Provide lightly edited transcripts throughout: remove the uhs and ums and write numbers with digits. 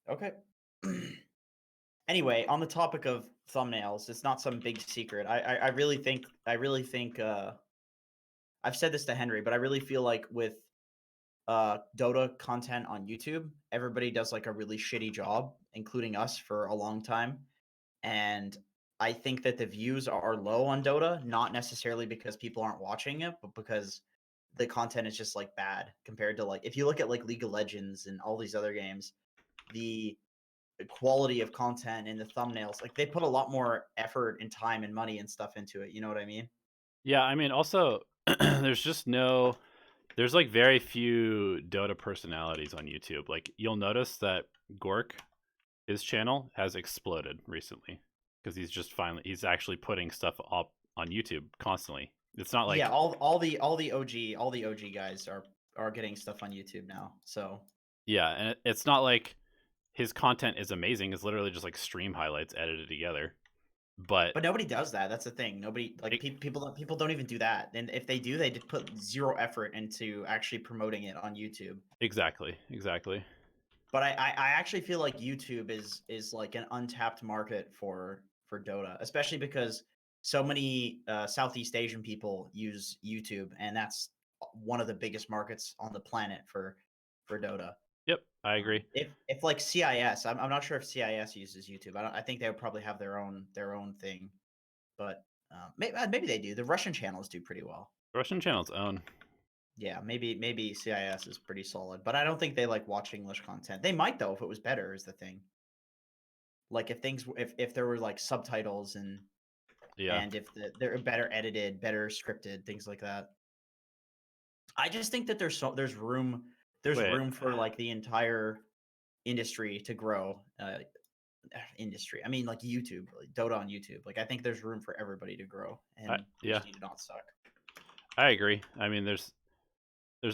Okay. Anyway, on the topic of thumbnails, it's not some big secret. I really think I've said this to Henry, but I really feel like with Dota content on YouTube, everybody does like a really shitty job, including us for a long time. And I think that the views are low on Dota, not necessarily because people aren't watching it, but because the content is just like bad compared to like if you look at like League of Legends and all these other games, the quality of content and the thumbnails, like they put a lot more effort and time and money and stuff into it. You know what I mean? Yeah, I mean, also, there's just no, there's like very few Dota personalities on YouTube. Like, you'll notice that Gork, his channel, has exploded recently because he's actually putting stuff up on YouTube constantly. It's not Yeah, like, all the OG guys are getting stuff on YouTube now. So yeah, and it's not like his content is amazing. It's literally just like stream highlights edited together. But but nobody does that. That's the thing. Nobody like it, people don't even do that. And if they do, they just put zero effort into actually promoting it on YouTube. exactly. But I actually feel like YouTube is like an untapped market for Dota, especially because so many Southeast Asian people use YouTube, and that's one of the biggest markets on the planet for Dota. Yep, I agree. If like CIS, I'm not sure if CIS uses YouTube. I think they would probably have their own thing, but maybe they do. The Russian channels do pretty well. Russian channels own. Yeah, maybe CIS is pretty solid, but I don't think they like watch English content. They might though if it was better. Is the thing. Like if there were like subtitles Yeah, and if they're better edited, better scripted, things like that. I just think that there's wait. room for like the entire industry to grow. Industry. I mean, like YouTube, like Dota on YouTube. Like I think there's room for everybody to grow, and we Yeah, just need to not suck. I agree. I mean, there's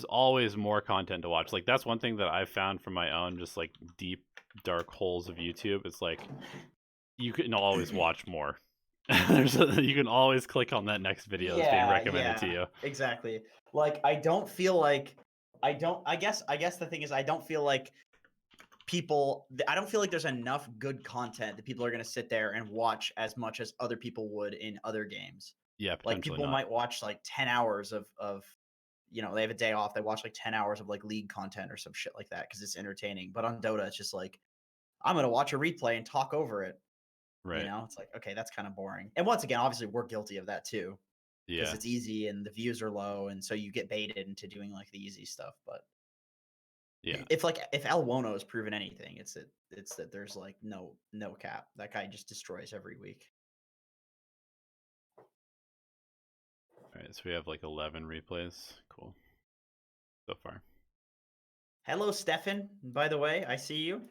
always more content to watch. Like, that's one thing that I've found from my own just like deep dark holes of YouTube. It's like you can always watch more. You can always click on that next video that's being Yeah, recommended to yeah, you. exactly. Like I don't feel like I don't. I guess the thing is I don't feel like I don't feel like there's enough good content that people are going to sit there and watch as much as other people would in other games. Yeah, Like potentially people not. might watch like 10 hours of they have a day off, they watch like 10 hours of like league content or some shit like that cuz it's entertaining. But on Dota it's just like I'm going to watch a replay and talk over it. Right. It's like okay, that's kind of boring. And once again, obviously we're guilty of that too because Yeah. it's easy and the views are low and so you get baited into doing like the easy stuff, but Yeah. if El Wono has proven anything, it's that there's like no cap. That guy just destroys every week. All right. So we have like 11 replays. Cool. So far. Hello, Stefan. By the way, I see you.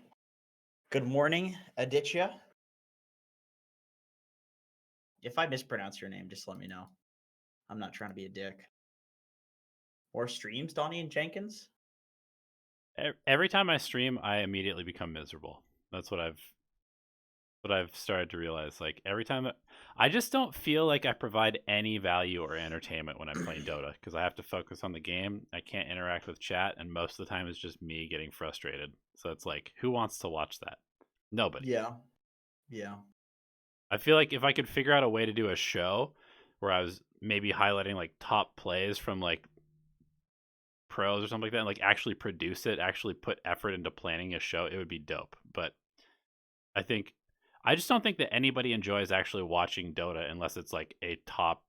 Good morning, Aditya. If I mispronounce your name, just let me know. I'm not trying to be a dick. Or streams, Donnie and Jenkins. Every time I stream, I immediately become miserable. That's what I've started to realize. Like, every time I just don't feel like I provide any value or entertainment when I'm playing Dota because I have to focus on the game. I can't interact with chat, and most of the time it's just me getting frustrated. So it's like, who wants to watch that? Nobody. Yeah, yeah. I feel like if I could figure out a way to do a show where I was maybe highlighting like top plays from like pros or something like that, and like actually produce it, actually put effort into planning a show, it would be dope. But I think I just don't think that anybody enjoys actually watching Dota unless it's like a top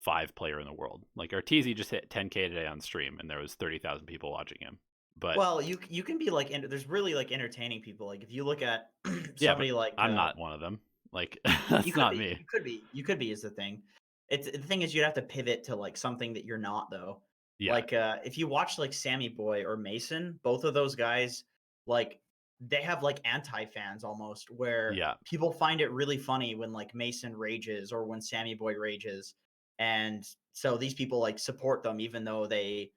5 player in the world. Like, Arteezy just hit 10K today on stream, and there was 30,000 people watching him. But Well, you can be like there's really like entertaining people. Like if you look at yeah, but somebody like I'm not one of them. Like, you that's could not be, me. you could be is the thing. It's the thing is you'd have to pivot to like something that you're not though. Yeah, Like if you watch like Sammy Boy or Mason, both of those guys like they have like anti fans almost where yeah, people find it really funny when like Mason rages or when Sammy Boy rages. And so these people like support them even though they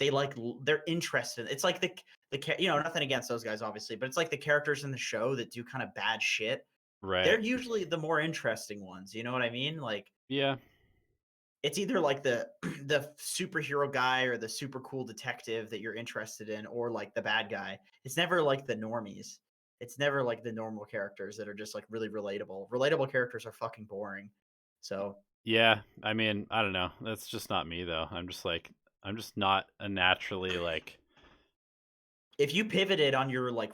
like they're interested. It's like nothing against those guys obviously, but it's like the characters in the show that do kind of bad shit, right. they're usually the more interesting ones. You know what I mean? Like Yeah, it's either like the the superhero guy or the super cool detective that you're interested in, or like the bad guy. It's never like the normies. It's never like the normal characters that are just like really relatable. Relatable characters are fucking boring. So Yeah, I mean, I don't know. That's just not me though. I'm just not a naturally like. if you pivoted on your like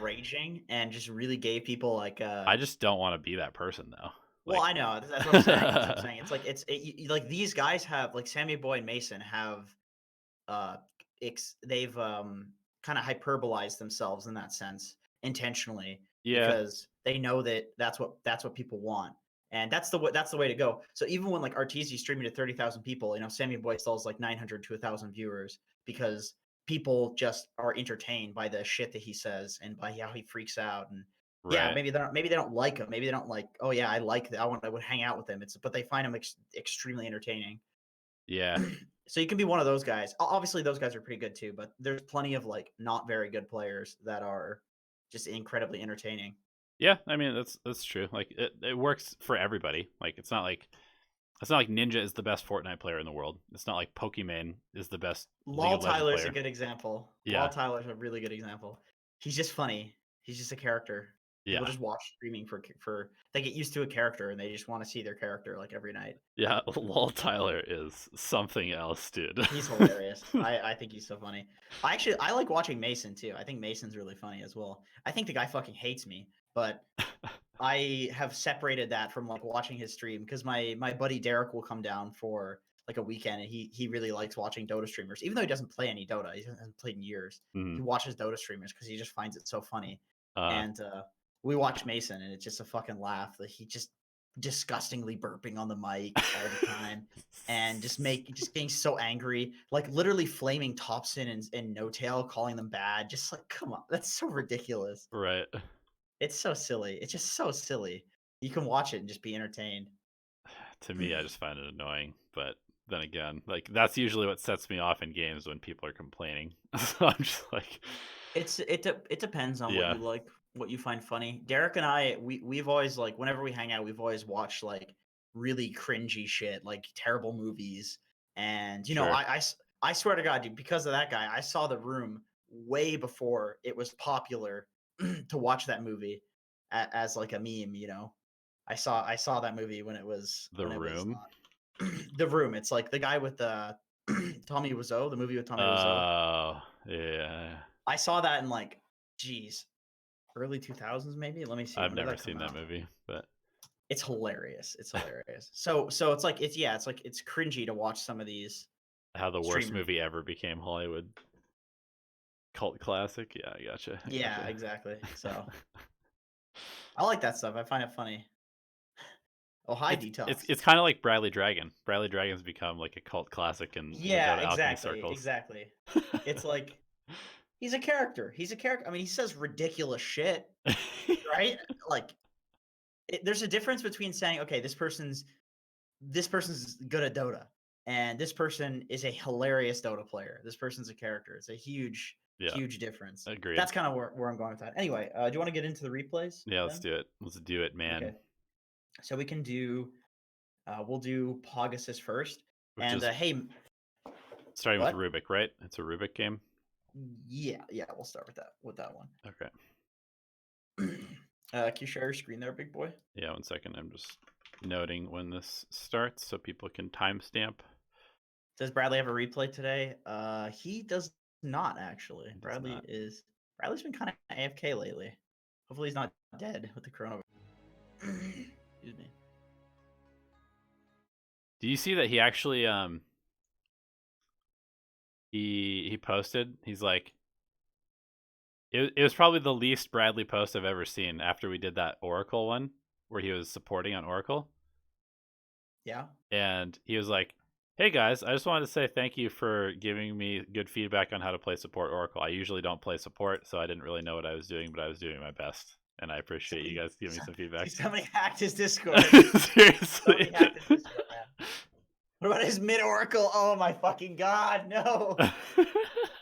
raging and just really gave people like I just don't want to be that person though. well, Like, I know that's what I'm saying. That's what I'm saying. It's like like these guys have like Sammy Boy and Mason have uh they've kind of hyperbolized themselves in that sense intentionally yeah, because they know that that's what people want, and that's the way to go. So even when like Arteezy streaming to 30,000 people, you know, Sammy Boy still has like 900 to 1,000 viewers because people just are entertained by the shit that he says and by how he freaks out. And yeah, right. maybe they don't like him, maybe they don't like, oh yeah, I like that, I would hang out with him. It's but they find him extremely entertaining. Yeah, So you can be one of those guys. Obviously, those guys are pretty good too, but there's plenty of like not very good players that are just incredibly entertaining. yeah. I mean, that's true. Like, it works for everybody. Like, it's not like Ninja is the best Fortnite player in the world. It's not like Pokimane is the best League Lol of Legends Tyler's a player. good example. Lol Yeah, Tyler's a really good example. He's just funny. He's just a character. People yeah, just watch streaming for they get used to a character and they just want to see their character like every night. yeah. Lol Tyler is something else, dude. He's hilarious. I think he's so funny. I like watching Mason too. I think Mason's really funny as well. I think the guy fucking hates me, but I have separated that from like watching his stream because my buddy Derek will come down for like a weekend and he really likes watching Dota streamers. Even though he doesn't play any Dota, he hasn't played in years. Mhm. He watches Dota streamers because he just finds it so funny. uh, And we watch Mason and it's just a fucking laugh. Like he just disgustingly burping on the mic all the time and just getting so angry, like literally flaming Thompson and No Tail, calling them bad. Just like, come on, that's so ridiculous. right. It's so silly. It's just so silly. You can watch it and just be entertained. To me, I just find it annoying. But then again, like that's usually what sets me off in games when people are complaining. So I'm just like, It depends on what yeah, you like, what you find funny. Derek and I, we've always like whenever we hang out, we've always watched like really cringy shit, like terrible movies. And you know, sure. I swear to God, dude, because of that guy, I saw The Room way before it was popular to watch that movie as like a meme. You know, I saw that movie The when it was Room. The Room. It's like the guy with Tommy Wiseau, the movie with Tommy Wiseau. Oh, yeah. I saw that in like, geez, early 2000s maybe. Let me see. I've When did never that come seen that out? movie, but It's hilarious. It's hilarious. So it's like it's like it's cringy to watch some of these how the worst streamers. movie ever became Hollywood cult classic. Yeah, I gotcha. I Yeah, gotcha. exactly. So I like that stuff. I find it funny. Oh, hi, It's Detox. it's kind of like Bradley Dragon. Bradley Dragon's become like a cult classic in the Yeah, Dota Alchemy exactly, circles. exactly. It's like he's a character. He's a character. I mean, he says ridiculous shit, right? Like, there's a difference between saying, okay, this person's good at Dota, and this person is a hilarious Dota player. This person's a character. It's a Yeah, huge difference. agreed. That's kind of where I'm going with that. Anyway, do you want to get into the replays Yeah, let's then? do it. Let's do it, man. Okay, so we can do. We'll do Pegasus first, Which and is hey, starting with what? Rubick, right? It's a Rubick game. Yeah, we'll start with that one. Okay. Can you share your screen there, big boy? Yeah, 1 second. I'm just noting when this starts so people can timestamp. Does Bradley have a replay today? He does not actually. It does not. Bradley's been kind of AFK lately. Hopefully he's not dead with the coronavirus. Excuse me. Do you see that he actually he posted? He's like, it was probably the least Bradley post I've ever seen after we did that Oracle one where he was supporting on Oracle. Yeah. And he was like, "Hey guys, I just wanted to say thank you for giving me good feedback on how to play support Oracle. I usually don't play support, so I didn't really know what I was doing, but I was doing my best, and I appreciate you guys giving me some feedback." Somebody hacked his Discord. Seriously. Somebody hacked his Discord, man. What about his mid Oracle? Oh my fucking god, no.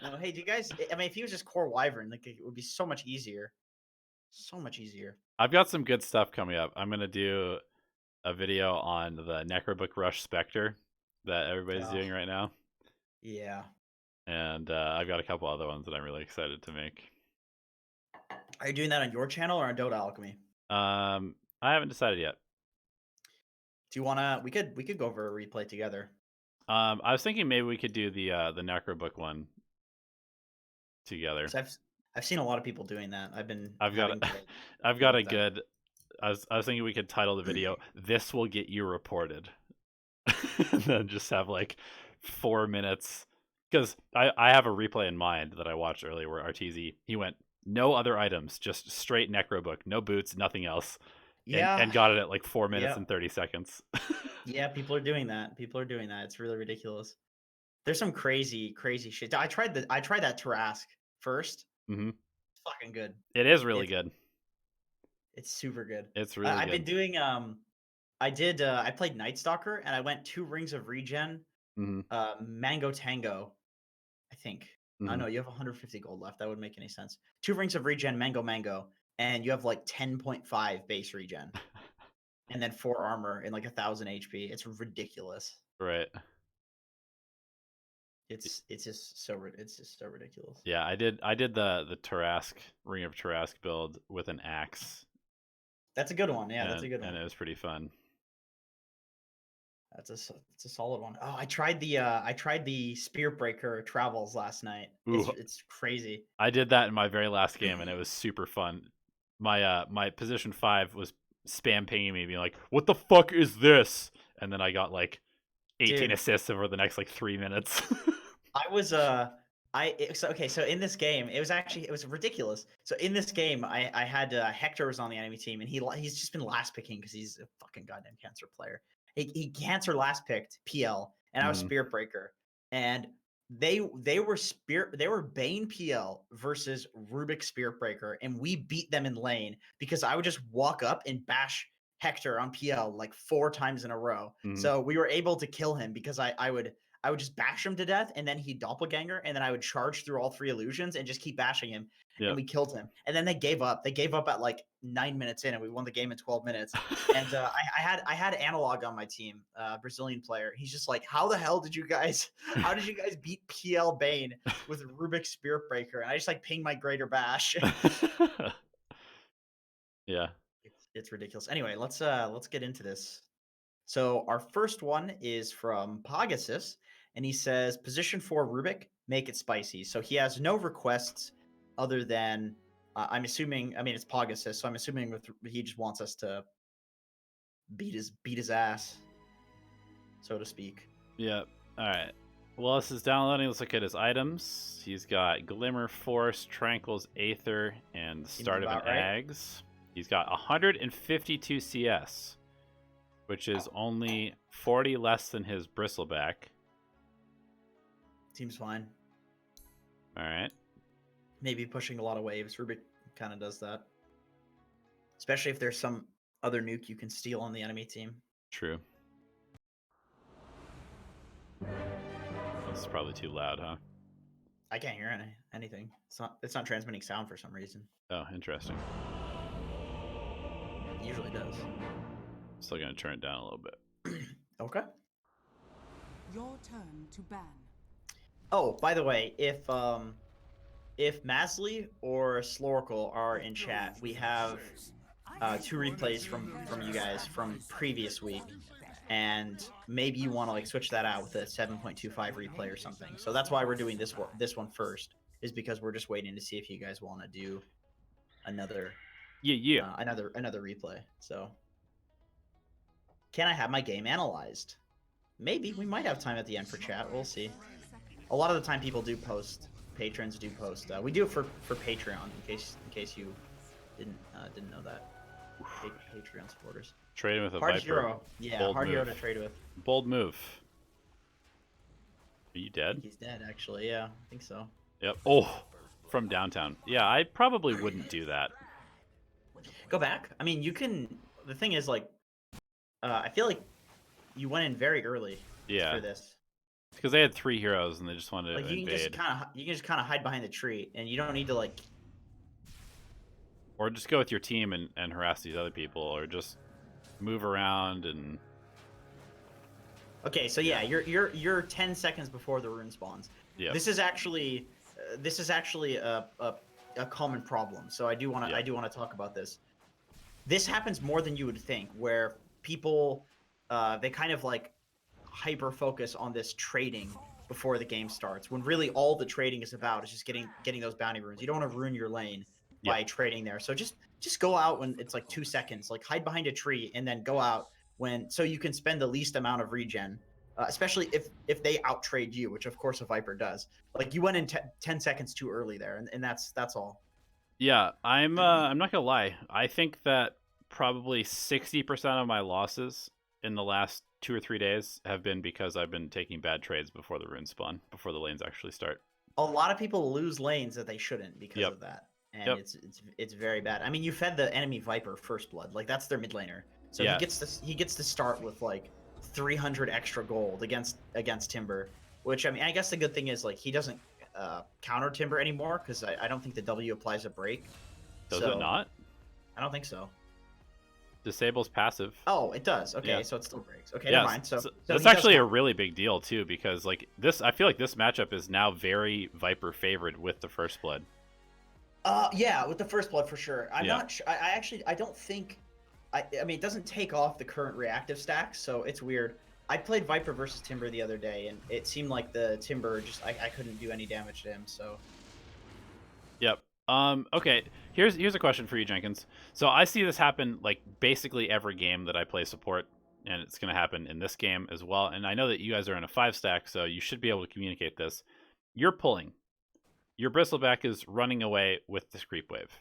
No, hey, do you guys? I mean, if he was just core Wyvern, like it would be so much easier. So much easier. I've got some good stuff coming up. I'm gonna do a video on the Necrobook Rush Spectre that everybody's doing right now. Yeah. And I've got a couple other ones that I'm really excited to make. Are you doing that on your channel or on Dota Alchemy? I haven't decided yet. Do you wanna? We could go over a replay together. I was thinking maybe we could do the Necrobook one together. I've seen a lot of people doing that. I've got a good. I was thinking we could title the video "This Will Get You Reported," and then just have like 4 minutes, because I have a replay in mind that I watched earlier where RTZ, he went no other items, just straight Necrobook, no boots, nothing else. Yeah. And got it at like 4 minutes and 30 seconds. Yeah, people are doing that. It's really ridiculous. There's some crazy shit. I tried that Tarask first. Mm-hmm. It's fucking good. It is really good. It's super good. It's really good. I've been doing I played Night Stalker and I went 2 rings of regen. Mango Tango, I think. I know you have 150 gold left. That wouldn't make any sense. 2 rings of regen, Mango, and you have like 10.5 base regen. And then 4 armor and like 1,000 HP. It's ridiculous. Right. It's just so ridiculous. Yeah, I did the Tarask Ring of Tarask build with an axe. That's a good one. Yeah, that's a good one. And it was pretty fun. It's a solid one. Oh, I tried the Spear Breaker Travels last night. It's crazy. I did that in my very last game and it was super fun. My position 5 was spam pinging me, being like, "What the fuck is this?" And then I got like 18 assists over the next like 3 minutes. So in this game, it was ridiculous. So in this game, I had Hector was on the enemy team, and he's just been last picking because he's a fucking goddamn cancer player. He cancer last picked PL, and I was Spirit Breaker, and they were Bane PL versus Rubick Spirit Breaker, and we beat them in lane because I would just walk up and bash Hector on PL like 4 times in a row. So we were able to kill him because I would just bash him to death, and then he'd doppelganger, and then I would charge through all 3 illusions and just keep bashing him, and we killed him. And then they gave up. They gave up at like 9 minutes in, and we won the game in 12 minutes. And I had Analog on my team, Brazilian player. He's just like, how did you guys beat PL Bane with Rubick Spirit Breaker? And I just like ping my Greater Bash. Yeah, it's ridiculous. Anyway, let's get into this. So our first one is from Pegasus, and he says, position 4 Rubick, make it spicy. So he has no requests other than, I'm assuming, it's Pegasus, so I'm assuming he just wants us to beat his ass, so to speak. Yeah. All right. Well, this is downloading. Let's look at his items. He's got Glimmer Force, Tranquil's Aether, and the Start of an Ags. He's got 152 CS, which is only 40 less than his Bristleback. Seems fine. All right. Maybe pushing a lot of waves. Rubick kind of does that. Especially if there's some other nuke you can steal on the enemy team. True. This is probably too loud, huh? I can't hear anything. It's not transmitting sound for some reason. Oh, interesting. It usually does. Still gonna turn it down a little bit. Okay. Your turn to ban. Oh, by the way, if Masley or Slorkle are in chat, we have 2 replays from you guys from previous week, and maybe you want to like switch that out with a 7.25 replay or something. So that's why we're doing this one first, is because we're just waiting to see if you guys want to do another another replay. So can I have my game analyzed? Maybe. We might have time at the end for chat. We'll see. A lot of the time people do post. Patrons do post. We do it for Patreon, in case you didn't know that. Patreon supporters. Trade with a hard Viper. Hero. Yeah, Bold hard move. hero to trade with. Bold move. Are you dead? He's dead, actually. Yeah, I think so. Yep. Oh, from downtown. Yeah, I probably wouldn't do that. Go back. I mean, you can. The thing is, like, I feel like you went in very early. Yeah. For this. Because they had 3 heroes and they just wanted to invade. You can just kind of hide behind the tree, and you don't need to like. Or just go with your team and harass these other people, or just move around and. Okay, so yeah, you're 10 seconds before the rune spawns. Yeah. This is actually a common problem. So I do want to talk about this. This happens more than you would think, where people they kind of like hyper focus on this trading before the game starts, when really all the trading is about is just getting those bounty runes. You don't want to ruin your lane by trading there. So just go out when it's like 2 seconds, like hide behind a tree and then go out so you can spend the least amount of regen, especially if they out trade you, which of course a Viper does. Like you went in 10 seconds too early there, and that's all. Yeah, I'm not gonna lie. I think that probably 60% of my losses in the last 2 or 3 days have been because I've been taking bad trades before the runes spawn, before the lanes actually start. A lot of people lose lanes that they shouldn't because of that, and it's very bad. I mean, you fed the enemy Viper first blood, like that's their mid laner, so he gets to start with like 300 extra gold against Timber, which I mean, I guess the good thing is like he doesn't counter Timber anymore because I don't think the W applies a break. Does it not? I don't think so. Disables passive. Oh, it does. Okay, so it still breaks. Okay, yeah, never mind. So that's actually a really big deal too, because like this, I feel like this matchup is now very Viper favored with the first blood. Yeah, with the first blood for sure. I'm not sure. I don't think. I mean, it doesn't take off the current reactive stacks, so it's weird. I played Viper versus Timber the other day, and it seemed like the Timber just I couldn't do any damage to him. So. Yep. Okay, here's a question for you, Jenkins. So I see this happen like basically every game that I play support, and it's going to happen in this game as well. And I know that you guys are in a 5-stack, so you should be able to communicate this. You're pulling. Your Bristleback is running away with this creep wave.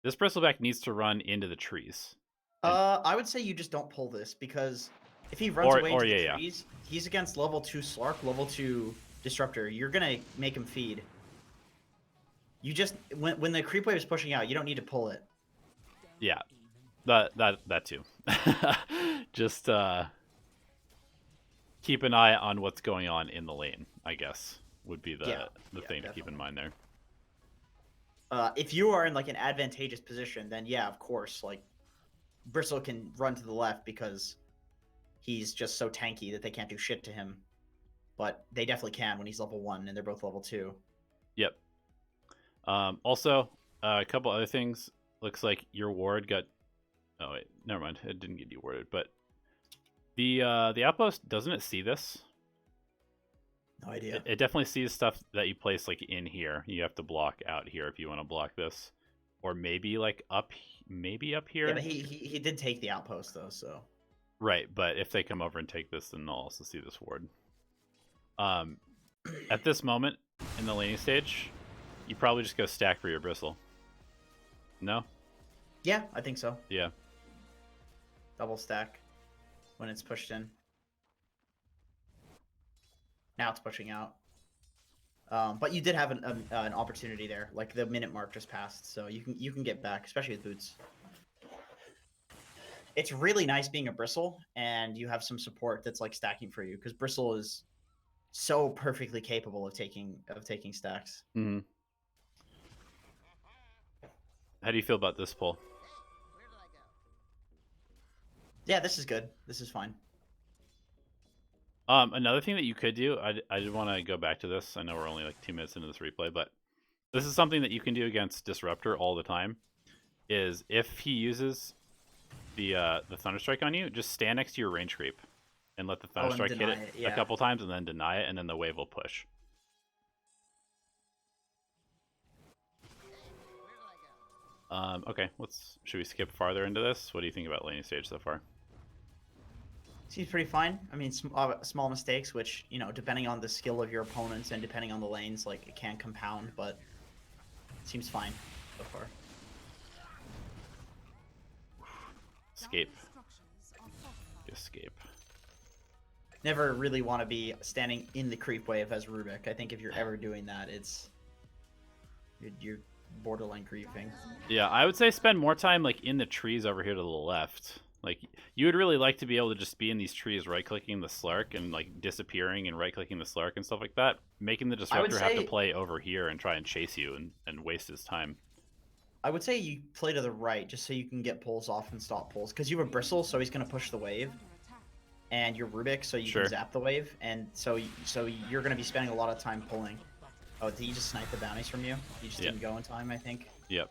This Bristleback needs to run into the trees. I would say you just don't pull this, because if he runs away into the trees, he's against level 2 Slark, level 2 Disruptor. You're going to make him feed. You just when the creep wave is pushing out, you don't need to pull it. Yeah, that too. Just keep an eye on what's going on in the lane, I guess, would be the thing definitely to keep in mind there. If you are in like an advantageous position, then yeah, of course, like Bristle can run to the left because he's just so tanky that they can't do shit to him. But they definitely can when he's level 1 and they're both level 2. Yep. Also, a couple other things. Looks like your ward got. Oh wait, never mind. It didn't get dewarded, but the outpost, doesn't it see this? No idea. It definitely sees stuff that you place like in here. You have to block out here if you want to block this, or maybe like up here. Yeah, but he did take the outpost though, so. Right, but if they come over and take this, then they'll also see this ward. At this moment in the laning stage, you probably just go stack for your Bristle. No? Yeah, I think so. Yeah. Double stack when it's pushed in. Now it's pushing out. But you did have an opportunity there. Like the minute mark just passed, so you can get back, especially with boots. It's really nice being a Bristle, and you have some support that's like stacking for you, because Bristle is so perfectly capable of taking stacks. Mm-hmm. How do you feel about this pull? Yeah, this is good. This is fine. Another thing that you could do, I did want to go back to this. I know we're only like 2 minutes into this replay, but this is something that you can do against Disruptor all the time. Is if he uses the Thunderstrike on you, just stand next to your range creep and let the Thunderstrike hit it a couple times, and then deny it, and then the wave will push. Okay, should we skip farther into this? What do you think about laning stage so far? Seems pretty fine. I mean, small mistakes, which, you know, depending on the skill of your opponents and depending on the lanes, like, it can compound, but it seems fine so far. Escape. Escape. Never really want to be standing in the creep wave as Rubick. I think if you're ever doing that, you're borderline creeping. Yeah, I would say spend more time like in the trees over here to the left. Like, you would really like to be able to just be in these trees, right-clicking the Slark and like disappearing and right-clicking the Slark and stuff like that, making the Disruptor have to play over here and try and chase you and waste his time. I would say you play to the right just so you can get pulls off and stop pulls. Because you have a Bristle, so he's going to push the wave. And you're Rubick, so you can zap the wave. And so you're going to be spending a lot of time pulling. Oh, did he just snipe the bounties from you? You just didn't go in time, I think. Yep.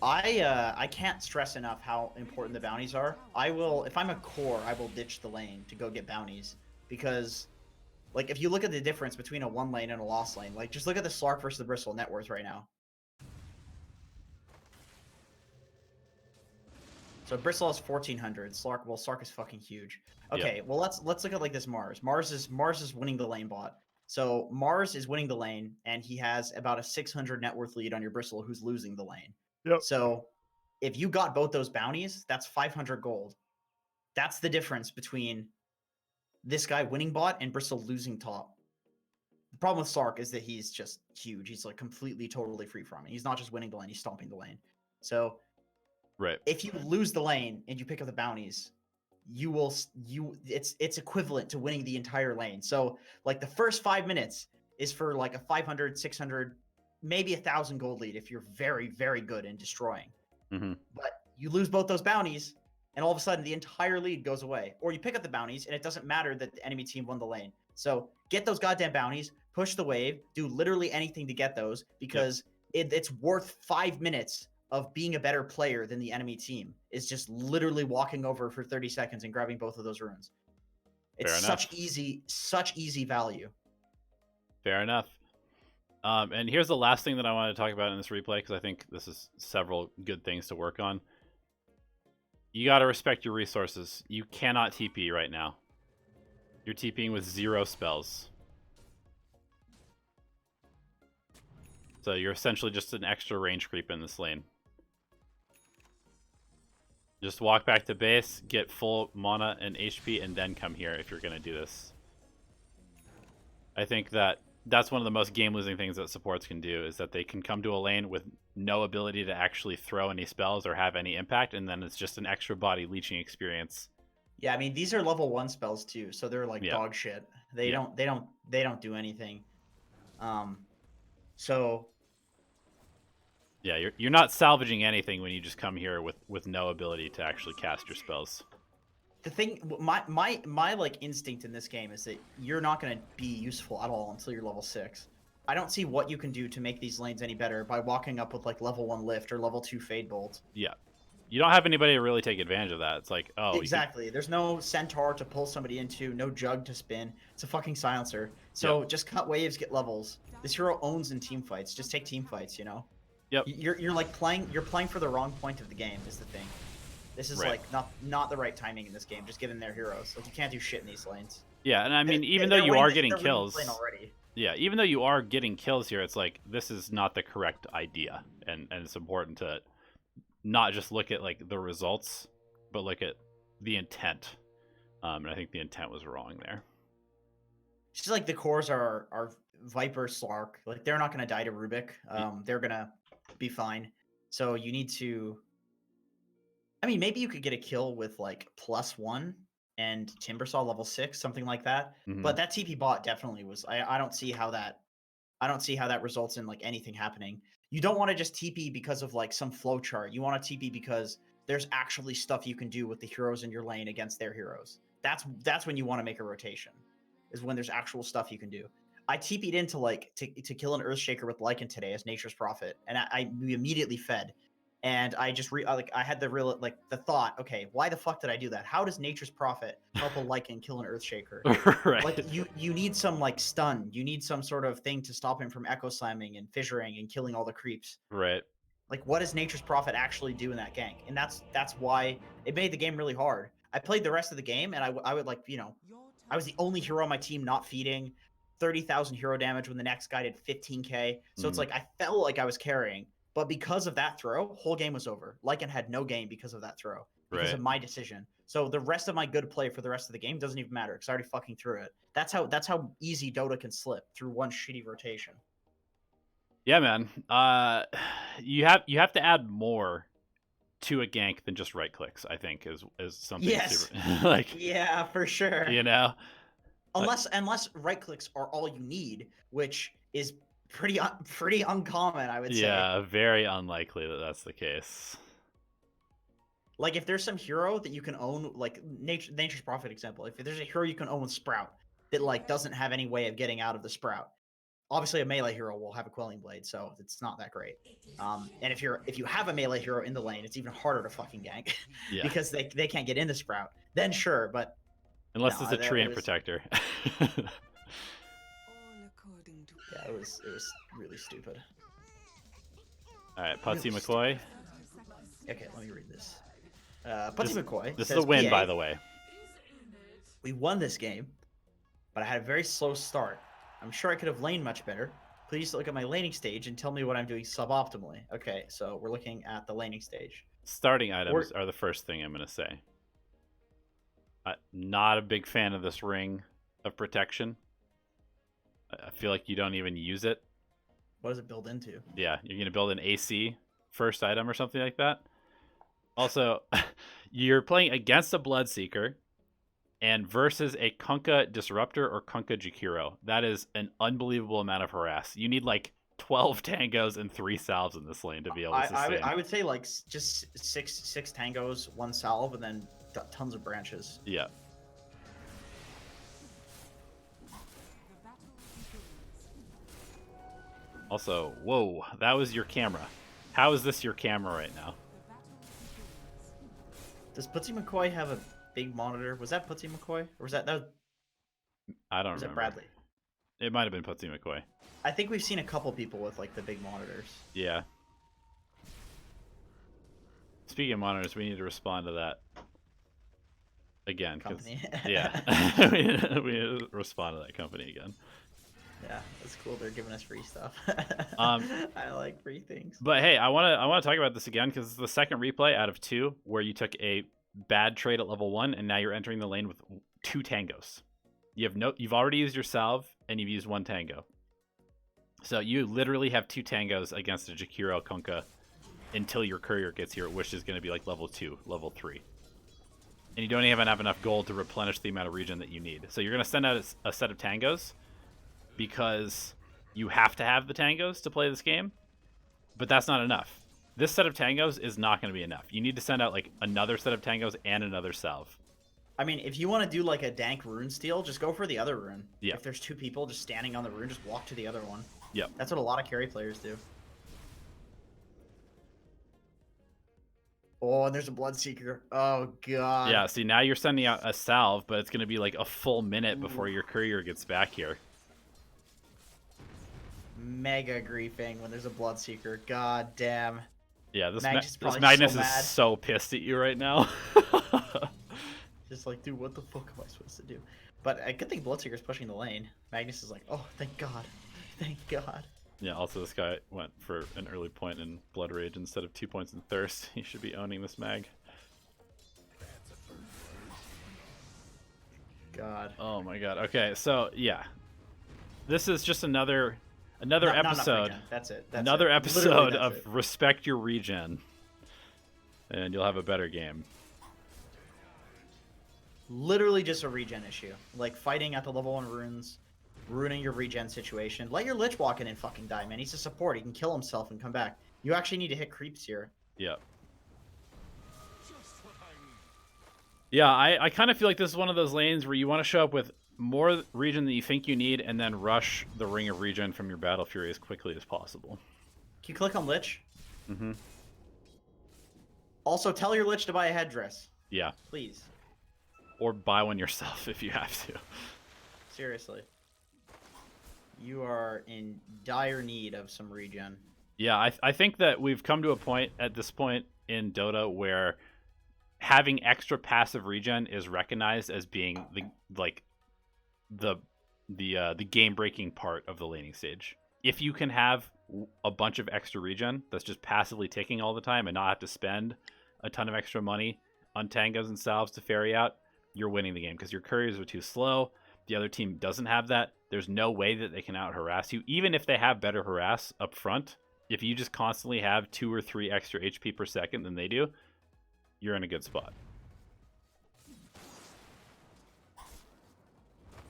I can't stress enough how important the bounties are. If I'm a core, I will ditch the lane to go get bounties. Because, like, if you look at the difference between a 1 lane and a lost lane, like, just look at the Slark versus the Bristle net worth right now. So Bristle has 1400. Slark is fucking huge. Okay, well let's look at like this Mars. Mars is winning the lane bot. So Mars is winning the lane, and he has about a 600 net worth lead on your Bristle, who's losing the lane. Yep. So if you got both those bounties, that's 500 gold. That's the difference between this guy winning bot and Bristle losing top. The problem with Slark is that he's just huge. He's like completely, totally free from it. He's not just winning the lane; he's stomping the lane. So. Right. If you lose the lane and you pick up the bounties, it's equivalent to winning the entire lane. So like the first 5 minutes is for like a 500, 600, maybe 1,000 gold lead if you're very, very good in destroying. Mm-hmm. But you lose both those bounties, and all of a sudden the entire lead goes away. Or you pick up the bounties, and it doesn't matter that the enemy team won the lane. So get those goddamn bounties, push the wave, do literally anything to get those, because it's worth 5 minutes of being a better player than the enemy team is just literally walking over for 30 seconds and grabbing both of those runes. It's such easy value. Fair enough. And here's the last thing that I wanted to talk about in this replay, because I think this is several good things to work on. You got to respect your resources. You cannot TP right now. You're TPing with 0 spells. So you're essentially just an extra range creep in this lane. Just walk back to base, get full mana and HP, and then come here if you're going to do this. I think that's one of the most game-losing things that supports can do, is that they can come to a lane with no ability to actually throw any spells or have any impact, and then it's just an extra body leeching experience. Yeah, I mean, these are level 1 spells too, so they're like dog shit. They don't do anything. So yeah, you're not salvaging anything when you just come here with no ability to actually cast your spells. The thing, my like instinct in this game is that you're not going to be useful at all until you're level 6. I don't see what you can do to make these lanes any better by walking up with like level 1 lift or level 2 fade bolt. Yeah, you don't have anybody to really take advantage of that. It's like, oh, exactly. There's no Centaur to pull somebody into, no Jugg to spin. It's a fucking silencer. So just cut waves, get levels. This hero owns in team fights. Just take team fights, you know. Yep. You're like playing for the wrong point of the game is the thing. This is like not the right timing in this game. Just get in their heroes. Like you can't do shit in these lanes. Yeah, and I mean, even though you are getting kills, yeah, even though you are getting kills here, it's like this is not the correct idea, and it's important to not just look at like the results, but look at the intent. And I think the intent was wrong there. It's just like the cores are Viper, Slark. Like they're not going to die to Rubick. They're gonna be fine. So you need to. I mean, maybe you could get a kill with like +1 and Timbersaw level 6, something like that. Mm-hmm. But that TP bot definitely was. I don't see how that results in like anything happening. You don't want to just TP because of like some flow chart. You want to TP because there's actually stuff you can do with the heroes in your lane against their heroes. That's when you want to make a rotation. Is when there's actual stuff you can do. I TP'd in to kill an Earthshaker with Lycan today as Nature's Prophet, and I immediately fed. And I just I had the thought, okay, why the fuck did I do that? How does Nature's Prophet help a Lycan kill an Earthshaker? Right. Like you need some like stun. You need some sort of thing to stop him from echo slamming and fissuring and killing all the creeps. Right. Like what does Nature's Prophet actually do in that gank? And that's why it made the game really hard. I played the rest of the game and I would like, you know, I was the only hero on my team not feeding, 30,000 hero damage when the next guy did 15k. So it's like I felt like I was carrying. But because of that throw, whole game was over. Lycan had no game because of that throw. Because of my decision. So the rest of my good play for the rest of the game doesn't even matter because I already fucking threw it. That's how easy Dota can slip through one shitty rotation. Yeah, man. You have to add more to a gank than just right clicks, I think, is something super like yeah, for sure. You know? Unless right clicks are all you need, which is pretty uncommon, I would say. Yeah, very unlikely that that's the case. Like if there's some hero that you can own, like Nature's Prophet example, if there's a hero you can own with Sprout that like doesn't have any way of getting out of the Sprout, obviously a melee hero will have a Quelling Blade, so it's not that great. And if you have a melee hero in the lane, it's even harder to fucking gank Yeah. because they can't get into Sprout. Then sure, but unless no, it's a treant protector. All according to Yeah, it was really stupid. All right, Putsy McCoy. Okay, let me read this. Putsy McCoy. This is says, a win, PA, by the way. We won this game, but I had a very slow start. I'm sure I could have laned much better. Please look at my laning stage and tell me what I'm doing suboptimally. Okay, so we're looking at the laning stage. Starting items are the first thing I'm going to say. Not a big fan of this ring of protection. I feel like you don't even use it. What does it build into? Yeah, you're going to build an AC first item or something like that. Also, you're playing against a Bloodseeker and versus a Kunkka Disruptor or Kunkka Jakiro. That is an unbelievable amount of harass. You need like 12 tangos and 3 salves in this lane to be able to sustain. I would say like just six tangos, 1 salve, and then tons of branches. Yeah. Also, whoa, that was your camera. How is this your camera right now? Does Putsy McCoy have a big monitor? Was that Putsy McCoy? Or was that I don't was remember. it Bradley? It might have been Putsy McCoy. I think we've seen a couple people with like the big monitors. Yeah. Speaking of monitors, we need to respond to that again. Company. Yeah. we need to respond to that company again. Yeah, that's cool. They're giving us free stuff. I like free things. But hey, I want to talk about this again because it's the second replay out of 2 where you took a bad trade at level 1 and now you're entering the lane with 2 tangos. You've already used your salve and you've used 1 tango. So you literally have 2 tangos against a Jakiro Kunkka until your courier gets here, which is going to be like level 2, level 3. And you don't even have enough gold to replenish the amount of regen that you need. So you're going to send out a set of tangos because you have to have the tangos to play this game, but that's not enough. This set of tangos is not going to be enough. You need to send out like another set of tangos and another salve. I mean, if you want to do like a dank rune steal, just go for the other rune. Yeah. If there's 2 people just standing on the rune, just walk to the other one. Yep. That's what a lot of carry players do. Oh, and there's a Bloodseeker. Oh, God. Yeah, see, now you're sending out a salve, but it's going to be like a full minute before your courier gets back here. Mega griefing when there's a Bloodseeker. God damn. Yeah, this Magnus Magnus so is mad. so pissed at you right now. Just like, dude, what the fuck am I supposed to do? But a good thing Bloodseeker's pushing the lane. Magnus is like, oh, thank God. Thank God. Yeah, also this guy went for an early point in Blood Rage instead of 2 points in Thirst. He should be owning this mag. God. Oh my god. Okay, so yeah. This is just another Not episode. regen. That's it. That's Another it. episode Literally, of that's it. Respect Your Regen. And you'll have a better game. Literally just a regen issue. Like fighting at the level 1 runes, ruining your regen situation. Let your Lich walk in and fucking die, man. He's a support. He can kill himself and come back. You actually need to hit creeps here. Yep. Yeah, I kind of feel like this is one of those lanes where you want to show up with more regen than you think you need and then rush the Ring of Regen from your Battle Fury as quickly as possible. Can you click on Lich? Mm-hmm. Also, tell your Lich to buy a headdress. Yeah. Please. Or buy one yourself if you have to. Seriously. You are in dire need of some regen. Yeah, I think that we've come to a point at this point in Dota where having extra passive regen is recognized as being the game breaking part of the laning stage. If you can have a bunch of extra regen that's just passively ticking all the time and not have to spend a ton of extra money on tangos and salves to ferry out, you're winning the game because your couriers are too slow. The other team doesn't have that. There's no way that they can out harass you, even if they have better harass up front. If you just constantly have 2 or 3 extra HP per second than they do, you're in a good spot.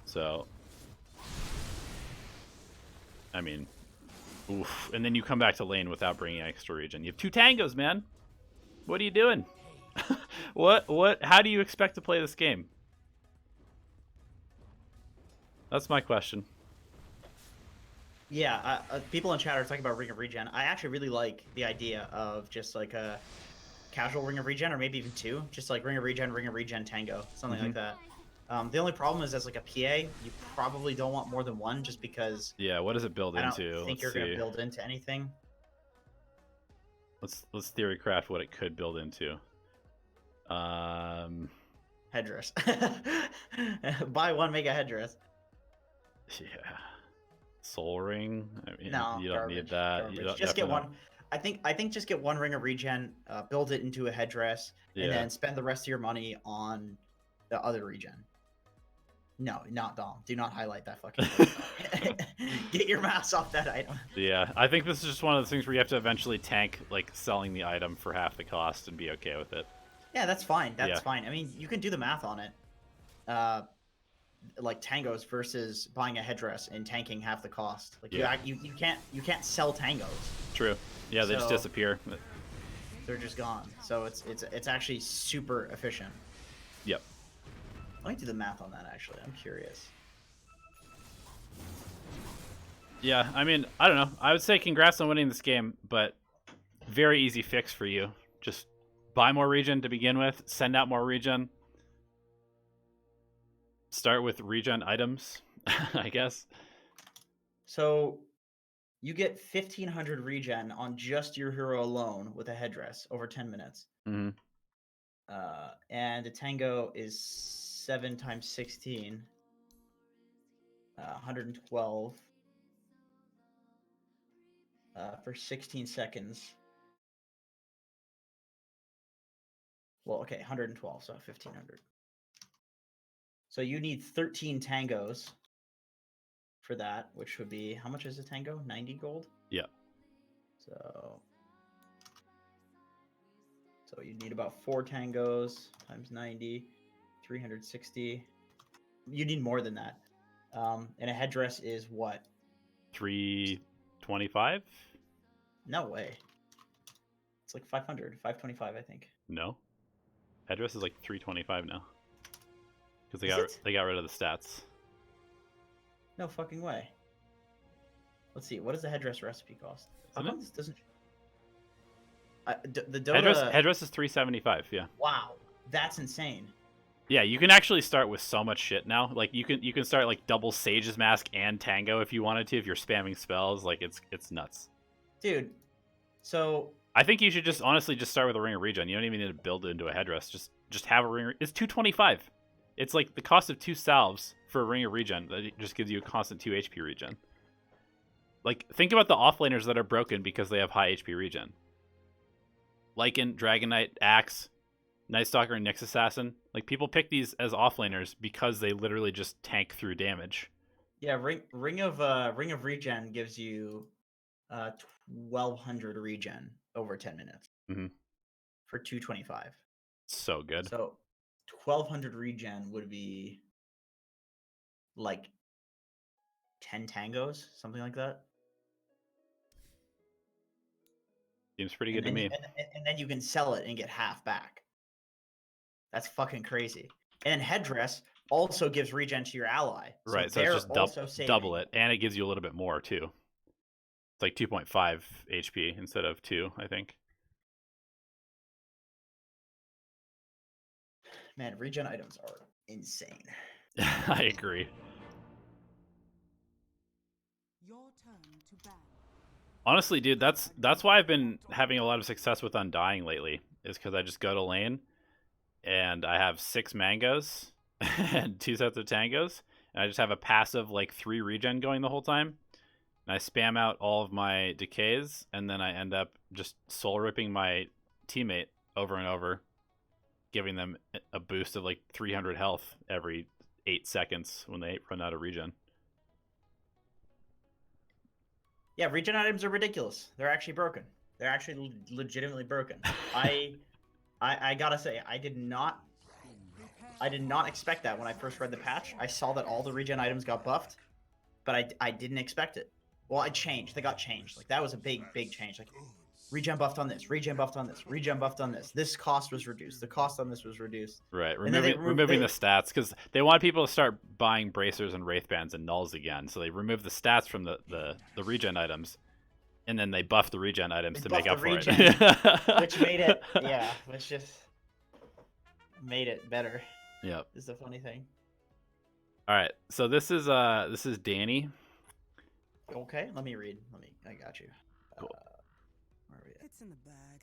So, I mean, Oof. And then you come back to lane without bringing extra regen. You have 2 tangos, man. What are you doing? What? How do you expect to play this game? That's my question. Yeah, people in chat are talking about Ring of Regen. I actually really like the idea of just like a casual Ring of Regen, or maybe even 2. Just like Ring of Regen, Tango, something like that. The only problem is as like a PA, you probably don't want more than 1, just because. Yeah, what does it build I don't into? think you're gonna build into anything. Let's theory craft what it could build into. Headdress. Buy 1, make a headdress. Yeah. Soul Ring. I mean, No, you don't garbage, need that. Garbage. You don't, just get 1. I think just get 1 Ring of Regen, build it into a headdress, and then spend the rest of your money on the other regen. No, not Dom. Do not highlight that fucking. Get your mouse off that item. Yeah, I think this is just one of those things where you have to eventually tank like selling the item for half the cost and be okay with it. Yeah, that's fine. That's fine. I mean, you can do the math on it. Like tangos versus buying a headdress and tanking half the cost. Like you can't sell tangos. True. Yeah, they just disappear. They're just gone. So it's actually super efficient. Yep. Let me do the math on that. Actually, I'm curious. Yeah, I mean, I don't know. I would say congrats on winning this game, but very easy fix for you. Just buy more regen to begin with. Send out more regen. Start with regen items, I guess. So you get 1,500 regen on just your hero alone with a headdress over 10 minutes. Mm-hmm. And a tango is 7 times 16. 112 for 16 seconds. Well, okay, 112, so 1,500. So you need 13 tangos for that, which would be, how much is a tango? 90 gold? Yeah. So you need about 4 tangos times 90, 360. You need more than that. And a headdress is what? 325? No way. It's like 500, 525, I think. No. Headdress is like 325 now. Because they got rid of the stats. No fucking way. Let's see. What does the headdress recipe cost? How come this doesn't? The Dota headdress is 375. Yeah. Wow, that's insane. Yeah, you can actually start with so much shit now. Like you can start like double Sage's Mask and Tango if you wanted to. If you're spamming spells, like it's nuts. Dude, so I think you should just honestly just start with a Ring of Regen. You don't even need to build it into a headdress. Just have a ring. It's 225. It's like the cost of 2 salves for a Ring of Regen. That just gives you a constant 2 HP regen. Like, think about the offlaners that are broken because they have high HP regen. Lycan, Dragon Knight, Axe, Night Stalker, and Nyx Assassin. Like, people pick these as offlaners because they literally just tank through damage. Yeah, Ring of Regen gives you 1,200 regen over 10 minutes for 225. So good. So 1,200 regen would be like 10 tangos, something like that. Seems pretty good to me. And then you can sell it and get half back. That's fucking crazy. And then headdress also gives regen to your ally. Right, so it's just double it, and it gives you a little bit more too. It's like 2.5 HP instead of 2, I think. Man, regen items are insane. I agree. Your turn to ban. Honestly, dude, that's why I've been having a lot of success with Undying lately, is because I just go to lane, and I have 6 mangoes, and 2 sets of tangos, and I just have a passive, like, 3 regen going the whole time, and I spam out all of my decays, and then I end up just soul ripping my teammate over and over, giving them a boost of, like, 300 health every 8 seconds when they run out of regen. Yeah, regen items are ridiculous. They're actually broken. They're actually legitimately broken. I gotta say, I did not expect that when I first read the patch. I saw that all the regen items got buffed, but I didn't expect it. Well, I changed. They got changed. Like that was a big change. Like regen buffed on this, regen buffed on this, regen buffed on this. This cost was reduced. The cost on this was reduced. Right, And then removing the stats because they want people to start buying bracers and wraith bands and nulls again. So they remove the stats from the regen items, and then they buff the regen items to make up for it. Which made it, which just made it better. Yep. Is the funny thing. All right, so this is Danny. Okay, let me read. I got you. Cool. Where are we at? It's in the bag.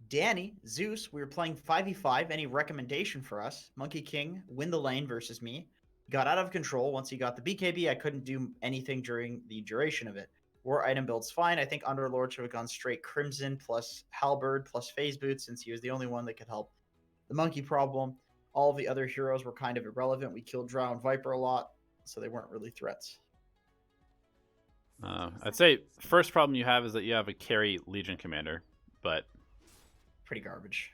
Danny, Zeus, we were playing 5v5. Any recommendation for us? Monkey King, win the lane versus me. Got out of control once he got the BKB. I couldn't do anything during the duration of it. War item build's fine. I think Underlord should have gone straight Crimson plus Halberd plus Phase Boot since he was the only one that could help the monkey problem. All of the other heroes were kind of irrelevant. We killed Drow and Viper a lot, so they weren't really threats. I'd say first problem you have is that you have a carry Legion commander, but pretty garbage.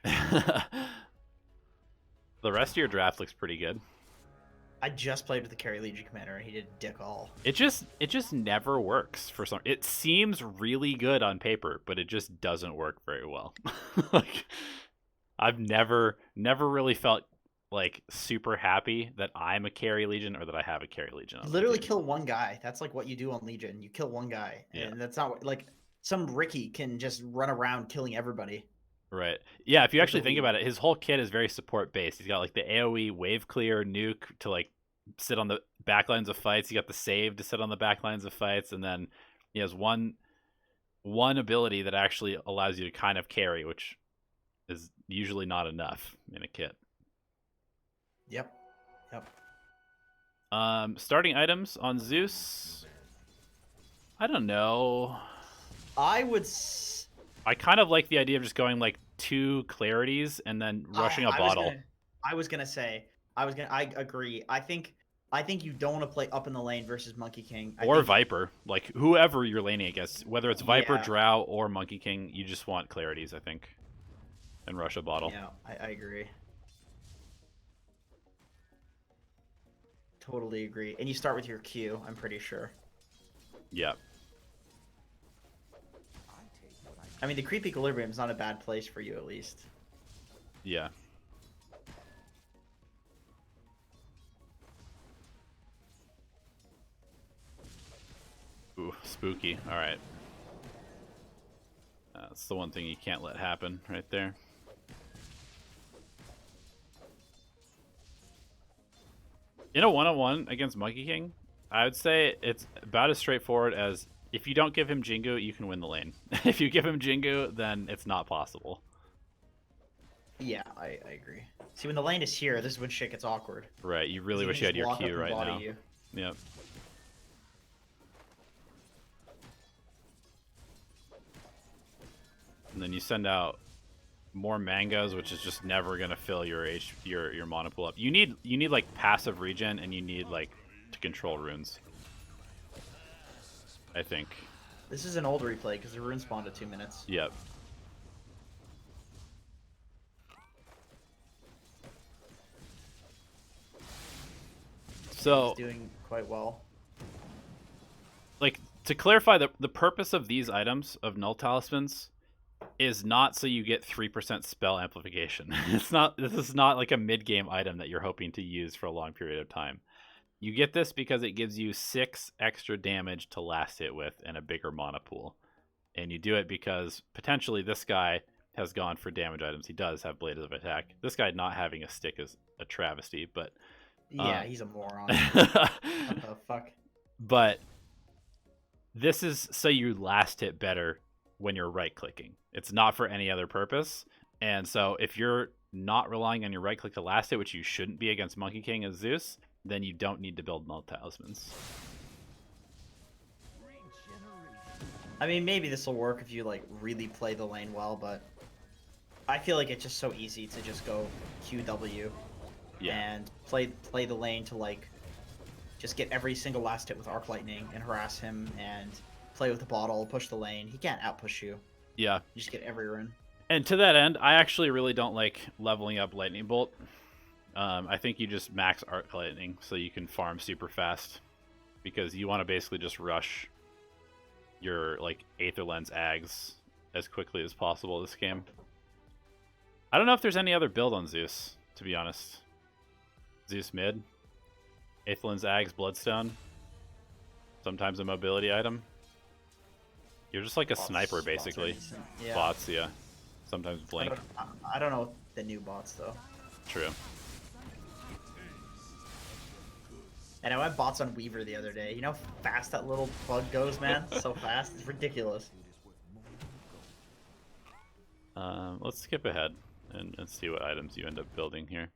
The rest of your draft looks pretty good. I just played with the carry Legion commander and he did dick all. It just never works for some. It seems really good on paper, but it just doesn't work very well. Like I've never really felt like super happy that I'm a carry Legion or that I have a carry Legion. Literally kill one guy. That's like what you do on Legion. You kill one guy, and that's not what, like some Ricky can just run around killing everybody. Right. Yeah, if you actually think about it, his whole kit is very support based. He's got like the AoE wave clear nuke to like sit on the back lines of fights. He got the save to sit on the back lines of fights, and then he has one ability that actually allows you to kind of carry, which is usually not enough in a kit. Yep. Starting items on Zeus. I don't know. I kind of like the idea of just going like 2 clarities and then rushing a bottle. I agree. I think you don't want to play up in the lane versus Monkey King. Viper. Like whoever you're laning against, whether it's Viper, Drow, or Monkey King, you just want clarities, I think. And rush a bottle. Yeah, I agree. Totally agree. And you start with your Q, I'm pretty sure. Yeah. I mean, the creep equilibrium is not a bad place for you, at least. Yeah. Ooh, spooky. All right. That's the one thing you can't let happen right there. In a one-on-one against Monkey King, I would say it's about as straightforward as if you don't give him Jingu, you can win the lane. If you give him Jingu, then it's not possible. Yeah, I agree. See, when the lane is here, this is when shit gets awkward. Right, you really wish you had your Q right now. Yep. And then you send out more mangoes, which is just never gonna fill your mana pool up. You need like passive regen, and you need like to control runes. I think. This is an old replay because the rune spawned at 2 minutes. Yep. So he's doing quite well. Like to clarify, the purpose of these items of null talismans is not so you get 3% spell amplification. This is not like a mid-game item that you're hoping to use for a long period of time. You get this because it gives you 6 extra damage to last hit with and a bigger mana pool. And you do it because potentially this guy has gone for damage items. He does have Blade of Attack. This guy not having a stick is a travesty, but yeah, he's a moron. What the fuck? But this is so you last hit better when you're right-clicking. It's not for any other purpose. And so if you're not relying on your right-click to last hit, which you shouldn't be against Monkey King and Zeus, then you don't need to build null talismans. I mean, maybe this will work if you like really play the lane well, but I feel like it's just so easy to just go QW and play the lane to like just get every single last hit with Arc Lightning and harass him and play with the bottle, push the lane. He can't outpush you. Yeah. You just get every run. And to that end, I actually really don't like leveling up Lightning Bolt. I think you just max Arc Lightning so you can farm super fast, because you want to basically just rush your like Aether Lens Ags as quickly as possible this game. I don't know if there's any other build on Zeus, to be honest. Zeus mid, Aether Lens Ags, Bloodstone, sometimes a mobility item. You're just like a sniper, basically. Yeah. Bots, yeah. Sometimes blink. I don't know the new bots though. True. And I went bots on Weaver the other day. You know how fast that little bug goes, man? So fast. It's ridiculous. Let's skip ahead and see what items you end up building here.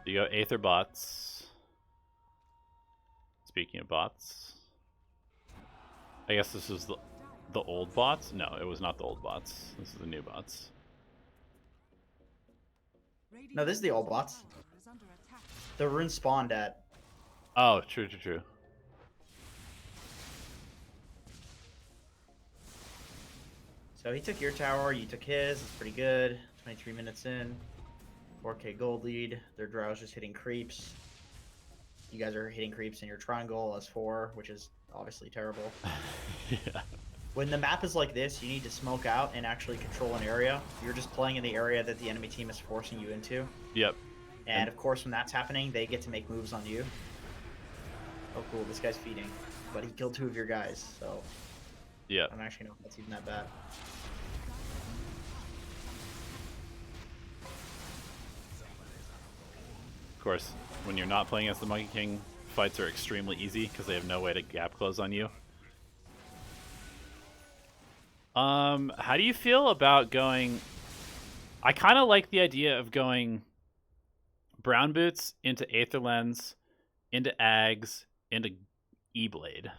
You go Aether bots. Speaking of bots. I guess this is the old bots? No, it was not the old bots. This is the new bots. No, this is the old bots. The rune spawned at. Oh, true. So he took your tower, you took his. It's pretty good. 23 minutes in. 4k gold lead. Their drow's just hitting creeps. You guys are hitting creeps in your triangle as 4, which is obviously terrible. Yeah. When the map is like this, you need to smoke out and actually control an area. You're just playing in the area that the enemy team is forcing you into. Yep. And of course, when that's happening, they get to make moves on you. Oh, cool. This guy's feeding. But he killed 2 of your guys, so... Yeah. I don't actually know if that's even that bad. Of course, when you're not playing as the Monkey King, fights are extremely easy because they have no way to gap close on you. How do you feel about going... I kind of like the idea of going Brown Boots into Aether Lens, into Ags, into E-Blade.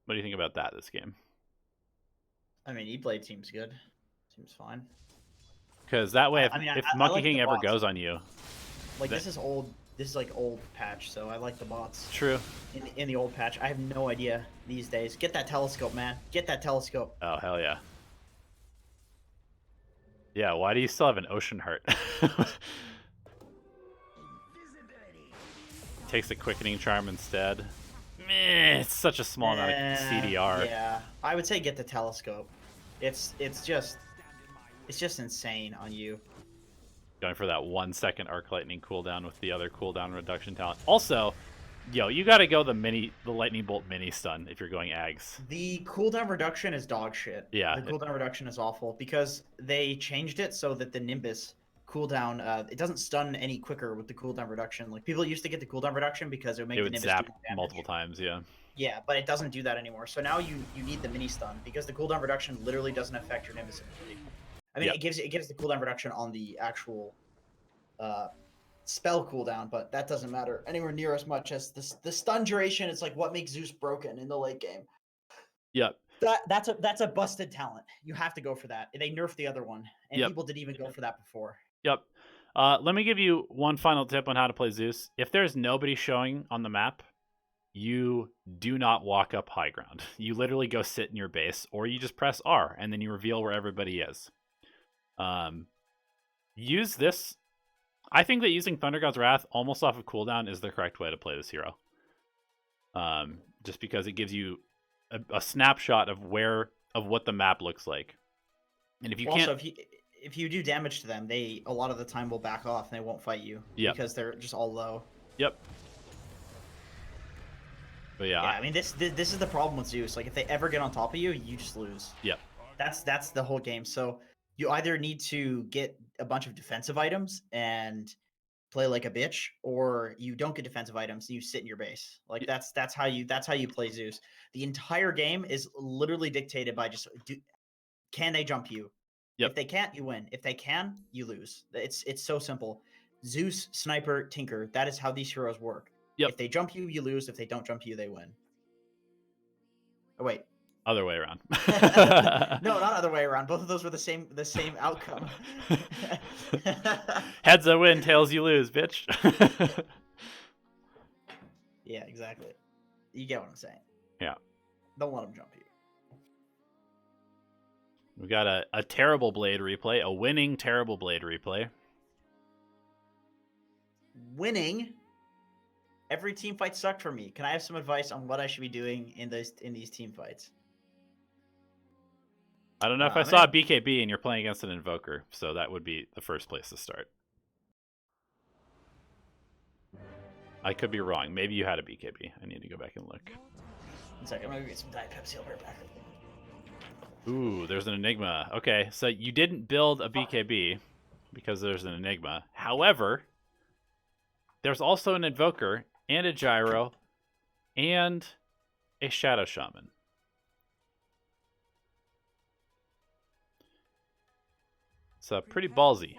What do you think about that this game? I mean, E-Blade seems good. Seems fine. Because that way, if Monkey like King the ever bots. goes on you... Like, this is old. This is like old patch, so I like the bots. True. In the old patch, I have no idea these days. Get that telescope, man. Get that telescope. Oh, hell yeah. Yeah, why do you still have an Ocean Heart? Takes a Quickening Charm instead. Meh, it's such a small amount of CDR. Yeah, I would say get the telescope. It's just insane on you. Going for that 1 second Arc Lightning cooldown with the other cooldown reduction talent. Also, yo, you gotta go the Lightning Bolt mini stun if you're going Ags. The cooldown reduction is dog shit. Yeah. The cooldown reduction is awful because they changed it so that the Nimbus cooldown, it doesn't stun any quicker with the cooldown reduction. Like, people used to get the cooldown reduction because it would make It the would Nimbus zap do damage. multiple times, yeah. Yeah, but it doesn't do that anymore. So now you need the mini stun because the cooldown reduction literally doesn't affect your Nimbus ability. I mean, Yep. it gives the cooldown reduction on the actual spell cooldown, but that doesn't matter anywhere near as much as the stun duration. It's like what makes Zeus broken in the late game. Yep. That's a busted talent. You have to go for that. They nerfed the other one, and people didn't even go for that before. Yep. Let me give you one final tip on how to play Zeus. If there's nobody showing on the map, you do not walk up high ground. You literally go sit in your base, or you just press R, and then you reveal where everybody is. Use this. I think that using Thunder God's Wrath almost off of cooldown is the correct way to play this hero. Just because it gives you a snapshot of what the map looks like. And if you also, can't... if you do damage to them, they a lot of the time will back off and they won't fight you because they're just all low. Yep. But yeah, I mean this is the problem with Zeus. Like, if they ever get on top of you, you just lose. Yep. That's the whole game. So you either need to get a bunch of defensive items and play like a bitch, or you don't get defensive items and you sit in your base. Like, that's how you play Zeus. The entire game is literally dictated by just can they jump you? Yep. If they can't, you win. If they can, you lose. It's so simple. Zeus, Sniper, Tinker, that is how these heroes work. Yep. If they jump you, you lose. If they don't jump you, they win. Oh wait. Other way around. No, not other way around. Both of those were the same outcome. Heads I win, tails you lose, bitch. Yeah, exactly. You get what I'm saying. Yeah. Don't let them jump you. We got a Terrorblade replay, a winning Terrorblade replay. Winning Every team fight sucked for me. Can I have some advice on what I should be doing in these team fights? I don't know if I saw a BKB and you're playing against an Invoker, so that would be the first place to start. I could be wrong. Maybe you had a BKB. I need to go back and look. 1 second, I'm gonna get some Diet Pepsi. I'll be right back. Ooh, there's an Enigma. Okay, so you didn't build a BKB because there's an Enigma. However, there's also an Invoker and a Gyro and a Shadow Shaman. It's pretty ballsy.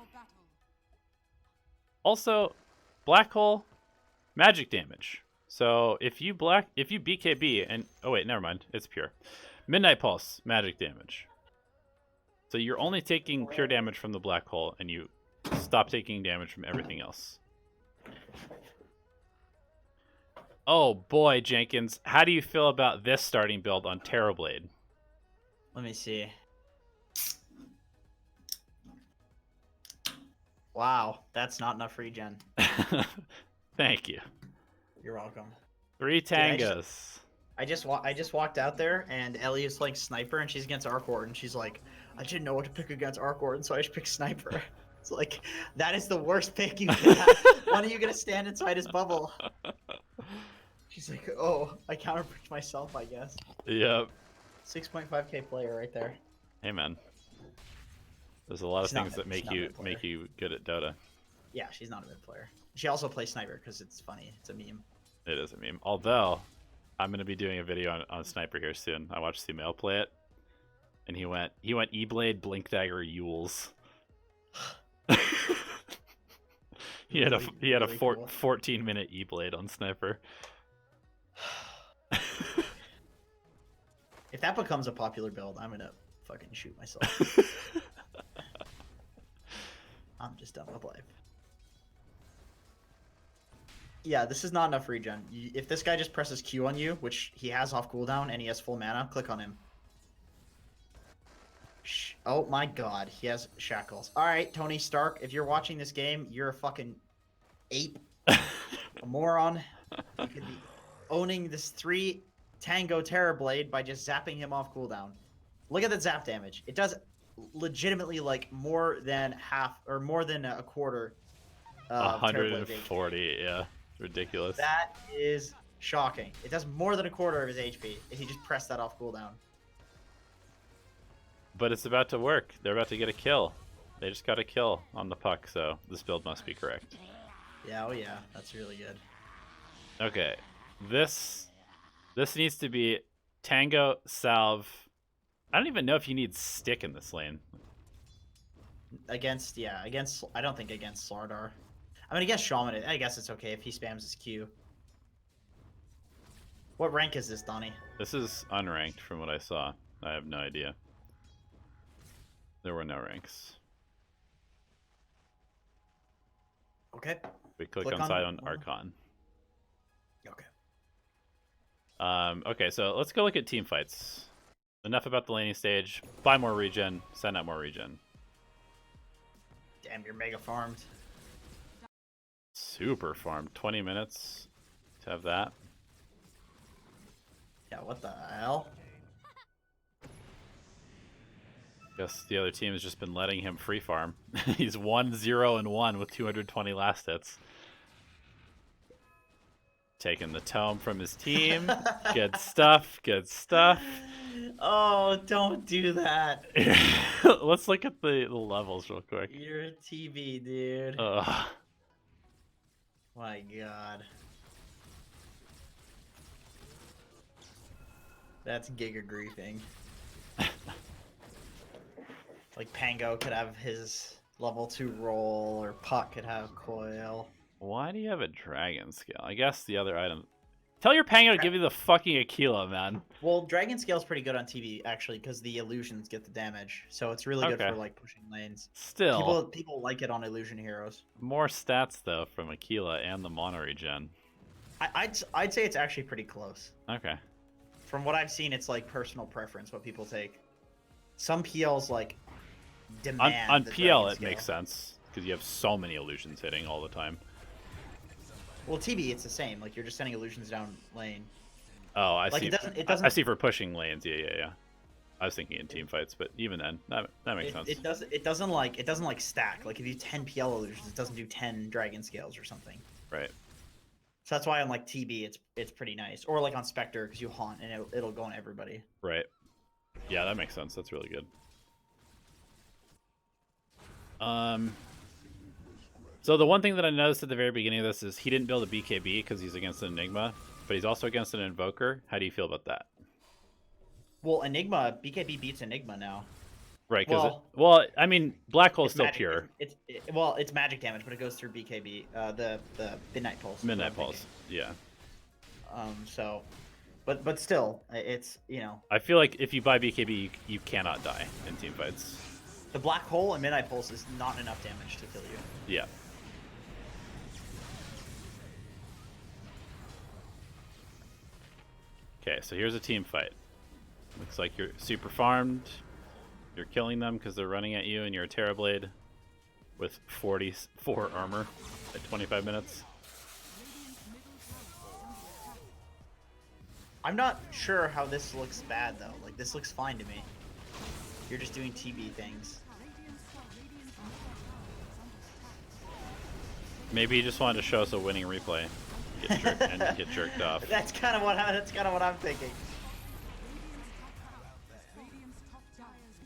Also, Black Hole, magic damage. So if you BKB and oh wait, never mind, it's pure. Midnight Pulse, magic damage. So you're only taking pure damage from the Black Hole, and you stop taking damage from everything else. Oh boy, Jenkins, how do you feel about this starting build on Terrorblade? Let me see. Wow, that's not enough regen. Thank you. You're welcome. 3 tangos. I just walked out there, and Ellie is playing Sniper, and she's against Arcor, and she's like, I didn't know what to pick against Arcor, and so I just picked Sniper. It's like, that is the worst pick you can have. When are you going to stand inside his bubble? She's like, oh, I counterpicked myself, I guess. Yep. 6.5k player right there. Hey, man. There's a lot of things that make you good at Dota. Yeah, she's not a mid player. She also plays Sniper because it's funny. It's a meme. It is a meme. Although, I'm going to be doing a video on Sniper here soon. I watched Sumail play it, and he went E-Blade, Blink Dagger, Yules. he had a 14-minute E-Blade on Sniper. If that becomes a popular build, I'm gonna fucking shoot myself. I'm just done with life. Yeah, this is not enough regen. If this guy just presses Q on you, which he has off cooldown and he has full mana, click on him. Oh my god, he has shackles. Alright, Tony Stark, if you're watching this game, you're a fucking ape. A moron. You could be owning this 3 Tango Terrorblade by just zapping him off cooldown. Look at the zap damage. It does legitimately like more than half or more than a quarter. 140, yeah. Ridiculous. That is shocking. It does more than a quarter of his HP if he just pressed that off cooldown. But it's about to work. They're about to get a kill. They just got a kill on the puck, so this build must be correct. Yeah, oh yeah, that's really good. Okay, this needs to be Tango, Salve. I don't even know if you need Stick in this lane. I don't think against Slardar. I mean, against Shaman, I guess it's okay if he spams his Q. What rank is this, Donnie? This is unranked from what I saw. I have no idea. There were no ranks. Okay. We click on side on Archon. Okay. Okay, so let's go look at team fights. Enough about the laning stage. Buy more regen. Send out more regen. Damn, you're mega farmed. Super farmed. 20 minutes to have that. Yeah, what the hell? Guess the other team has just been letting him free farm. He's 1-0-1 with 220 last hits. Taking the tome from his team. Good stuff. Good stuff. Oh, don't do that. Let's look at the levels real quick. You're a TV, dude. My god. That's giga griefing. Like Pango could have his level 2 roll, or Puck could have coil. Why do you have a dragon scale? I guess the other item. Tell your Pango to give you the fucking Aquila, man. Well, dragon scale's pretty good on TV actually, because the illusions get the damage, so it's really good for like pushing lanes. Still, people like it on illusion heroes. More stats though from Aquila and the mono regen. I'd say it's actually pretty close. Okay. From what I've seen, it's like personal preference what people take. Some PLs like demand on the PL dragon it scale. makes sense because you have so many illusions hitting all the time. Well, TB, it's the same. Like you're just sending illusions down lane. Oh, I Like see. it doesn't. I see for pushing lanes. Yeah. I was thinking in team fights, but even then, that makes sense. It doesn't like stack. Like if you 10 PL illusions, it doesn't do 10 dragon scales or something. Right. So that's why on like TB, it's pretty nice. Or like on Spectre, because you haunt and it'll go on everybody. Right. Yeah, that makes sense. That's really good. So the one thing that I noticed at the very beginning of this is he didn't build a BKB because he's against an Enigma, but he's also against an Invoker. How do you feel about that? Well, Enigma, BKB beats Enigma now. Right, because well, I mean, Black Hole's still magic, pure. It's magic damage, but it goes through BKB, the Midnight Pulse. Midnight Pulse, yeah. So, but still, it's, you know. I feel like if you buy BKB, you cannot die in team fights. The Black Hole and Midnight Pulse is not enough damage to kill you. Yeah. Okay, so here's a team fight. Looks like you're super farmed. You're killing them because they're running at you, and you're a Terrorblade with 44 armor at 25 minutes. I'm not sure how this looks bad, though. Like, this looks fine to me. You're just doing TB things. Maybe he just wanted to show us a winning replay and get jerked off. That's kind of what I'm thinking.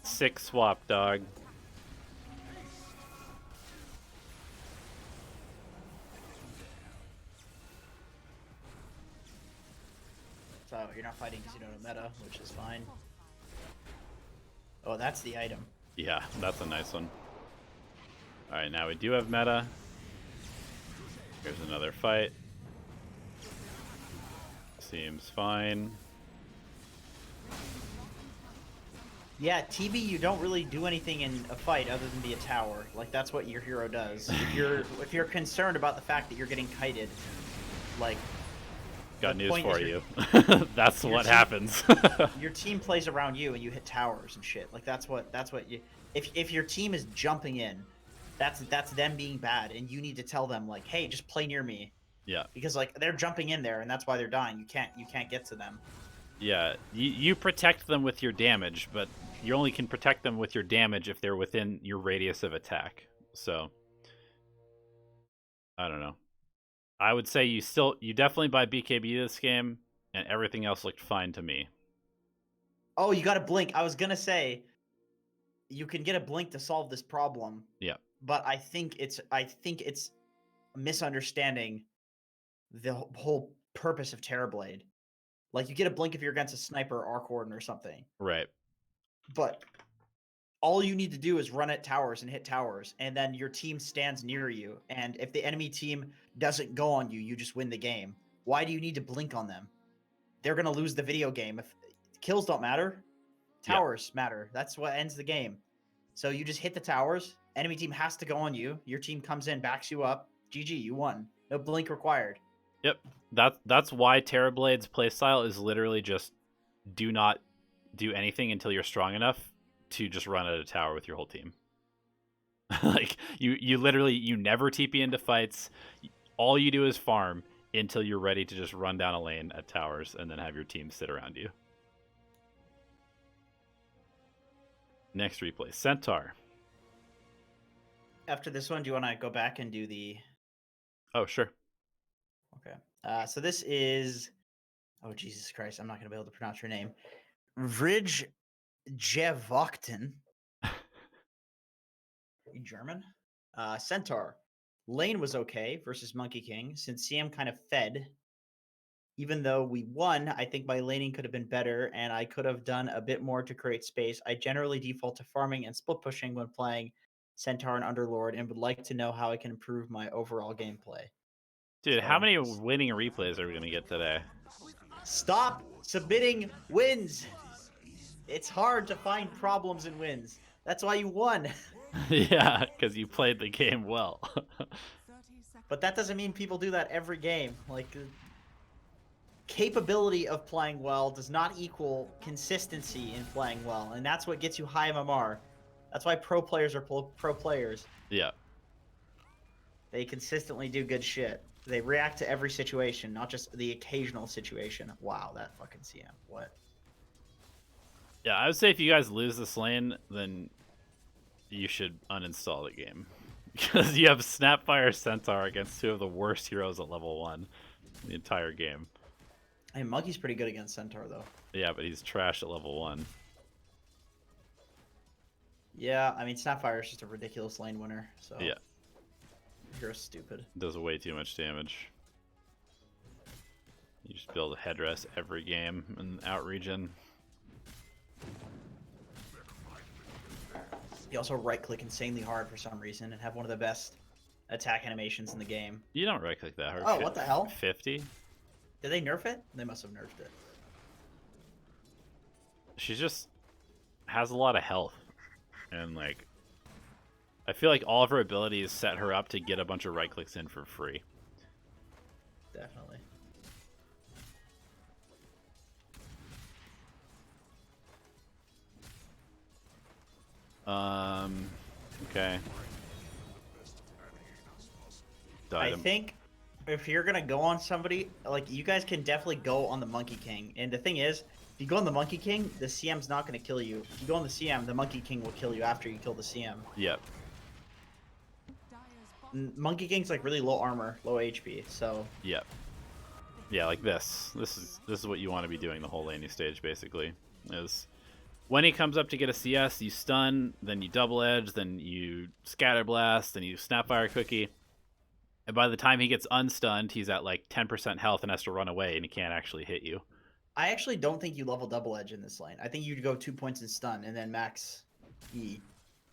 6 swap, dog. So you're not fighting because you don't know meta, which is fine. Oh, that's the item. Yeah, that's a nice one. Alright, now we do have meta. Here's another fight. Seems fine. Yeah, TB, you don't really do anything in a fight other than be a tower. Like, that's what your hero does. If you're concerned about the fact that you're getting kited, like... Got news for you. That's what team, happens. Your team plays around you and you hit towers and shit. Like, that's what you... If your team is jumping in, that's them being bad, and you need to tell them, like, hey, just play near me. Yeah. Because, like, they're jumping in there, and that's why they're dying. You can't get to them. Yeah, you protect them with your damage, but you only can protect them with your damage if they're within your radius of attack. So, I don't know. I would say you definitely buy BKB this game, and everything else looked fine to me. Oh, you got a blink. I was gonna say, you can get a blink to solve this problem. Yeah. But I think it's misunderstanding the whole purpose of Terrorblade. Like, you get a blink if you're against a sniper or Arc Warden or something. Right. But all you need to do is run at towers and hit towers, and then your team stands near you. And if the enemy team doesn't go on you, you just win the game. Why do you need to blink on them? They're going to lose the video game. If kills don't matter, towers matter. That's what ends the game. So you just hit the towers. Enemy team has to go on you. Your team comes in, backs you up. GG, you won. No blink required. Yep. That's why Terrorblade's playstyle is literally just do not do anything until you're strong enough to just run at a tower with your whole team. Like, you literally, you never TP into fights. All you do is farm until you're ready to just run down a lane at towers and then have your team sit around you. Next replay, Centaur. After this one, do you want to go back and do the... Oh, sure. Okay. So this is... Oh, Jesus Christ. I'm not going to be able to pronounce your name. Vrij Jevokten. In German. Centaur. Lane was okay versus Monkey King, since CM kind of fed. Even though we won, I think my laning could have been better, and I could have done a bit more to create space. I generally default to farming and split pushing when playing Centaur and Underlord, and would like to know how I can improve my overall gameplay. Dude, how many winning replays are we going to get today? Stop submitting wins! It's hard to find problems in wins. That's why you won. Yeah, because you played the game well. But that doesn't mean people do that every game. Like, capability of playing well does not equal consistency in playing well, and that's what gets you high MMR. That's why pro players are pro players. Yeah. They consistently do good shit. They react to every situation, not just the occasional situation. Wow, that fucking CM. What? Yeah, I would say if you guys lose this lane, then you should uninstall the game. Because you have Snapfire Centaur against two of the worst heroes at level 1 in the entire game. Hey, Monkey's pretty good against Centaur, though. Yeah, but he's trash at level 1. Yeah, I mean, Snapfire is just a ridiculous lane winner, so... Yeah. You're stupid. Does way too much damage. You just build a headdress every game in out region. You also right-click insanely hard for some reason and have one of the best attack animations in the game. You don't right click that hard. Oh, what the hell? 50? Did they nerf it? They must have nerfed it. She just has a lot of health. And, like, I feel like all of her abilities set her up to get a bunch of right clicks in for free. Definitely. Okay. I think if you're gonna go on somebody, like, you guys can definitely go on the Monkey King. And the thing is, if you go on the Monkey King, the CM's not gonna kill you. If you go on the CM, the Monkey King will kill you after you kill the CM. Yep. Monkey King's like really low armor, low HP, so... Yep. Yeah, like this. This is what you want to be doing the whole laning stage, basically. Is when he comes up to get a CS, you stun, then you double edge, then you scatter blast, then you snapfire cookie. And by the time he gets unstunned, he's at like 10% health and has to run away, and he can't actually hit you. I actually don't think you level double edge in this lane. I think you'd go 2 points in stun and then max E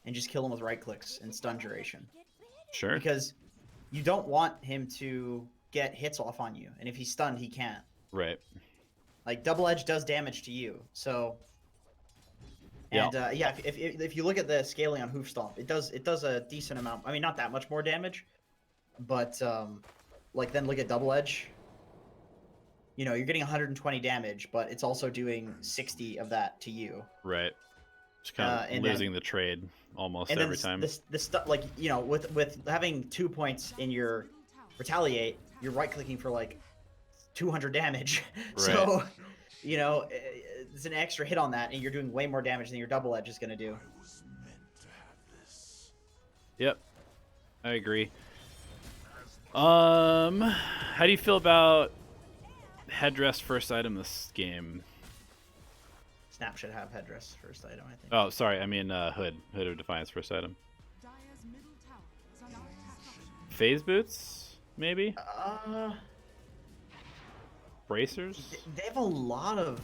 and just kill him with right clicks and stun duration. Sure. Because you don't want him to get hits off on you, and if he's stunned, he can't. Right. Like, double edge does damage to you, so... And, yeah, if you look at the scaling on Hoof Stomp, it does a decent amount. I mean, not that much more damage, but, like, then look at double edge. You know, you're getting 120 damage, but it's also doing 60 of that to you. Right. Just kind of losing the trade almost every time. The stuff, like, you know, with having 2 points in your retaliate, you're right clicking for like 200 damage. Right. So, you know, it's an extra hit on that, and you're doing way more damage than your double edge is going to do. Yep, I agree. How do you feel about headdress first item this game? Snap should have headdress first item, I think. Oh, sorry, I mean hood of defiance first item. Phase boots, maybe. Bracers. They have a lot of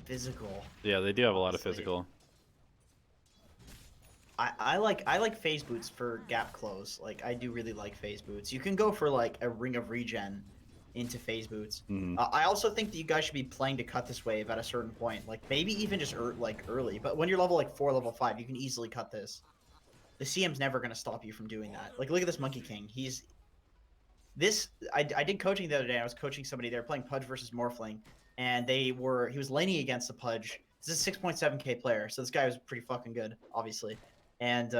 physical. Yeah, they do have a lot of physical. I like phase boots for gap close. Like, I do really like phase boots. You can go for like a ring of regen into phase boots. Mm-hmm. I also think that you guys should be playing to cut this wave at a certain point. Like, maybe even just early. But when you're level like 4, level 5, you can easily cut this. The CM's never gonna stop you from doing that. Like, look at this Monkey King. I did coaching the other day. I was coaching somebody. They were playing Pudge versus Morphling, and he was laning against the Pudge. This is a 6.7k player, so this guy was pretty fucking good, obviously. And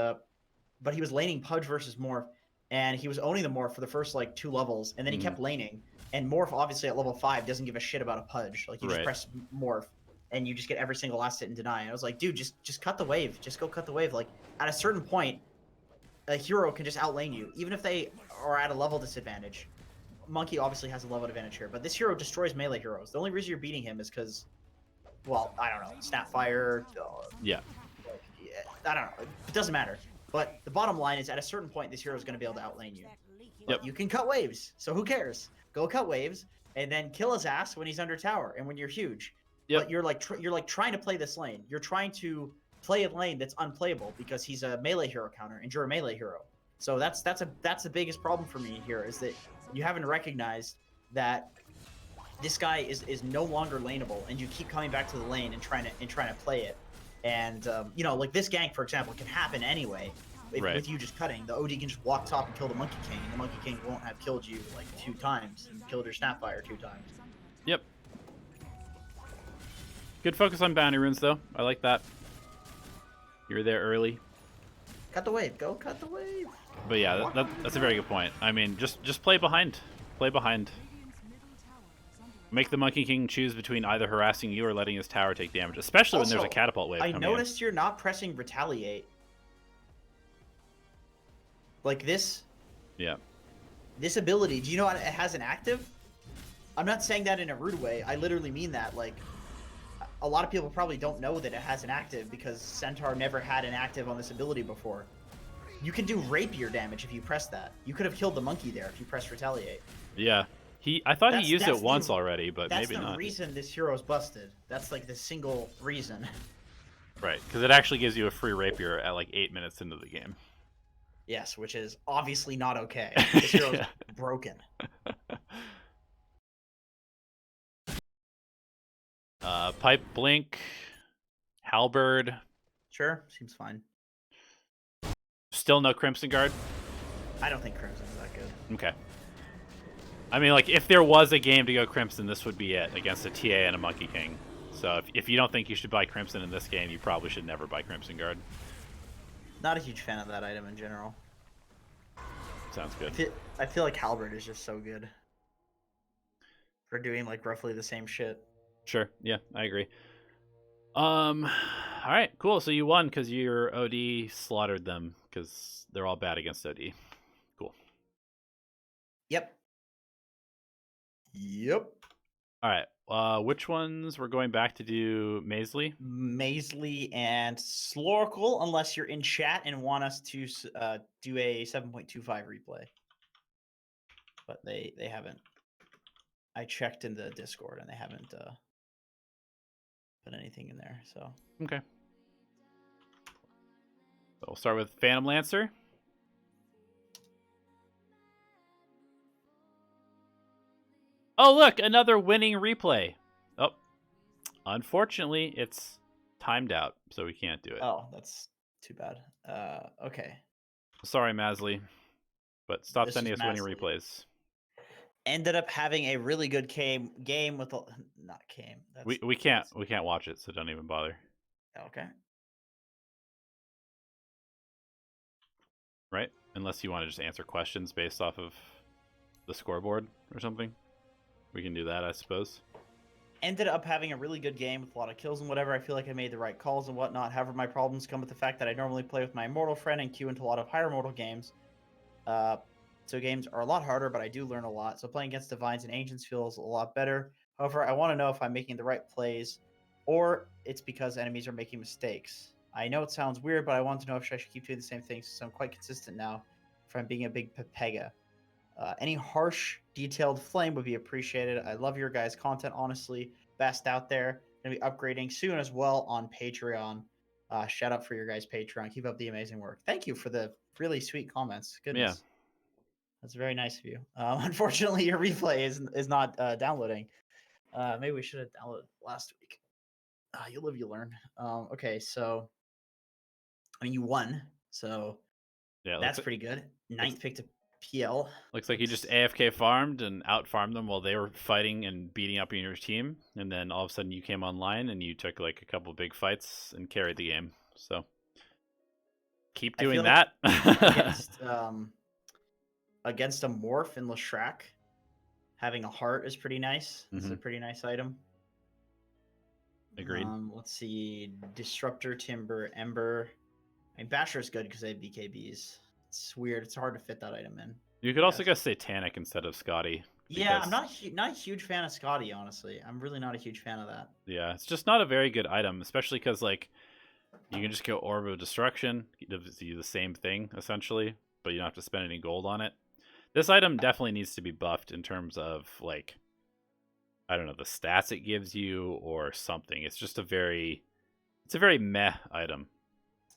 but he was laning Pudge versus Morph, and he was owning the Morph for the first like 2 levels, and then he kept laning. And Morph, obviously at level 5, doesn't give a shit about a Pudge. Like, you just press Morph, and you just get every single last hit and deny. And I was like, dude, just cut the wave. Just go cut the wave. Like, at a certain point, a hero can just outlane you, even if they are at a level disadvantage. Monkey obviously has a level advantage here, but this hero destroys melee heroes. The only reason you're beating him is because, well, I don't know, Snapfire. Yeah. I don't know. It doesn't matter. But the bottom line is, at a certain point, this hero is going to be able to outlane you. But you can cut waves, so who cares? Go cut waves, and then kill his ass when he's under tower and when you're huge. Yep. But you're like trying to play this lane. You're trying to play a lane that's unplayable because he's a melee hero counter, and you're a melee hero. So that's the biggest problem for me here, is that you haven't recognized that this guy is no longer laneable, and you keep coming back to the lane and trying to play it. And you know, like this gank, for example, can happen anyway. With you just cutting, the OD can just walk top and kill the Monkey King, and the Monkey King won't have killed you like 2 times and killed your Snapfire 2 times. Yep. Good focus on bounty runes, though. I like that. You're there early. Cut the wave. Go cut the wave. But yeah, that's a very good point. I mean, just play behind. Play behind. Radiant's middle tower is under Make the Monkey King choose between either harassing you or letting his tower take damage, especially when there's a Also, catapult wave I coming noticed you're not pressing retaliate. Like this in. Yeah. this ability, do you know it has an active? I'm not saying that in a rude way. I literally mean that. Like, a lot of people probably don't know that it has an active because Centaur never had an active on this ability before. You can do rapier damage if you press that. You could have killed the monkey there if you pressed retaliate. Yeah. I thought he used That's it once the- already, but maybe That's not. the reason this hero's busted. That's like the single reason. Right, because it actually gives you a free rapier at like 8 minutes into the game. Yes, which is obviously not okay. This hero's Yeah. broken. Pipe Blink, Halberd, Sure, seems fine. still no Crimson Guard. I don't think Crimson's that good. Okay. I mean, like, if there was a game to go Crimson, this would be it against a TA and a Monkey King. So if you don't think you should buy Crimson in this game, you probably should never buy Crimson Guard. Not a huge fan of that item in general. Sounds good. I feel like Halberd is just so good for doing like roughly the same shit. Sure. Yeah, I agree. All right, cool. So you won because your OD slaughtered them because they're all bad against OD. Cool. Yep. Yep. All right. Which ones we're going back to do? Maisley. Maisley and Slorkle, unless you're in chat and want us to do a 7.25 replay. But they haven't. I checked in the Discord and they haven't put anything in there. So Okay. So we'll start with Phantom Lancer. Oh, look, another winning replay. Oh, unfortunately, it's timed out, so we can't do it. oh, that's too bad. Okay. Sorry, Masley, but stop This sending is us winning Masley. replays. Ended up having a really good game with not game. That's, We can't watch it, so don't even bother. Okay. Right? Unless you want to just answer questions based off of the scoreboard or something. We can do that, I suppose. Ended up having a really good game with a lot of kills and whatever. I feel like I made the right calls and whatnot. However, my problems come with the fact that I normally play with my Immortal friend and queue into a lot of higher Mortal games. So games are a lot harder, but I do learn a lot. So playing against Divines and Ancients feels a lot better. However, I want to know if I'm making the right plays or it's because enemies are making mistakes. I know it sounds weird, but I want to know if I should keep doing the same thing since I'm quite consistent now if I'm being a big Pepega. Any harsh, detailed flame would be appreciated. I love your guys' content, honestly. Best out there. Gonna be upgrading soon as well on Patreon. Shout out for your guys' Patreon. Keep up the amazing work. Thank you for the really sweet comments. Goodness. Yeah. That's very nice of you. Unfortunately, your replay is not downloading. Maybe we should have downloaded last week. You live, you learn. Okay, so I mean, you won, so Yeah, that's pretty good. Ninth pick to PL. looks like you just AFK farmed and out farmed them while they were fighting and beating up your team, and then all of a sudden you came online and you took like a couple big fights and carried the game. So keep doing like that. Against a morph in Leshrac, having a heart is pretty nice. It's a pretty nice item. Agreed. Let's see, Disruptor, Timber, Ember. I mean, Basher is good because they have BKBs. It's weird. It's hard to fit that item in. You could also go Satanic instead of Scotty. Yeah, I'm not a huge fan of Scotty, honestly. I'm really not a huge fan of that. Yeah, it's just not a very good item, especially because like you can just go Orb of Destruction, do the same thing essentially, but you don't have to spend any gold on it. This item definitely needs to be buffed in terms of like, I don't know, the stats it gives you or something. It's just a very meh item.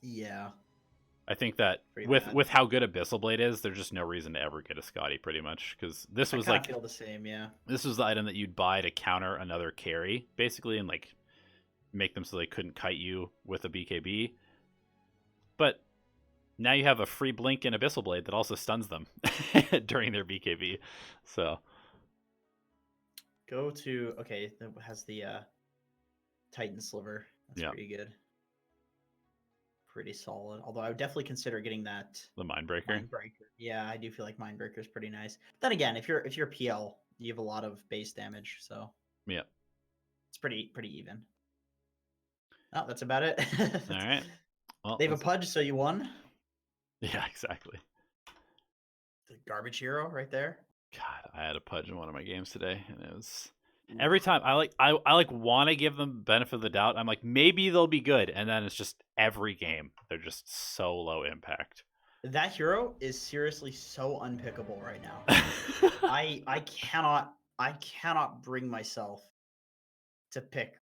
Yeah. I think that with how good Abyssal Blade is, there's just no reason to ever get a Scotty pretty much because this was like, I feel the same, yeah. This was the item that you'd buy to counter another carry basically and like make them so they couldn't kite you with a BKB. But now you have a free blink in Abyssal Blade that also stuns them during their BKB. So go to it has the Titan Sliver. That's pretty good. pretty solid. Although I would definitely consider getting that The Mindbreaker. Mindbreaker. Yeah, I do feel like Mindbreaker is pretty nice. Then again, if you're PL, you have a lot of base damage, so Yeah. it's pretty even. Oh, that's about it. All right. Well, They have a pudge, so you won. Yeah, exactly. The garbage hero right there. God, I had a pudge in one of my games today, and it was every time I want to give them benefit of the doubt. I'm like, maybe they'll be good, and then it's just every game they're just so low impact. That hero is seriously so unpickable right now. I cannot bring myself to pick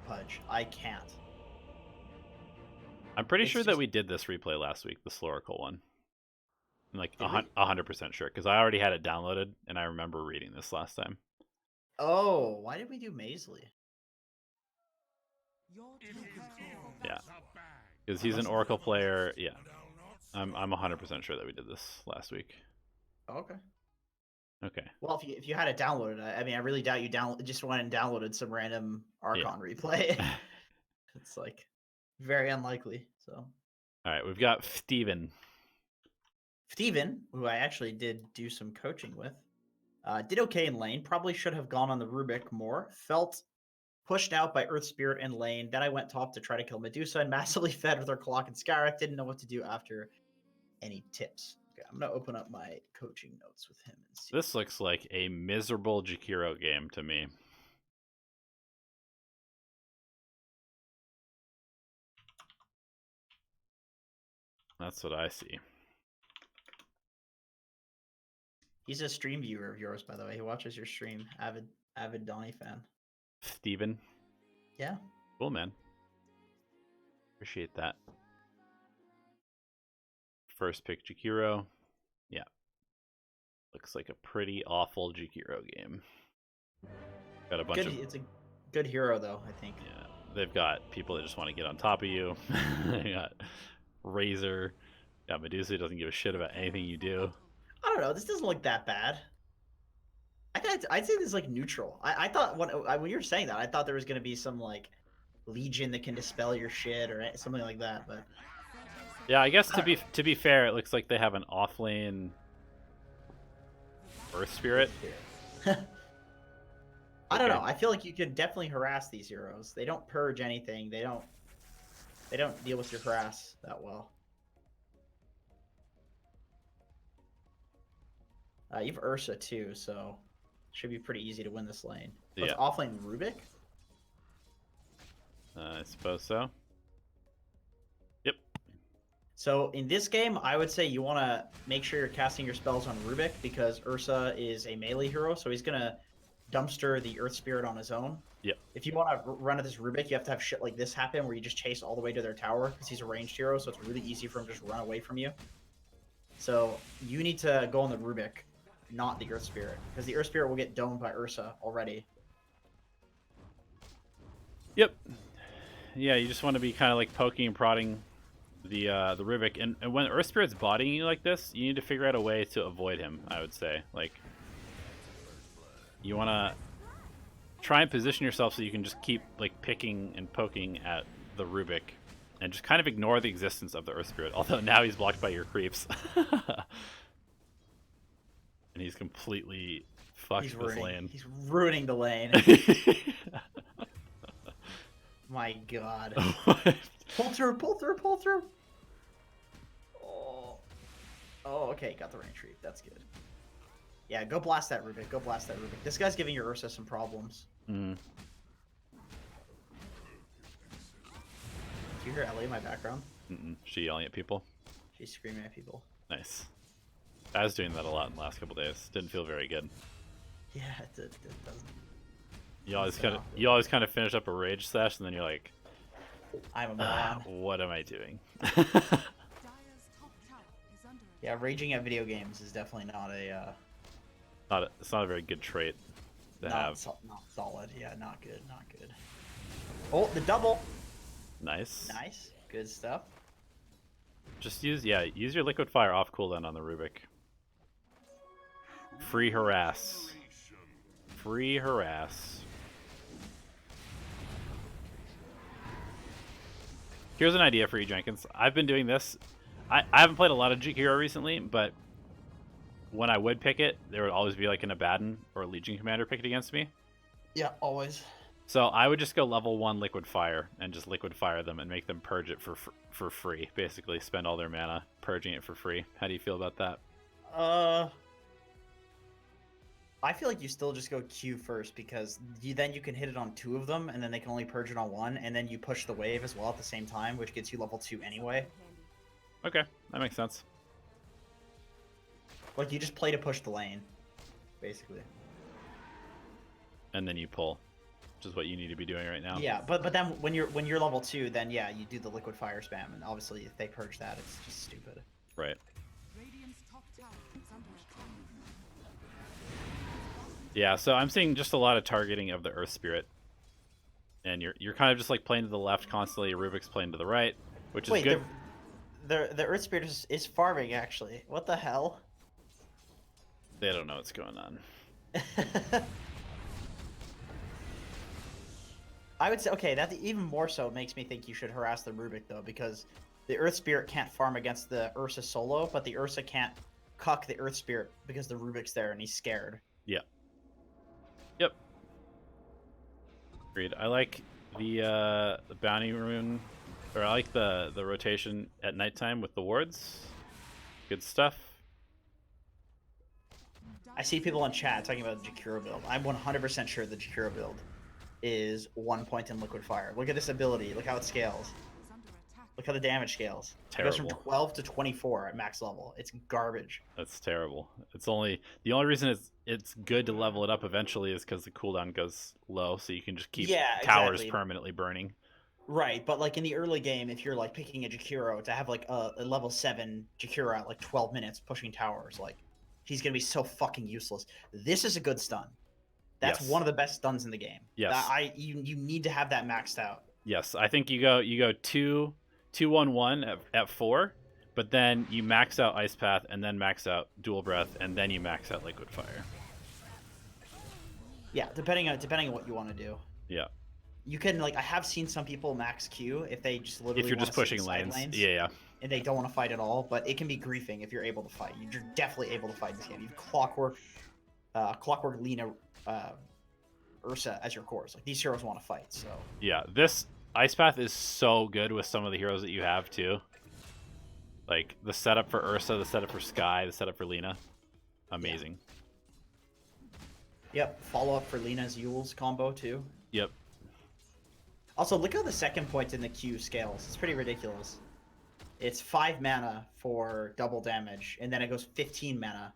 Pudge. I can't. I'm pretty It's sure that just- we did this replay last week, the Slorical one. I'm like Did we? 100% sure, because I already had it downloaded, and I remember reading this last time. Oh, why did we do Maisley? Yeah, because he's an Oracle player. Yeah, I'm 100% sure that we did this last week. Okay. Okay. Well, if you had it downloaded, I mean, I really doubt you just went and downloaded some random Archon replay. It's like very unlikely. So. All right, we've got Steven, who I actually did do some coaching with, did okay in lane. Probably should have gone on the Rubick more. Felt pushed out by Earth Spirit in lane. Then I went top to try to kill Medusa and massively fed with her Clock and Skyrack. Didn't know what to do after. Any tips? Okay, I'm gonna open up my coaching notes with him and see. This looks like a miserable Jakiro game to me. That's what I see. He's a stream viewer of yours, by the way. He watches your stream. Avid Donnie fan. Steven. Yeah. Cool, man. Appreciate that. First pick Jakiro. Yeah. Looks like a pretty awful Jakiro game. Got a bunch of... It's a good hero, though, I think. Yeah. They've got people that just want to get on top of you. They got Razor. Got Medusa who doesn't give a shit about anything you do. I don't know. This doesn't look that bad. I'd say this is like neutral. I thought when you were saying that, I thought there was gonna be some like Legion that can dispel your shit or something like that. But yeah, I guess to be fair, it looks like they have an offlane Earth Spirit. I don't know. I feel like you could definitely harass these heroes. They don't purge anything. They don't deal with your harass that well. You have Ursa too, so should be pretty easy to win this lane. So it's offlane Rubick? I suppose so. Yep. So in this game, I would say you want to make sure you're casting your spells on Rubick because Ursa is a melee hero, so he's going to dumpster the Earth Spirit on his own. Yep. If you want to run at this Rubick, you have to have shit like this happen where you just chase all the way to their tower because he's a ranged hero, so it's really easy for him to just run away from you. So you need to go on the Rubick, not the Earth Spirit, because the Earth Spirit will get domed by Ursa already. Yep. Yeah, you just want to be kind of like poking and prodding the Rubick, and when Earth Spirit's bodying you like this, you need to figure out a way to avoid him. I would say, like, you want to try and position yourself so you can just keep like picking and poking at the Rubick, and just kind of ignore the existence of the Earth Spirit. Although now he's blocked by your creeps. And he's completely fucked this lane. He's ruining the lane. My God. Pull through, pull through, pull through. Oh, okay, got the range read. That's good. Yeah, go blast that Rubick. Go blast that Rubick. This guy's giving your Ursa some problems. Mm. Do you hear Ellie in my background? She yelling at people? She's screaming at people. Nice. I was doing that a lot in the last couple days. Didn't feel very good. Yeah, it doesn't. You always kind of finish up a rage sesh, and then you're like, I'm a moron. what am I doing? Dire's top tower is under Yeah, raging at video games is definitely not a It's not a very good trait to have. not solid. Yeah, not good, not good. Oh, the double. Nice. Nice, good stuff. Just use your liquid fire off cooldown on the Rubick. Free harass. Free harass. Here's an idea for you, Jenkins. I've been doing this. I haven't played a lot of Jakiro recently, but when I would pick it, there would always be like an Abaddon or a Legion Commander picked against me. Yeah, always. So I would just go level 1 Liquid Fire and just Liquid Fire them and make them purge it for free. Basically, spend all their mana purging it for free. How do you feel about that? I feel like you still just go Q first because then you can hit it on 2 of them, and then they can only purge it on 1, and then you push the wave as well at the same time, which gets you level 2 anyway. Okay, that makes sense. Like, you just play to push the lane, basically. And then you pull, which is what you need to be doing right now. Yeah, but then when you're level 2, then yeah, you do the Liquid Fire spam, and obviously if they purge that, it's just stupid. Right. Radiant's top tower is under attack. Yeah, so I'm seeing just a lot of targeting of the Earth Spirit. And you're kind of just like playing to the left constantly, Rubick's playing to the right, which is good. The Earth Spirit is farming, actually. What the hell? They don't know what's going on. I would say, okay, that even more so makes me think you should harass the Rubick, though, because the Earth Spirit can't farm against the Ursa solo, but the Ursa can't cuck the Earth Spirit because the Rubick's there and he's scared. Yeah. Yep. Agreed. I like the bounty rune, or I like the rotation at nighttime with the wards. Good stuff. I see people in chat talking about the Jakiro build. I'm 100% sure the Jakiro build is 1 point in Liquid Fire. Look at this ability. Look how it scales. Is under attack. Look how the damage scales. Terrible. It goes from 12 to 24 at max level. It's garbage. That's terrible. It's only the only reason it's good to level it up eventually is because the cooldown goes low, so you can just keep towers exactly. permanently burning. Right, but like in the early game, if you're like picking a Jakiro to have like a level 7 Jakiro at like 12 minutes pushing towers, like he's gonna be so fucking useless. This is a good stun. That's Yes. one of the best stuns in the game. Yes. You need to have that maxed out. Yes, I think you go 2-1-1 at 4, but then you max out Ice Path and then max out Dual Breath and then you max out Liquid Fire. Yeah, depending on what you want to do. Yeah. You can like I have seen some people max Q if they just literally If you're wanna just sit pushing in side lanes. Yeah. and they don't want to fight at all, but it can be griefing if you're able to fight. You're definitely able to fight this game. You have Clockwork Lena, Ursa as your cores. Like these heroes want to fight, so. Yeah, this Ice Path is so good with some of the heroes that you have too. Like the setup for Ursa, the setup for Skye, the setup for Lena. Amazing. Yep, follow up for Lena's Yule's combo too. Yep. Also, look how the second point in the Q scales. It's pretty ridiculous. It's 5 mana for double damage, and then it goes 15 mana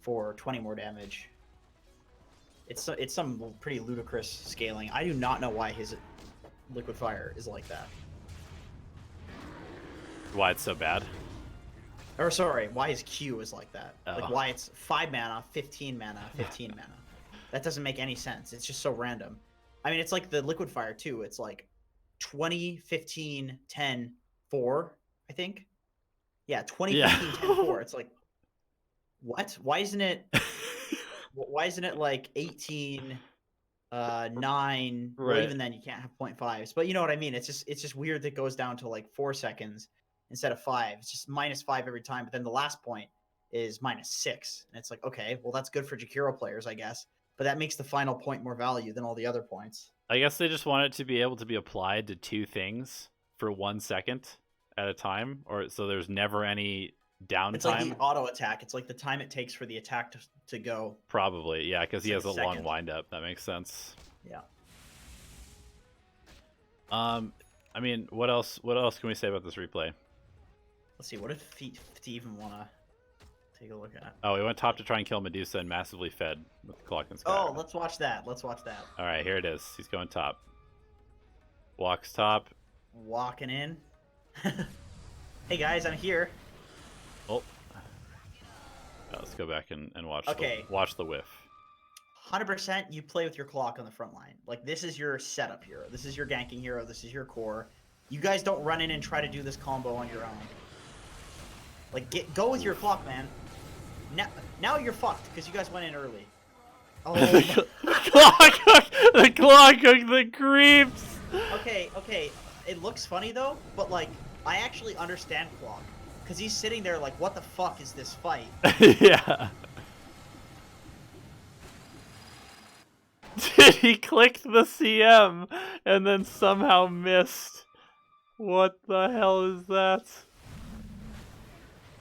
for 20 more damage. It's some pretty ludicrous scaling. I do not know why his Liquid Fire is like that. Why it's so bad? Or sorry, why his Q is like that. Oh. Like why it's 5 mana, 15 mana, 15 mana. That doesn't make any sense. It's just so random. I mean, it's like the Liquid Fire too. It's like 20, 15, 10, 4, I think. Yeah, 20, Yeah. 15, 10, 4. It's like, what? Why isn't it like 18, 9? Well, Right. even then you can't have 0.5s. But you know what I mean? It's just weird that it goes down to like 4 seconds instead of 5. It's just -5 every time. But then the last point is -6. And it's like, okay, well, that's good for Jakiro players, I guess. But that makes the final point more value than all the other points. I guess they just want it to be able to be applied to 2 things for 1 second at a time, or so there's never any downtime. It's like the auto attack. It's like the time it takes for the attack to go. Probably, yeah, because he It's has like a a long second. wind up. That makes sense. Yeah. I mean, what else can we say about this replay? Let's see. What if to even want to take a look at? Oh, we went top to try and kill Medusa and massively fed with the clock and sky. Oh, let's watch that. Let's watch that. All right, here it is. He's going top. Walks top. Walking in. Hey guys, I'm here. Oh. Let's go back and watch. Okay. Watch the whiff. 100% you play with your clock on the front line. Like, this is your setup hero. This is your ganking hero. This is your core. You guys don't run in and try to do this combo on your own. Like, go with your clock, man. Now you're fucked, because you guys went in early. Oh, the clock, the creeps. okay. it looks funny though, but like I actually understand Clock because he's sitting there like, what the fuck is this fight? Yeah. He clicked the CM and then somehow missed. What the hell is that?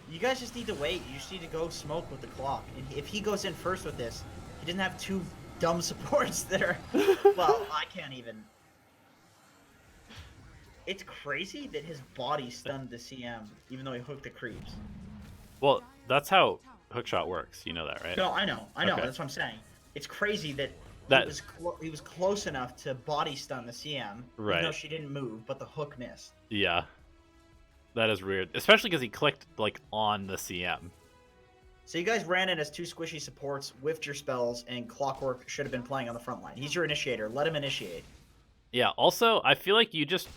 You guys just need to wait. You just need to go smoke with the Clock. And if he goes in first with this, he doesn't have two dumb supports that are. Well, I can't even. It's crazy that his body stunned the CM, even though he hooked the creeps. Well, that's how hookshot works. You know that, right? No, I know. Okay. That's what I'm saying. It's crazy that he was close enough to body stun the CM, Right. even though she didn't move, but the hook missed. Yeah. That is weird, especially because he clicked like on the CM. So you guys ran in as two squishy supports, whiffed your spells, and Clockwork should have been playing on the front line. He's your initiator. Let him initiate. Yeah. Also, I feel like you just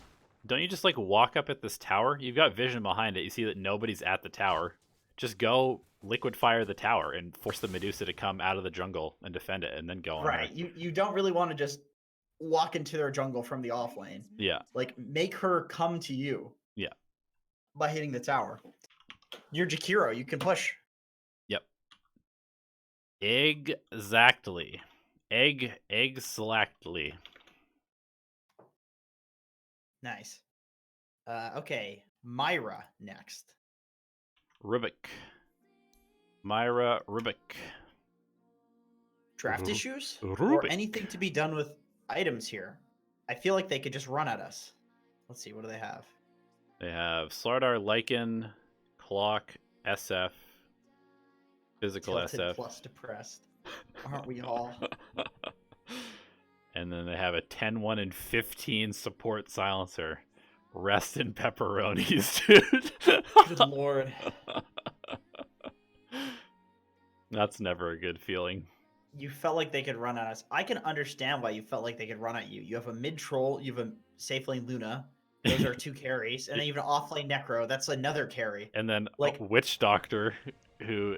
like walk up at this tower. You've got vision behind it. You see that nobody's at the tower. Just go liquid fire the tower and force the Medusa to come out of the jungle and defend it, and then go on. Right. You don't really want to just walk into their jungle from the off lane. Yeah. Like make her come to you. Yeah. By hitting the tower. You're Jakiro. You can push. Yep. Exactly. Exactly. Nice. Okay. Myra next. Rubick. Myra Rubick. Draft issues? Or Rubick. anything to be done with items here? I feel like they could just run at us. Let's see. What do they have? They have Slardar, Lycan, Clock, SF, Physical Tilted SF. plus depressed. Aren't we all? And then they have a 10-1 and 15 support silencer. Rest in pepperonis, dude. Good lord. That's never a good feeling. You felt like they could run at us. I can understand why you felt like they could run at you. You have a mid troll, you have a safe lane Luna. Those are two carries. And then you have an off lane Necro. That's another carry. And then like a Witch Doctor who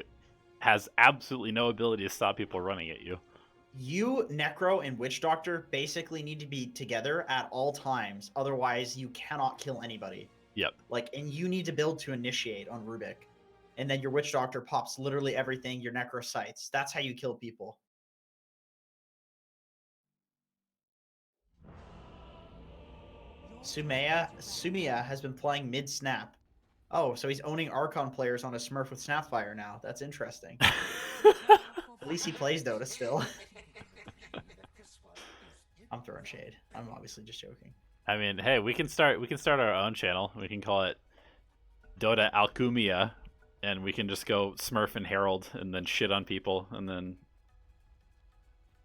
has absolutely no ability to stop people running at you. You, Necro, and Witch Doctor basically need to be together at all times. Otherwise, you cannot kill anybody. Yep. Like, and you need to build to initiate on Rubick. And then your Witch Doctor pops literally everything, your Necro sights. That's how you kill people. Sumiya has been playing mid-snap. Oh, so he's owning Archon players on a Smurf with Snapfire now. That's interesting. At least he plays Dota still. I'm throwing shade. I'm obviously just joking. I mean, hey, we can start our own channel. We can call it Dota Alchemia, and we can just go Smurf and Herald and then shit on people and then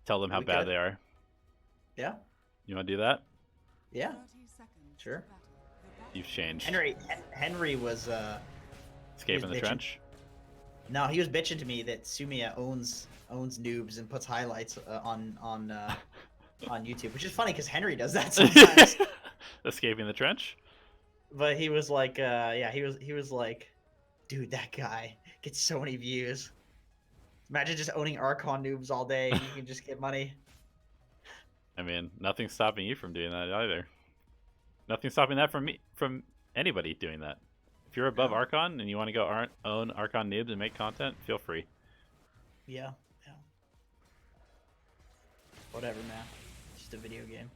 tell them how bad they are. Yeah. You want to do that? Yeah. Sure. You've changed. Henry was escaping the trench. No, he was bitching to me that Sumiya owns noobs and puts highlights on YouTube, which is funny because Henry does that sometimes. Escaping the trench. But he was like, yeah, he was like, dude, that guy gets so many views. Imagine just owning Archon noobs all day. You can just get money. I mean, nothing's stopping you from doing that either. Nothing's stopping that from anybody doing that. If you're above Archon and you want to go own Archon noobs and make content, feel free. Yeah. Whatever, man. It's just a video game.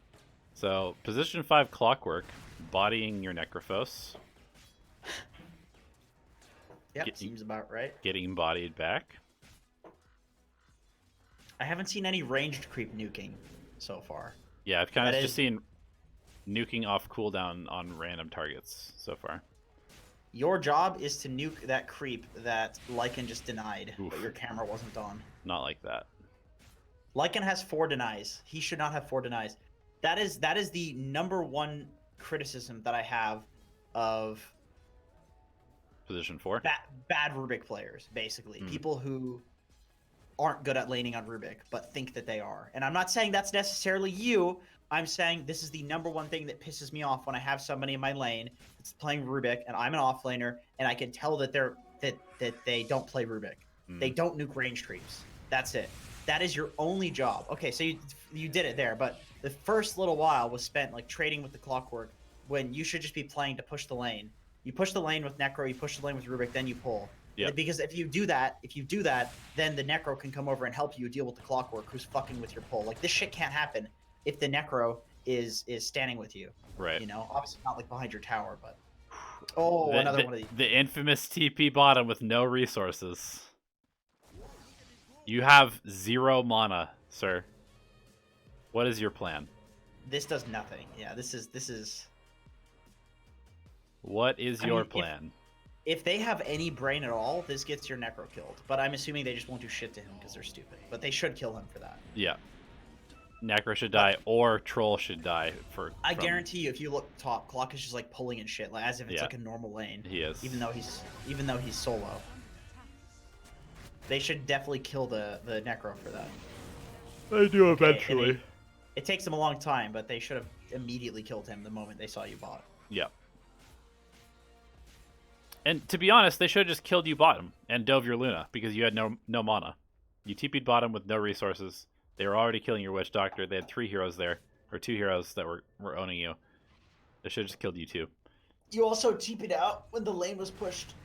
So, position 5 Clockwork, bodying your Necrophos. Yep, seems about right. Getting bodied back. I haven't seen any ranged creep nuking so far. Yeah, I've kind of just seen nuking off cooldown on random targets so far. Your job is to nuke that creep that Lycan just denied, Oof. but your camera wasn't on. Not like that. Lycan has 4 denies. He should not have 4 denies. That is the #1 criticism that I have of Position 4? bad Rubick players, basically. People who aren't good at laning on Rubick, but think that they are. And I'm not saying that's necessarily you. I'm saying this is the #1 thing that pisses me off when I have somebody in my lane that's playing Rubick, and I'm an offlaner, and I can tell that they don't play Rubick. They don't nuke range creeps. That's it. That is your only job. Okay, so you did it there, but the first little while was spent like trading with the Clockwork, when you should just be playing to push the lane. You push the lane with Necro, you push the lane with Rubick, then you pull. Yeah. Because if you do that, then the Necro can come over and help you deal with the Clockwork who's fucking with your pull. Like, this shit can't happen if the Necro is standing with you. Right. You know, obviously not like behind your tower, but another one of these. The infamous TP bottom with no resources. You have 0 mana, sir. What is your plan? This does nothing. Yeah, this is. What is your plan? If they have any brain at all, this gets your Necro killed. But I'm assuming they just won't do shit to him because they're stupid. But they should kill him for that. Yeah. Necro should die, or Troll should die for. I guarantee you, if you look top, Clock is just like pulling and shit, like as if it's like a normal lane. He is. Even though he's solo. They should definitely kill the Necro for that. They do eventually. It takes them a long time, but they should have immediately killed him the moment they saw you bot. Yeah. And to be honest, they should have just killed you bottom and dove your Luna because you had no mana. You TP'd bottom with no resources. They were already killing your Witch Doctor. They had 3 heroes there, or 2 heroes that were owning you. They should have just killed you too. You also TP'd out when the lane was pushed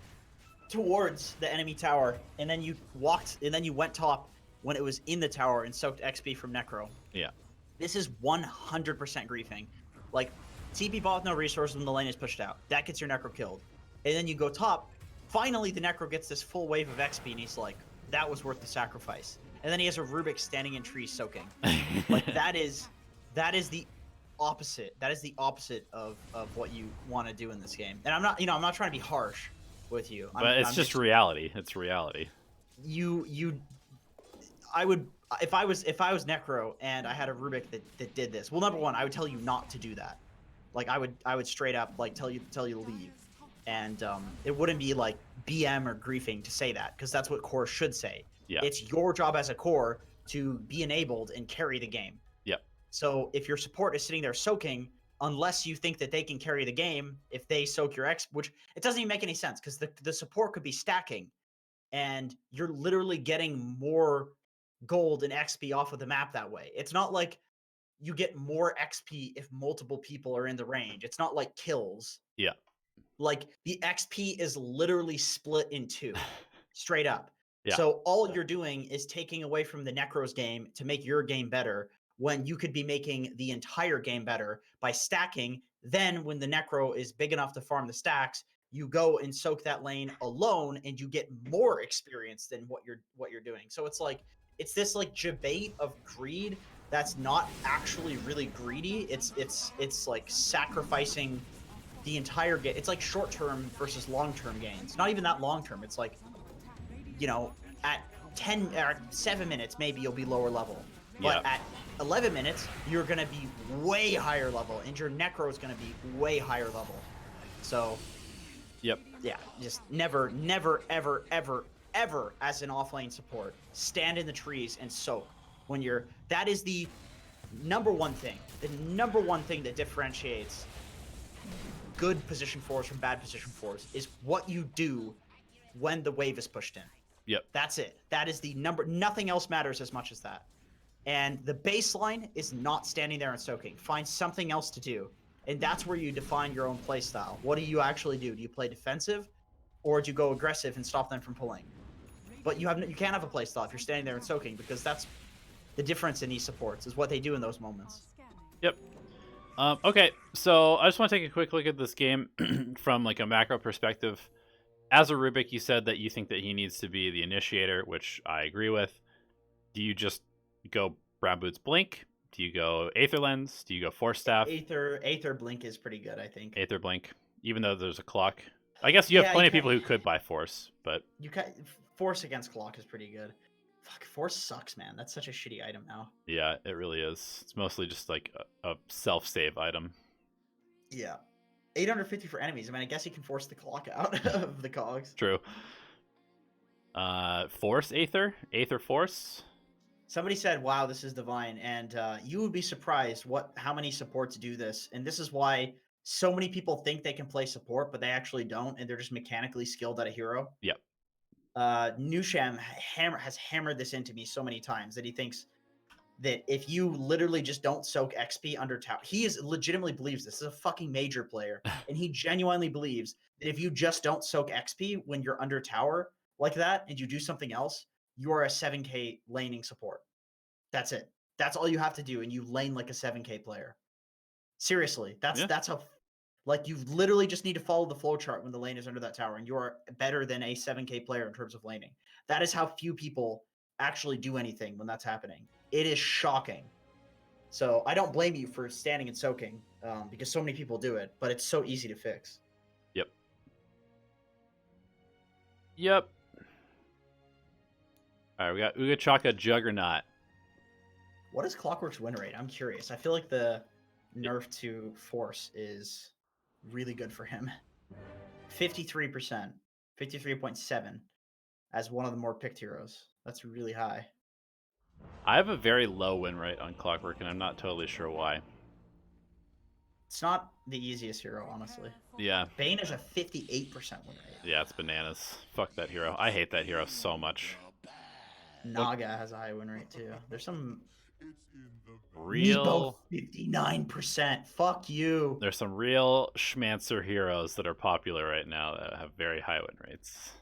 towards the enemy tower, and then you went top when it was in the tower and soaked XP from Necro. Yeah. This is 100% griefing. Like, TP bot with no resources when the lane is pushed out. That gets your Necro killed. And then you go top. Finally, the Necro gets this full wave of XP, and he's like, that was worth the sacrifice. And then he has a Rubick standing in trees soaking. Like, that is the opposite. That is the opposite of what you want to do in this game. And I'm not trying to be harsh with you. But it's just reality. It's reality. If I was Necro and I had a Rubick that did this, well, number one, I would tell you not to do that. Like, I would straight up like tell you to leave. And it wouldn't be like BM or griefing to say that, because that's what core should say. Yeah. It's your job as a core to be enabled and carry the game. Yep. So if your support is sitting there soaking, unless you think that they can carry the game, if they soak your X, which it doesn't even make any sense, because the support could be stacking, and you're literally getting more gold and XP off of the map that way. It's not like you get more XP if multiple people are in the range. It's not like kills. Yeah. Like, the XP is literally split in 2, straight up. Yeah. So all you're doing is taking away from the Necro's game to make your game better, when you could be making the entire game better by stacking. Then when the Necro is big enough to farm the stacks, you go and soak that lane alone, and you get more experience than what you're doing. So it's this like debate of greed that's not actually really greedy. It's like sacrificing the entire game. It's like short-term versus long-term gains. Not even that long-term. It's like, you know, at 10 or 7 minutes, maybe you'll be lower level. But at 11 minutes, you're going to be way higher level, and your Necro is going to be way higher level. So, yep. Yeah, just never, ever, ever, ever, as an offlane support, stand in the trees and soak. That is the number one thing. The number one thing that differentiates good position 4s from bad position 4s is what you do when the wave is pushed in. Yep. That's it. That is the number. Nothing else matters as much as that. And the baseline is not standing there and soaking. Find something else to do. And that's where you define your own play style. What do you actually do? Do you play defensive, or do you go aggressive and stop them from pulling? But you can't have a play style if you're standing there and soaking, because that's the difference in these supports, is what they do in those moments. Yep. Okay, so I just want to take a quick look at this game from like a macro perspective. As a Rubick, you said that you think that he needs to be the initiator, which I agree with. Do you just go Brown Boots Blink? Do you go Aether Lens? Do you go Force Staff? Aether Blink is pretty good, I think. Aether Blink, even though there's a clock. I guess you have plenty of people who could buy Force, but Force against clock is pretty good. Fuck, Force sucks, man. That's such a shitty item now. Yeah, it really is. It's mostly just like a self-save item. Yeah. 850 for enemies. I mean, I guess you can force the clock out of the cogs. True. Force Aether? Aether Force? Somebody said, wow, this is divine. And you would be surprised how many supports do this. And this is why so many people think they can play support, but they actually don't. And they're just mechanically skilled at a hero. Yep. Nusham has hammered this into me so many times that he thinks that if you literally just don't soak XP under tower, he legitimately believes this. This is a fucking major player, and he genuinely believes that if you just don't soak XP when you're under tower like that, and you do something else, you are a 7K laning support. That's it. That's all you have to do, and you lane like a 7K player. Seriously, that's how. Like, you literally just need to follow the flow chart when the lane is under that tower, and you are better than a 7K player in terms of laning. That is how few people actually do anything when that's happening. It is shocking. So I don't blame you for standing and soaking, because so many people do it, but it's so easy to fix. Yep. Yep. All right, we got Ugachaka Juggernaut. What is Clockwork's win rate? I'm curious. I feel like the nerf to Force is really good for him. 53%, 53.7 as one of the more picked heroes. That's really high. I have a very low win rate on Clockwork, and I'm not totally sure why. It's not the easiest hero, honestly. Yeah. Bane is a 58% win rate. Yeah, it's bananas. Fuck that hero. I hate that hero so much. Naga has a high win rate too. There's some real 59%. Fuck you. There's some real schmancer heroes that are popular right now that have very high win rates.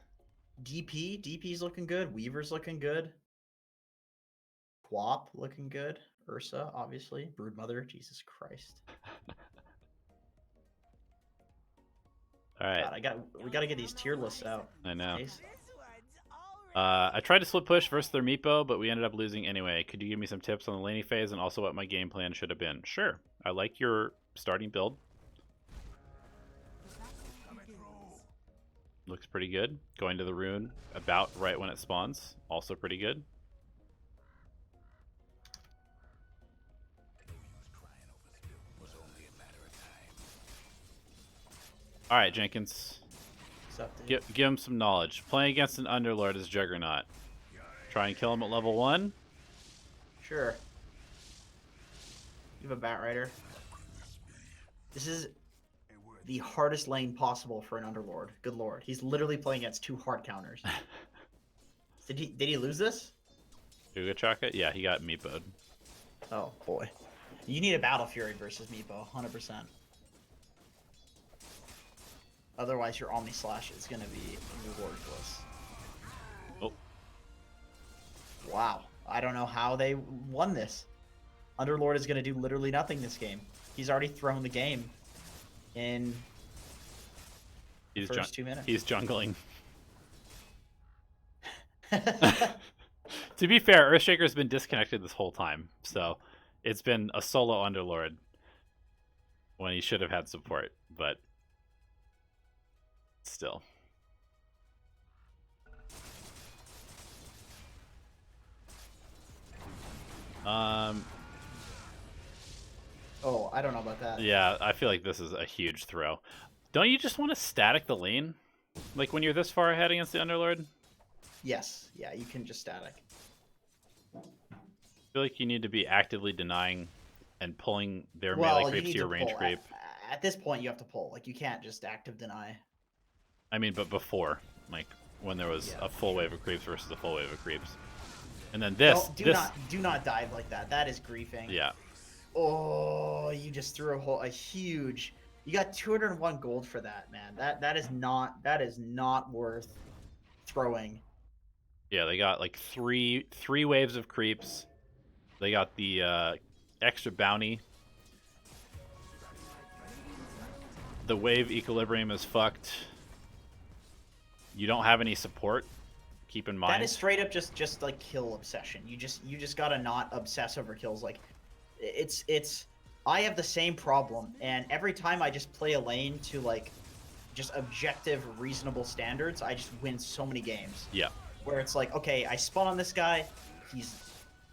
DP's looking good. Weaver's looking good. Quap looking good. Ursa, obviously. Broodmother, Jesus Christ. All right. God, we gotta get these tier lists out. I know. Ace. I tried to split push versus their Meepo, but we ended up losing anyway. Could you give me some tips on the laning phase and also what my game plan should have been? Sure. I like your starting build. Looks pretty good. Going to the rune about right when it spawns. Also pretty good. All right, Jenkins. Give him some knowledge. Playing against an Underlord is Juggernaut. Try and kill him at level 1. Sure. You have a Bat Rider. This is the hardest lane possible for an Underlord. Good lord. He's literally playing against 2 hard counters. Did he lose this? Ugachaka? Yeah, he got Meepo'd. Oh, boy. You need a Battle Fury versus Meepo, 100%. Otherwise, your Omni Slash is going to be worthless. Oh. Wow. I don't know how they won this. Underlord is going to do literally nothing this game. He's already thrown the game in the first 2 minutes. He's jungling. To be fair, Earthshaker's been disconnected this whole time, so it's been a solo Underlord when he should have had support, but still. Oh, I don't know about that. Yeah, I feel like this is a huge throw. Don't you just want to static the lane? Like when you're this far ahead against the Underlord? Yes. Yeah, you can just static. I feel like you need to be actively denying and pulling their melee creep to your range creep. At this point, you have to pull. Like, you can't just active deny. I mean, but before, like when there was a full wave of creeps versus a full wave of creeps, and then this. Do not dive like that. That is griefing. Yeah. Oh, you just threw a huge. You got 201 gold for that, man. That is not worth throwing. Yeah, they got like three waves of creeps. They got the extra bounty. The wave equilibrium is fucked. You don't have any support. Keep in mind. That is straight up just like kill obsession. You just gotta not obsess over kills. Like, it's. I have the same problem, and every time I just play a lane to like, just objective, reasonable standards, I just win so many games. Yeah. Where it's like, okay, I spawn on this guy, he's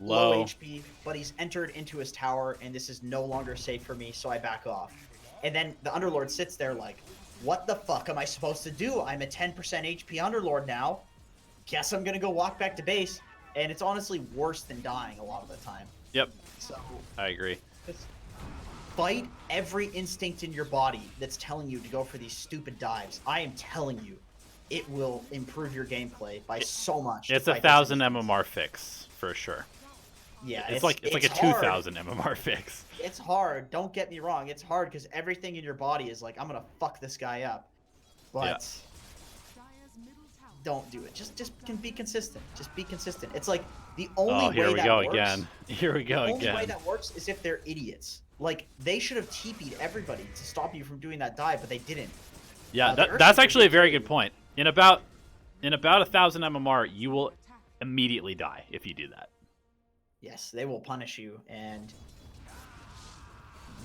low HP, but he's entered into his tower, and this is no longer safe for me, so I back off. And then the Underlord sits there like, what the fuck am I supposed to do? I'm a 10% HP Underlord now. Guess I'm gonna go walk back to base. And it's honestly worse than dying a lot of the time. Yep. So I agree. Just fight every instinct in your body that's telling you to go for these stupid dives. I am telling you, it will improve your gameplay by so much. It's 1,000 MMR fix for sure. Yeah, it's like a hard. 2000 MMR fix. It's hard. Don't get me wrong. It's hard because everything in your body is like, I'm gonna fuck this guy up. But Dire's middle tower don't do it. Just can be consistent. Just be consistent. It's like the only way here we that go works. again. Here we go The only way again. that works is if they're idiots. Like they should have TP'd everybody to stop you from doing that dive, but they didn't. Yeah, the that's Earthshaker actually a did very too. good point. In about 1000 MMR, you will immediately die if you do that. Yes, they will punish you, and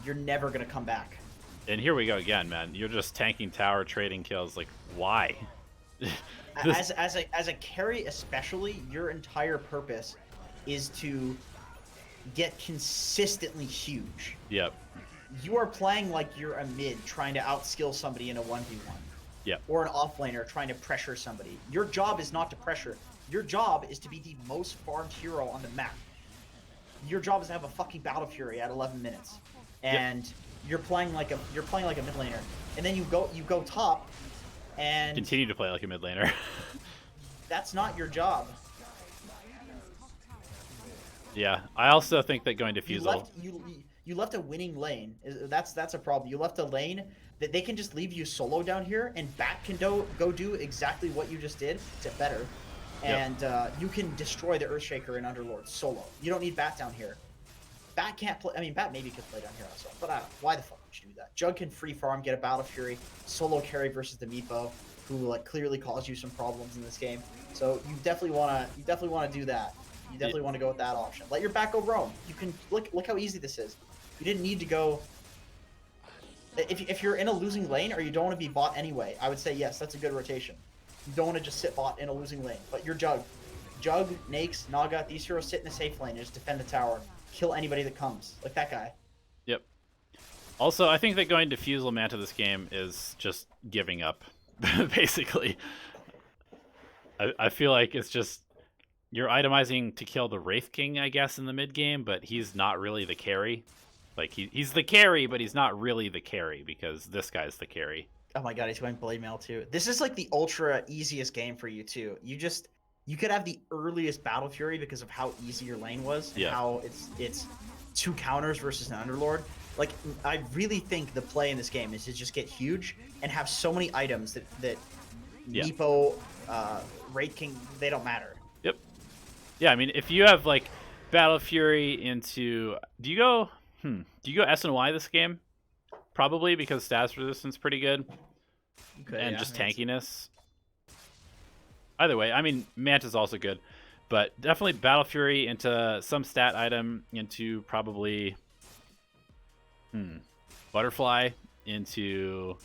you're never gonna come back. And here we go again, man. You're just tanking tower, trading kills. Like, why? As a carry, especially, your entire purpose is to get consistently huge. Yep. You are playing like you're a mid trying to outskill somebody in a 1v1. Yep. Or an offlaner trying to pressure somebody. Your job is not to pressure. Your job is to be the most farmed hero on the map. Your job is to have a fucking Battle Fury at 11 minutes. And you're playing like a mid laner. And then you go top and Continue to play like a mid laner. that's not your job. Yeah, I also think that going defusal. You left a winning lane. That's a problem. You left a lane that they can just leave you solo down here, and Bat can go do exactly what you just did, except better. And you can destroy the Earthshaker and Underlord solo. You don't need Bat down here. Bat can't play. I mean, Bat maybe could play down here also, but why the fuck would you do that? Jugg can free farm, get a Battle Fury, solo carry versus the Meepo, who like clearly caused you some problems in this game. So you definitely wanna do that. You definitely want to go with that option. Let your back go roam. You can look how easy this is. You didn't need to go. If you're in a losing lane or you don't want to be bot anyway, I would say yes, that's a good rotation. You don't want to just sit bot in a losing lane. But you're Jugg, Nakes, Naga, these heroes sit in a safe lane and just defend the tower, kill anybody that comes, like that guy. Yep. Also, I think that going defusal Manta this game is just giving up, basically. I feel like it's just you're itemizing to kill the Wraith King, I guess, in the mid game, but he's not really the carry. Like he's the carry, but he's not really the carry because this guy's the carry. Oh my god, he's going Blade Mail too. This is like the ultra easiest game for you too. You could have the earliest Battle Fury because of how easy your lane was and how it's 2 counters versus an Underlord. Like I really think the play in this game is to just get huge and have so many items that Meepo, Wraith King, they don't matter. Yep. Yeah, I mean if you have like Battle Fury into do you go S and Y this game? Probably because stats resistance is pretty good. Okay, and just tankiness. Either way, I mean, Manta's also good. But definitely Battle Fury into some stat item into probably... Butterfly into...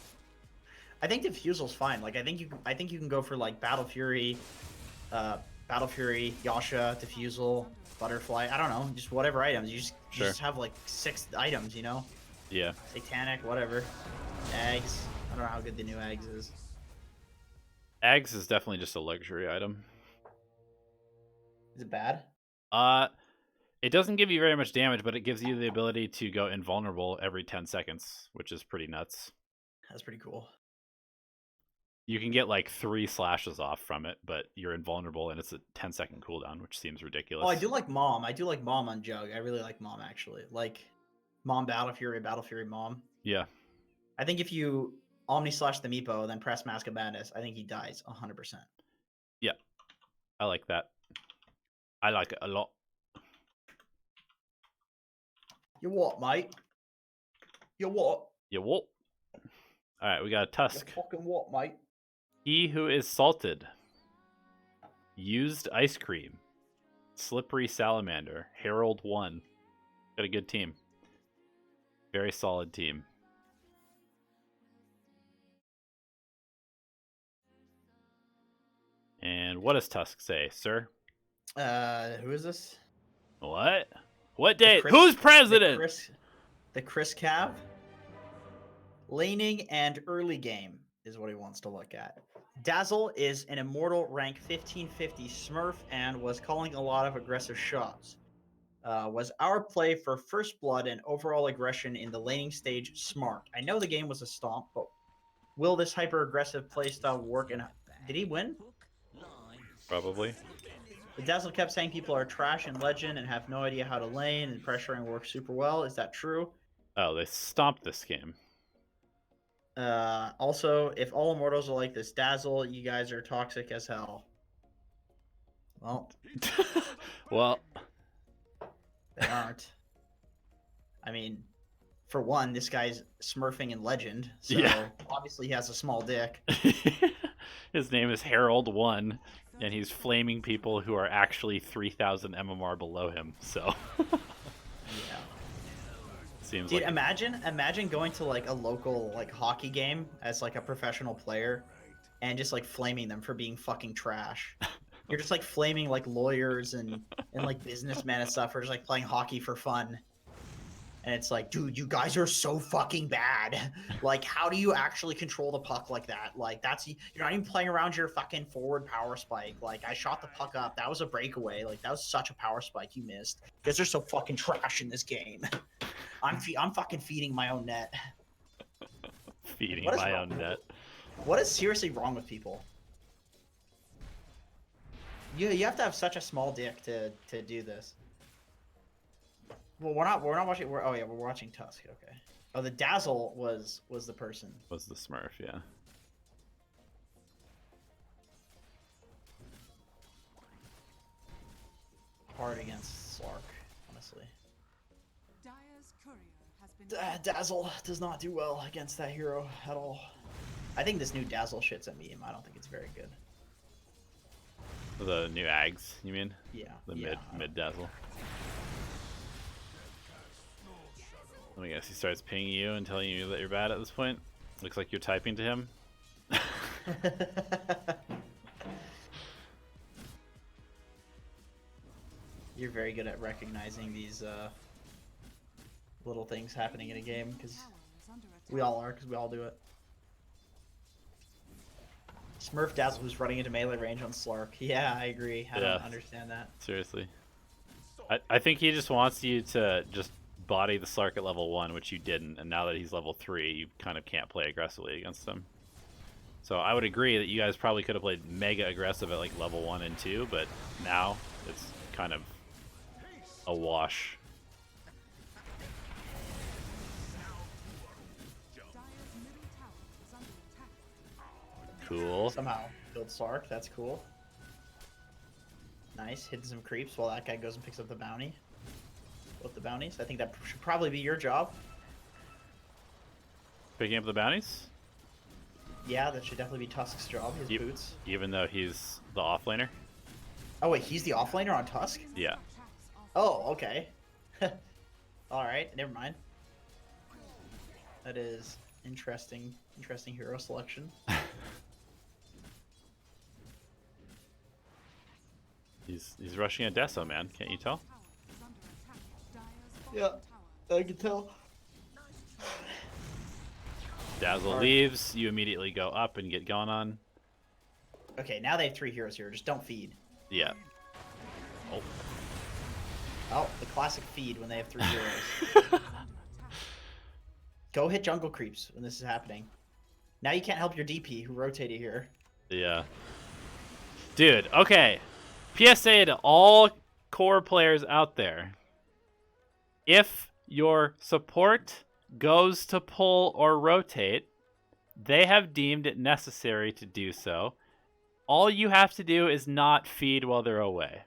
I think Diffusal's fine. Like, I think you can go for, like, Battle Fury, Yasha, Diffusal, Butterfly. I don't know. Just whatever items. You just have, like, 6 items, you know? Yeah. Satanic, whatever. Eggs. I don't know how good the new eggs is. Eggs is definitely just a luxury item. Is it bad? It doesn't give you very much damage, but it gives you the ability to go invulnerable every 10 seconds, which is pretty nuts. That's pretty cool. You can get like 3 slashes off from it, but you're invulnerable and it's a 10-second cooldown, which seems ridiculous. Oh, I do like Mom. I do like Mom on Jugg. I really like Mom, actually. Like, Mom Battle Fury, Mom. Yeah. I think if you Omni Slash the Meepo, then press Mask of Madness, I think he dies 100%. Yeah. I like that. I like it a lot. You what, mate? You what? You what? Alright, we got a Tusk. You fucking what, mate? He who is salted. Used ice cream. Slippery salamander. Herald 1. Got a good team. Very solid team. And what does Tusk say, sir? Who is this? What? What day? Chris- Who's president? The Chris Cav? Laning and early game is what he wants to look at. Dazzle is an immortal rank 1550 Smurf and was calling a lot of aggressive shots. Was our play for first blood and overall aggression in the laning stage smart? I know the game was a stomp, but will this hyper-aggressive playstyle work? And did he win? Probably. The Dazzle kept saying people are trash in Legend and have no idea how to lane, and pressuring works super well. Is that true? Oh, they stopped this game. Also, if all Immortals are like this Dazzle, you guys are toxic as hell. Well, Well, they aren't. I mean, for one, this guy's smurfing in Legend, so Yeah. obviously he has a small dick. his name is Harold 1, and he's flaming people who are actually 3,000 MMR below him. So Yeah. seems Dude, like imagine going to like a local like hockey game as like a professional player and just like flaming them for being fucking trash. You're just like flaming like lawyers and like businessmen and stuff for just like playing hockey for fun. And it's like, dude, you guys are so fucking bad. Like, how do you actually control the puck like that? Like, you're not even playing around your fucking forward power spike. Like, I shot the puck up. That was a breakaway. Like, that was such a power spike you missed. You guys are so fucking trash in this game. I'm fucking feeding my own net. feeding What is my wrong? own net. What is seriously wrong with people? You have to have such a small dick to do this. Well, we're not watching. We're watching Tusk. Okay. Oh, the Dazzle was the person. Was the Smurf, yeah. Hard against Slark, honestly. Dire's courier has been Dazzle does not do well against that hero at all. I think this new Dazzle shit's a meme. I don't think it's very good. The new Ags, you mean? Yeah. The yeah. mid dazzle. Let me guess, he starts pinging you and telling you that you're bad at this point. Looks like you're typing to him. You're very good at recognizing these little things happening in a game, because we all are, because we all do it. Smurf Dazzle who's running into melee range on Slark. Yeah, I agree. I don't understand that. Seriously. I think he just wants you to just body the Slark at level 1, which you didn't, and now that he's level 3, you kind of can't play aggressively against him. So I would agree that you guys probably could have played mega aggressive at like level 1 and 2, but now it's kind of a wash. Dire's middle tower is under attack. Cool. Somehow build Slark. That's cool. Nice. Hitting some creeps while that guy goes and picks up the bounty. Both the bounties. I think that should probably be your job. Picking up the bounties? Yeah, that should definitely be Tusk's job. His boots. Even though he's the offlaner? Oh wait, he's the offlaner on Tusk? Yeah. Oh, okay. Alright, never mind. That is interesting hero selection. He's rushing a Deso, man. Can't you tell? Yeah, I can tell. Dazzle Hard. leaves, you immediately go up and get going on. Okay, now they have 3 heroes here. Just don't feed. Yeah. Oh. Oh, the classic feed when they have 3 heroes. Go hit jungle creeps when this is happening. Now you can't help your DP who rotated here. Yeah. Dude, okay. PSA to all core players out there. If your support goes to pull or rotate, they have deemed it necessary to do so. All you have to do is not feed while they're away.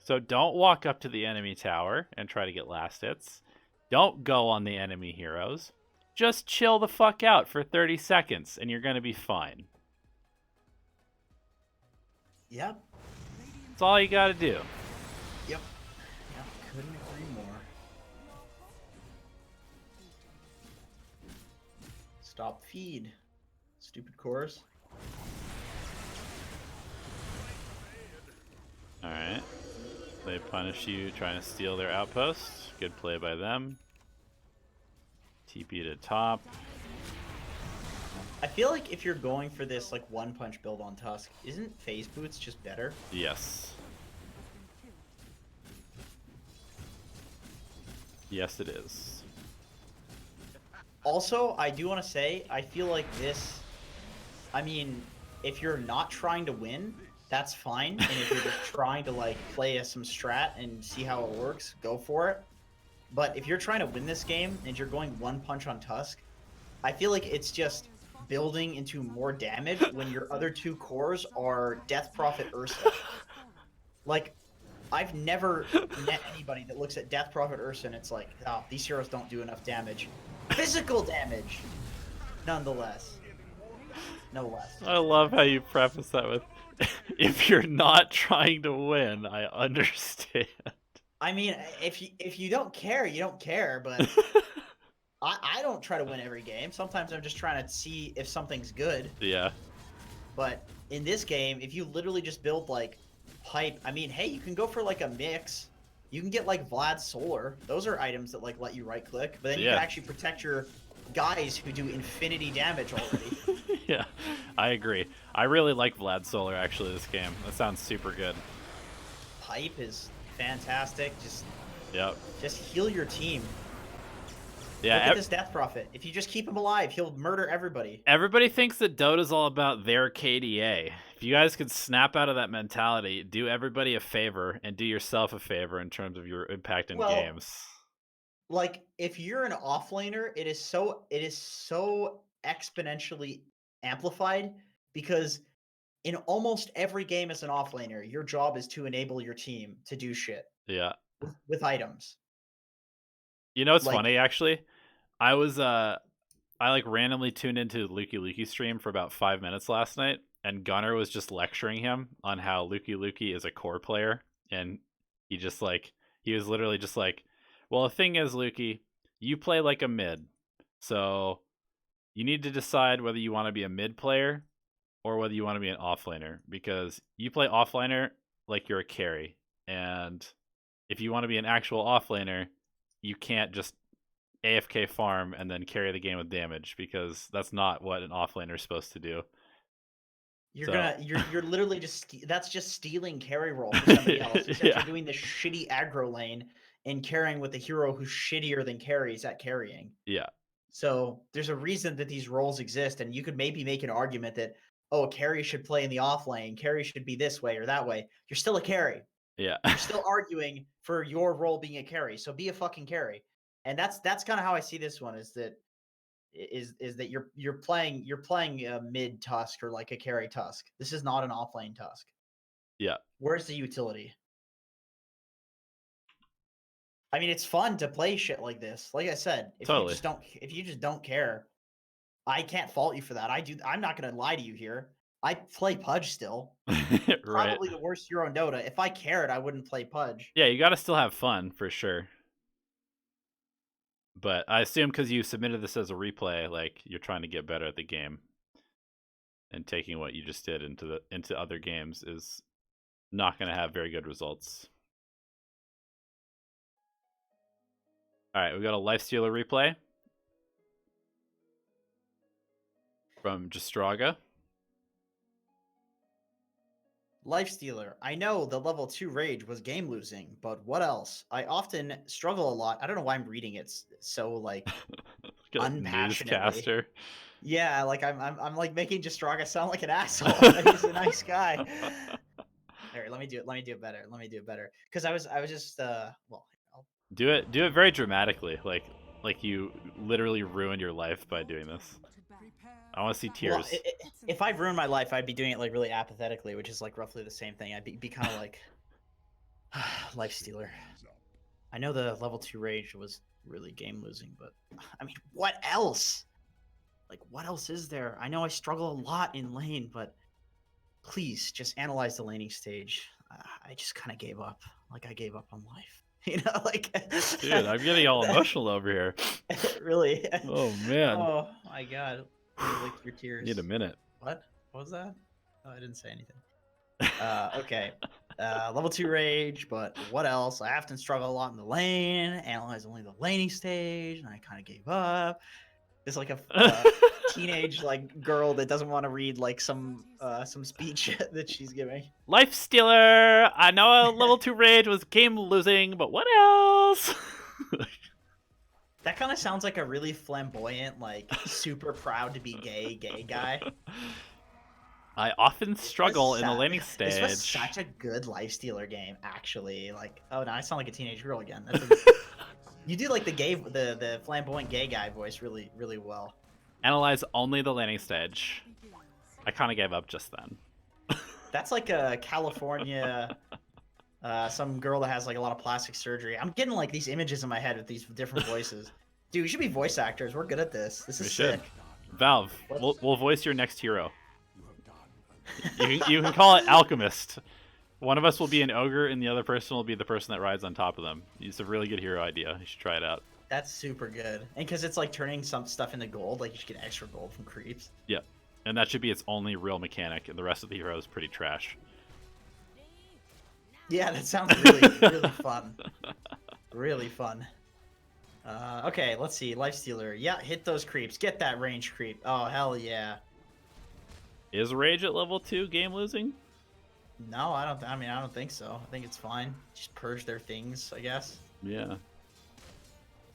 So don't walk up to the enemy tower and try to get last hits. Don't go on the enemy heroes. Just chill the fuck out for 30 seconds and you're going to be fine. Yep. That's all you got to do. Yep. Couldn't agree more. Stop feed. Stupid chorus. Alright. They punish you trying to steal their outpost. Good play by them. TP to top. I feel like if you're going for this like one punch build on Tusk, isn't phase boots just better? Yes. Yes, it is. Also, I do want to say, I feel like this, I mean, if you're not trying to win, that's fine. And if you're just trying to like play some strat and see how it works, go for it. But if you're trying to win this game and you're going one punch on Tusk, I feel like it's just building into more damage when your other two cores are Death Prophet Ursa. Like, I've never met anybody that looks at Death Prophet Ursa and it's like, oh, these heroes don't do enough damage. Physical damage, nonetheless. No less. I love how you preface that with, if you're not trying to win, I understand. I mean, if you don't care, you don't care, but I don't try to win every game. Sometimes I'm just trying to see if something's good. Yeah. But in this game, if you literally just build like pipe, I mean, hey, you can go for like a mix. You can get like Vlad's Solar. Those are items that like let you right click, but then you can actually protect your guys who do infinity damage already. Yeah, I agree. I really like Vlad's Solar actually this game. That sounds super good. Pipe is fantastic. Yep. Just heal your team. Yeah. Look at this Death Prophet. If you just keep him alive, he'll murder everybody. Everybody thinks that Dota's all about their KDA. If you guys could snap out of that mentality, do everybody a favor and do yourself a favor in terms of your impact in games. Like, if you're an offlaner, it is so exponentially amplified because in almost every game as an offlaner, your job is to enable your team to do shit. Yeah. With items. You know, it's funny actually. I like randomly tuned into Luki stream for about 5 minutes last night, and Gunnar was just lecturing him on how Luki is a core player, and he was literally just like, well, the thing is, Luki, you play like a mid, so you need to decide whether you want to be a mid player or whether you want to be an offlaner, because you play offlaner like you're a carry, and if you want to be an actual offlaner, you can't just AFK farm and then carry the game with damage, because that's not what an offlaner is supposed to do. You're literally that's just stealing carry role for somebody else. Except you're doing this shitty aggro lane and carrying with a hero who's shittier than carries at carrying. Yeah. So there's a reason that these roles exist, and you could maybe make an argument that, oh, carry should play in the off lane, carry should be this way or that way. You're still a carry. Yeah. You're still arguing for your role being a carry, so be a fucking carry. And that's kind of how I see this one, is that you're playing a mid Tusk or like a carry Tusk. This is not an offlane Tusk. Yeah. Where's the utility? I mean, it's fun to play shit like this. Like I said, if you just don't care, I can't fault you for that. I'm not gonna lie to you here. I play Pudge still. Right. Probably the worst hero in Dota. If I cared, I wouldn't play Pudge. Yeah, you got to still have fun for sure. But I assume because you submitted this as a replay, like you're trying to get better at the game, and taking what you just did into other games is not going to have very good results. All right, we got a Lifestealer replay from Jastraga. Lifestealer. I know the level 2 rage was game losing, but what else? I often struggle a lot. I don't know why I'm reading it so like unpassionately. Newscaster. Yeah, like I'm like making Jastraga sound like an asshole. He's a nice guy. Here, let me do it better. Because I was just do it very dramatically, like you literally ruined your life by doing this. I want to see tears. Well, if I ruined my life, I'd be doing it like really apathetically, which is like roughly the same thing. I'd be kind of like Lifestealer. I know the level 2 rage was really game losing, but I mean, what else? Like, what else is there? I know I struggle a lot in lane, but please just analyze the laning stage. I just kind of gave up. Like, I gave up on life. You know, like, dude, I'm getting all emotional over here. Really? Oh man. Oh my god. Lick your tears. Need a minute. What was that? Oh, I didn't say anything. Okay. Level 2 rage, but what else? I often struggle a lot in the lane, analyze only the laning stage, and I kind of gave up. It's like a teenage like girl that doesn't want to read like some speech that she's giving. Lifestealer. I know level 2 rage was game losing, but what else? That kind of sounds like a really flamboyant, like super proud to be gay guy. I often struggle in the laning stage. This was such a good Lifestealer game, actually. Like, oh no, I sound like a teenage girl again. You do like the flamboyant gay guy voice really, really well. Analyze only the laning stage. I kind of gave up just then. That's like a California, some girl that has like a lot of plastic surgery. I'm getting like these images in my head with these different voices. Dude, we should be voice actors. We're good at this. This is sick. Valve, we'll voice your next hero. You can call it Alchemist. One of us will be an ogre, and the other person will be the person that rides on top of them. It's a really good hero idea. You should try it out. That's super good. And because it's like turning some stuff into gold, like you should get extra gold from creeps. Yeah. And that should be its only real mechanic, and the rest of the hero is pretty trash. Yeah, that sounds really, really fun. Really fun. Okay, let's see. Lifestealer. Yeah, hit those creeps. Get that range creep. Oh, hell yeah. Is Rage at level 2 game losing? No, I don't think so. I think it's fine. Just purge their things, I guess. Yeah.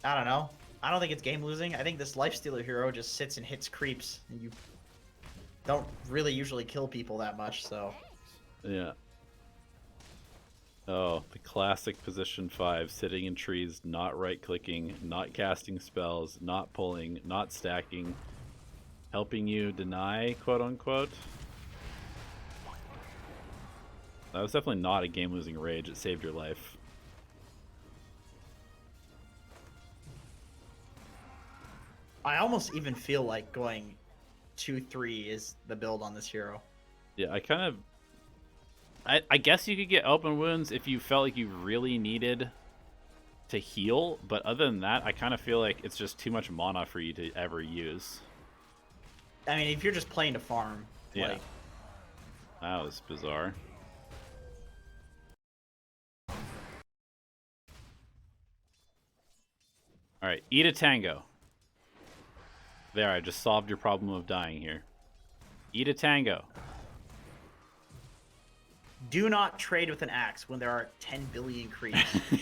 I don't know. I don't think it's game losing. I think this Lifestealer hero just sits and hits creeps, and you don't really usually kill people that much, so. Yeah. Oh, the classic position 5, sitting in trees, not right-clicking, not casting spells, not pulling, not stacking, helping you deny, quote-unquote. That was definitely not a game-losing rage. It saved your life. I almost even feel like going 2-3 is the build on this hero. Yeah, I guess you could get open wounds if you felt like you really needed to heal, but other than that, I kind of feel like it's just too much mana for you to ever use. I mean, if you're just playing to farm, Yeah. like... That was bizarre. Alright, eat a tango. There, I just solved your problem of dying here. Eat a tango. Do not trade with an axe when there are 10 billion creeps.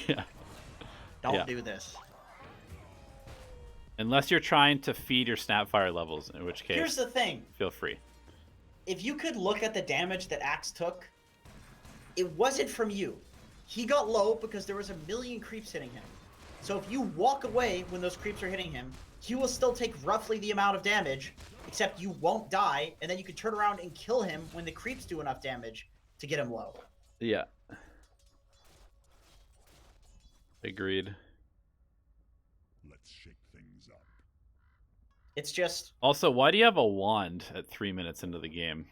Yeah. Don't do this. Unless you're trying to feed your Snapfire levels, in which case... Here's the thing. Feel free. If you could look at the damage that Axe took, it wasn't from you. He got low because there was a million creeps hitting him. So if you walk away when those creeps are hitting him, he will still take roughly the amount of damage, except you won't die, and then you can turn around and kill him when the creeps do enough damage to get him low. Yeah. Agreed. Let's shake things up. It's just... Also, why do you have a wand at 3 minutes into the game?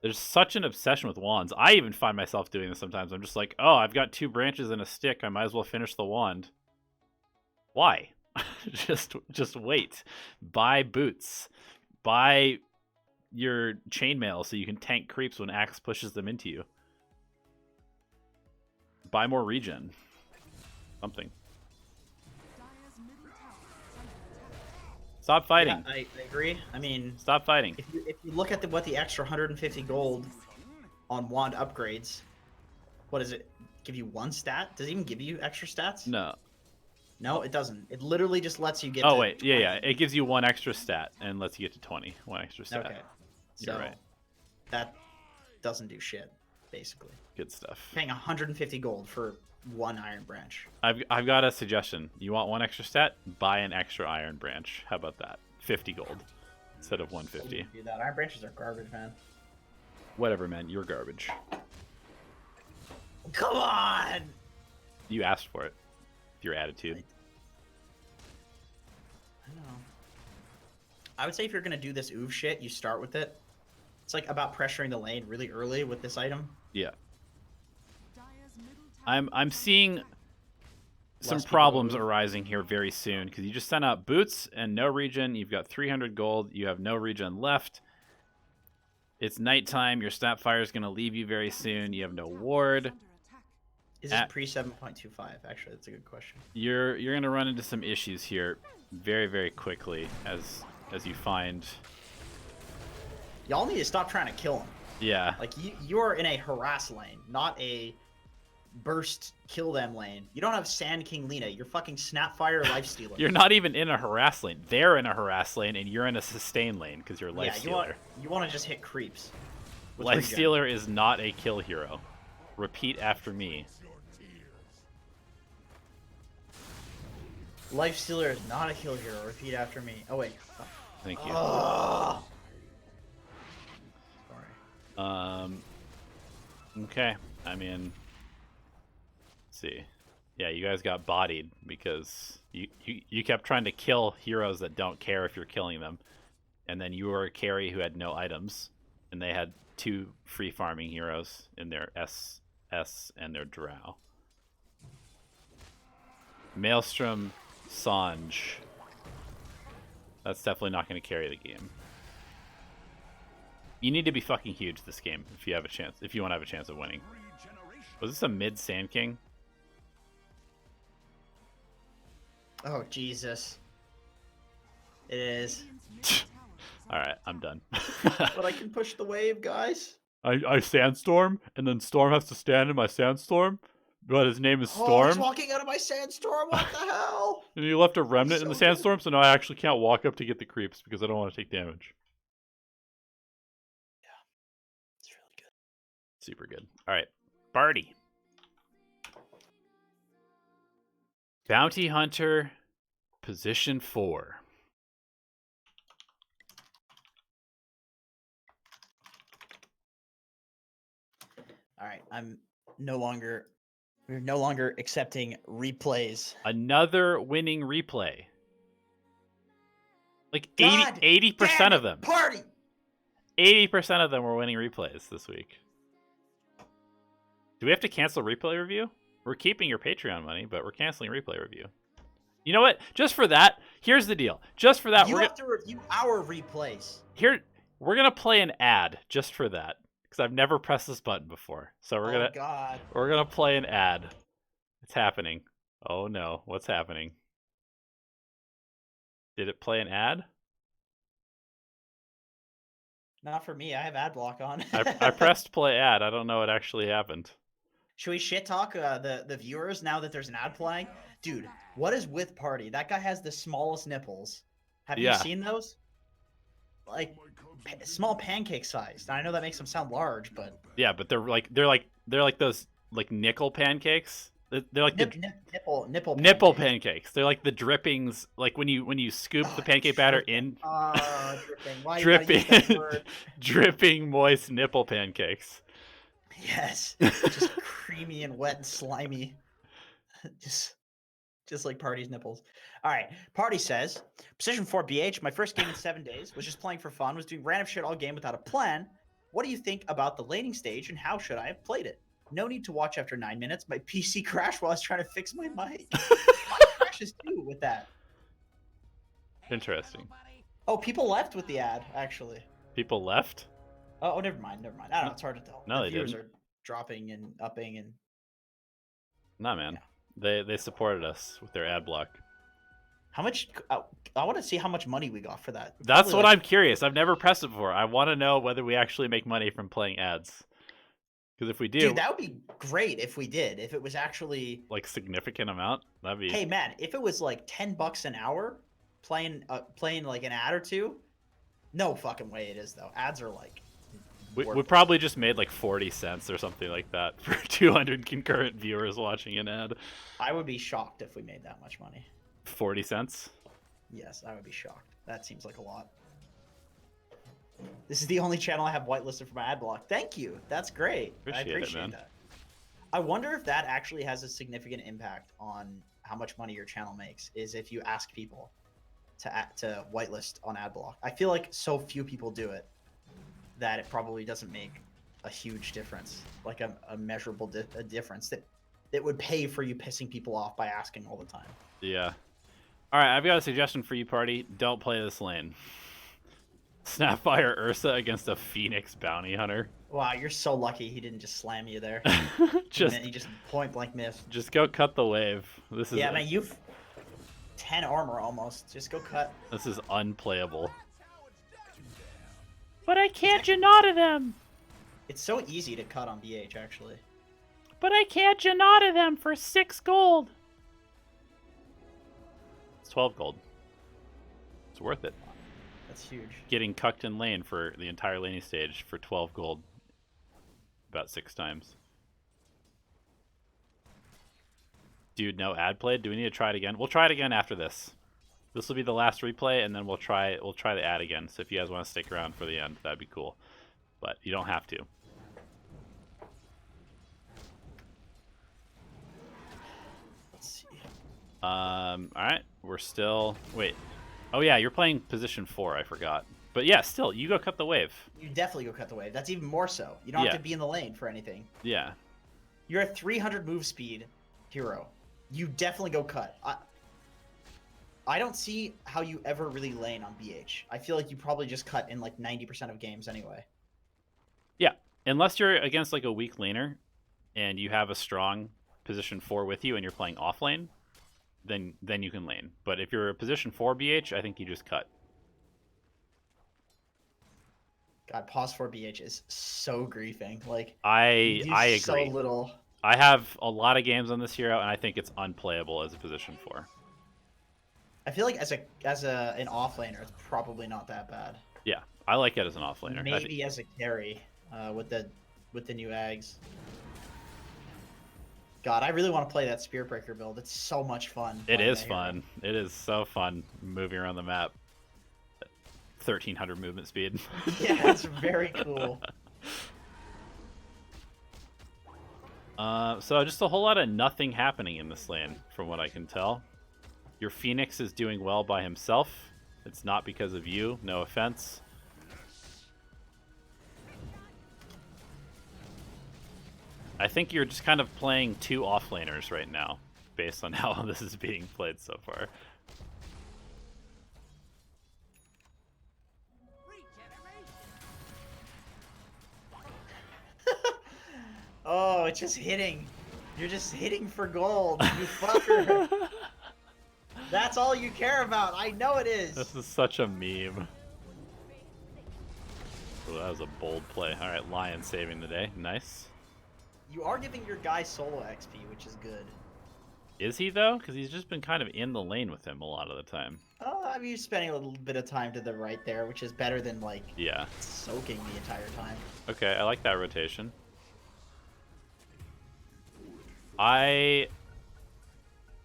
There's such an obsession with wands. I even find myself doing this sometimes. I'm just like, oh, I've got 2 branches and a stick. I might as well finish the wand. Why? just wait. Buy boots. Buy your chainmail so you can tank creeps when Axe pushes them into you. Buy more regen. Something. Dire's middle tower is under attack. Stop fighting. Yeah, I agree. I mean... Stop fighting. If you look at what the extra 150 gold on wand upgrades, what does it give you? 1 stat? Does it even give you extra stats? No. No, it doesn't. It literally just lets you get Oh, to wait. 20. Yeah. It gives you 1 extra stat and lets you get to 20. 1 extra stat. Okay. You're So right. that doesn't do shit, basically. Good stuff. Paying 150 gold for 1 iron branch. I've got a suggestion. You want 1 extra stat? Buy an extra iron branch. How about that? 50 gold instead of 150. Do that. Iron branches are garbage, man. Whatever, man. You're garbage. Come on! You asked for it. Your attitude. I don't know. I would say if you're gonna do this oof shit, you start with it. It's like about pressuring the lane really early with this item. Yeah. Dire's middle tower I'm seeing some Less people problems move. arising here very soon because you just sent out boots and no regen. You've got 300 gold. You have no regen left. It's nighttime. Your Snapfire is going to leave you very soon. You have no ward. under attack. Is this At- pre 7.25? Actually, that's a good question. You're going to run into some issues here very, very quickly as you find. Y'all need to stop trying to kill him. Yeah. Like you're in a harass lane, not a burst kill them lane. You don't have Sand King Lina. You're fucking Snapfire Lifestealer. You're not even in a harass lane. They're in a harass lane, and you're in a sustain lane because you're Lifestealer. You want to just hit creeps. with Lifestealer is not a kill hero. Repeat after me. Lifestealer is not a kill hero. Repeat after me. Oh wait. Thank you. Sorry. Okay. I mean, let's see. Yeah, you guys got bodied because you kept trying to kill heroes that don't care if you're killing them, and then you were a carry who had no items, and they had 2 free farming heroes in their SS and their Drow. Maelstrom, Sanj. That's definitely not going to carry the game. You need to be fucking huge this game if you have a chance. If you want to have a chance of winning. Was this a mid Sand King? Oh Jesus! It is. All right, I'm done. But I can push the wave, guys. I sandstorm, and then Storm has to stand in my sandstorm. But his name is Oh, Storm. he's walking out of my sandstorm. What the hell? And you left a remnant in So the sandstorm, so now I actually can't walk up to get the creeps because I don't want to take damage. It's really good. Super good. All right, Barty. Bounty Hunter, position 4. All right, we're no longer accepting replays. Another winning replay. Like God 80% damn of it, them. Party. 80% of them were winning replays this week. Do we have to cancel replay review? We're keeping your Patreon money, but we're canceling replay review. You know what? Just for that, here's the deal. Just for that, You have to review our replays. we're gonna play an ad just for that because I've never pressed this button before. So Oh God. we're gonna play an ad. It's happening. Oh no, what's happening? Did it play an ad? Not for me. I have ad block on. I pressed play ad. I don't know what actually happened. Should we shit talk the viewers now that there's an ad playing? Dude, what is with Party? That guy has the smallest nipples. Have you seen those? Like small pancake sized. I know that makes them sound large, but yeah, but they're like those like nickel pancakes. They're like nipple pancakes. They're like the drippings, like when you scoop the pancake batter in. Dripping. Why you gotta use that word? Dripping moist nipple pancakes. Yes, just creamy and wet and slimy, just like Party's nipples. All right, Party says, position 4 BH. My first game in 7 days. Was just playing for fun. Was doing random shit all game without a plan. What do you think about the laning stage and how should I have played it? No need to watch after 9 minutes. My PC crashed while I was trying to fix my mic. Mine crashes too with that. Interesting. Oh, people left with the ad actually. People left? Oh, never mind. I don't know. It's hard to tell. No, the viewers didn't. are dropping and upping and. Nah, man. They supported us with their ad block. How much? I want to see how much money we got for that. That's what I'm curious. I've never pressed it before. I want to know whether we actually make money from playing ads. Because if we do, dude, that would be great if we did. If it was actually like significant amount, that'd be. Hey man, if it was like $10 an hour, playing like an ad or two, no fucking way it is though. Ads are like. We probably just made like 40 cents or something like that for 200 concurrent viewers watching an ad. I would be shocked if we made that much money. 40 cents? Yes, I would be shocked. That seems like a lot. This is the only channel I have whitelisted for my ad block. Thank you. That's great. I appreciate that. I wonder if that actually has a significant impact on how much money your channel makes, is if you ask people to whitelist on ad block. I feel like so few people do it that it probably doesn't make a huge difference, like a measurable difference that it would pay for you pissing people off by asking all the time. Yeah. All right, I've got a suggestion for you, Party. Don't play this lane. Snapfire Ursa against a Phoenix Bounty Hunter. Wow, you're so lucky he didn't just slam you there. He just point blank missed. Just go cut the wave. This is man, you've 10 armor almost. Just go cut. This is unplayable. But I can't Janata them. It's so easy to cut on BH actually. But I can't Janata them for 6 gold. It's 12 gold. It's worth it. That's huge. Getting cucked in lane for the entire laning stage for 12 gold about 6 times. Dude, no ad played. Do we need to try it again? We'll try it again after this. This will be the last replay, and then we'll try the ad again. So if you guys want to stick around for the end, that'd be cool. But you don't have to. Let's see. All right, we're still. Wait. Oh yeah, you're playing position 4. I forgot. But yeah, still, you go cut the wave. You definitely go cut the wave. That's even more so. You don't Yeah. have to be in the lane for anything. Yeah. You're a 300 move speed hero. You definitely go cut. I don't see how you ever really lane on BH. I feel like you probably just cut in like 90% of games anyway. Yeah, unless you're against like a weak laner, and you have a strong position 4 with you, and you're playing off lane, then you can lane. But if you're a position 4 BH, I think you just cut. God, pause for BH is so griefing. Like I you do agree. So little. I have a lot of games on this hero, and I think it's unplayable as a position 4. I feel like as an offlaner, it's probably not that bad. Yeah, I like it as an offlaner. Maybe as a carry with the new Ags. God, I really want to play that Spear Breaker build. It's so much fun. It playing is that hero. fun. It is so fun moving around the map. 1,300 movement speed. Yeah, it's very cool. So just a whole lot of nothing happening in this lane, from what I can tell. Your Phoenix is doing well by himself. It's not because of you, no offense. I think you're just kind of playing 2 offlaners right now, based on how this is being played so far. Oh, it's just hitting. You're just hitting for gold, you fucker. That's all you care about. I know it is. This is such a meme. Oh, that was a bold play. All right, Lion saving the day. Nice. You are giving your guy solo XP, which is good. Is he, though? Because he's just been kind of in the lane with him a lot of the time. Oh, I mean, you're spending a little bit of time to the right there, which is better than, like, Yeah. soaking the entire time. Okay, I like that rotation. I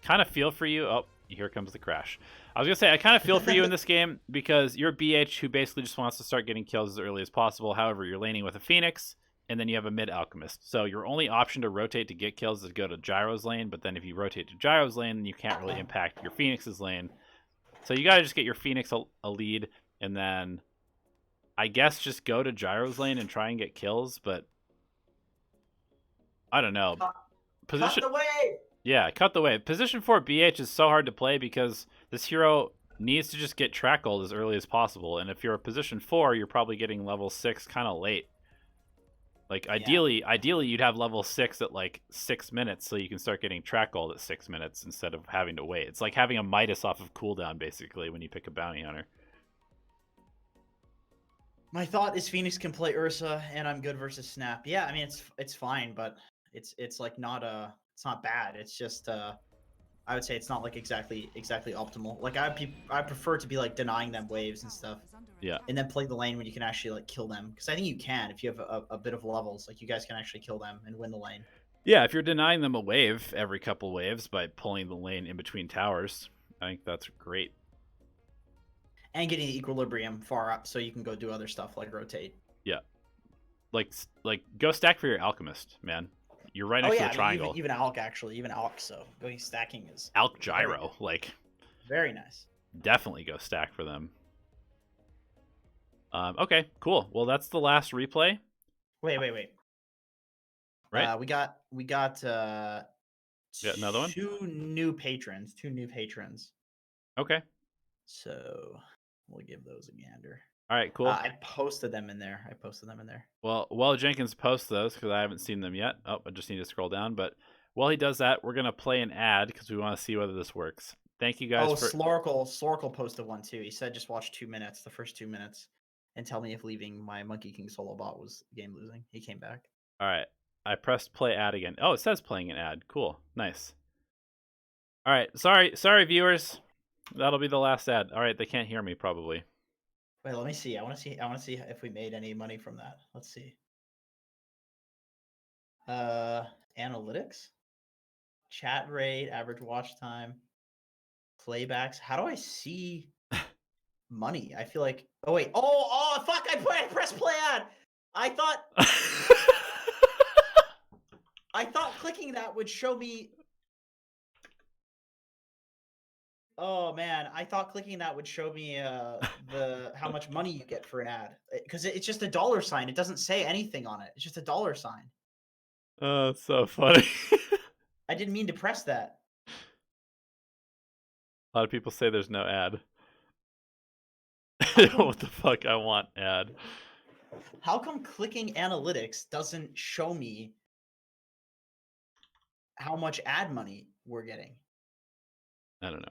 kind of feel for you. Oh, here comes the crash. I was going to say, I kind of feel for you in this game because you're a BH who basically just wants to start getting kills as early as possible. However, you're laning with a Phoenix, and then you have a mid Alchemist. So your only option to rotate to get kills is to go to Gyro's lane, but then if you rotate to Gyro's lane, then you can't really impact your Phoenix's lane. So you got to just get your Phoenix a lead, and then I guess just go to Gyro's lane and try and get kills, but I don't know. Position, Cut the wave! yeah, cut the wave. Position 4 BH is so hard to play because this hero needs to just get track gold as early as possible, and if you're a position 4, you're probably getting level 6 kind of late. Like, ideally you'd have level 6 at, like, 6 minutes so you can start getting track gold at 6 minutes instead of having to wait. It's like having a Midas off of cooldown, basically, when you pick a bounty hunter. My thought is Phoenix can play Ursa, and I'm good versus Snap. Yeah, I mean, it's fine, but it's like not it's not bad. It's just I would say it's not like exactly optimal. Like I prefer to be like denying them waves and stuff. Yeah. And then play the lane when you can actually like kill them, because I think you can if you have a bit of levels. Like you guys can actually kill them and win the lane. Yeah, if you're denying them a wave every couple waves by pulling the lane in between towers, I think that's great. And getting the equilibrium far up so you can go do other stuff like rotate. Yeah. Like go stack for your Alchemist, man. You're right next to the triangle. Even Alk actually, even Alk. So going stacking is Alk Gyro, like very nice. Definitely go stack for them. Okay, cool. Well, that's the last replay. Wait. Right. We got another one? Two new patrons. Okay. So we'll give those a gander. All right, cool. I posted them in there. Well, Jenkins posts those because I haven't seen them yet. Oh, I just need to scroll down. But while he does that, we're gonna play an ad because we want to see whether this works. Thank you guys. Slorkle posted one too. He said just watch 2 minutes, the first 2 minutes, and tell me if leaving my Monkey King solo bot was game losing. He came back. All right. I pressed play ad again. Oh, it says playing an ad. Cool. Nice. All right. Sorry, viewers. That'll be the last ad. All right, they can't hear me probably. Wait, let me see. I want to see if we made any money from that. Let's see. Analytics, chat rate, average watch time, playbacks. How do I see money? I feel like. Oh wait. Oh fuck! I pressed play ad. I thought clicking that would show me. Oh man, I thought clicking that would show me the how much money you get for an ad, because it's just a dollar sign. It doesn't say anything on it. It's just a dollar sign. Oh, it's so funny. I didn't mean to press that. A lot of people say there's no ad. How come- What the fuck? I want ad. How come clicking analytics doesn't show me how much ad money we're getting? I don't know.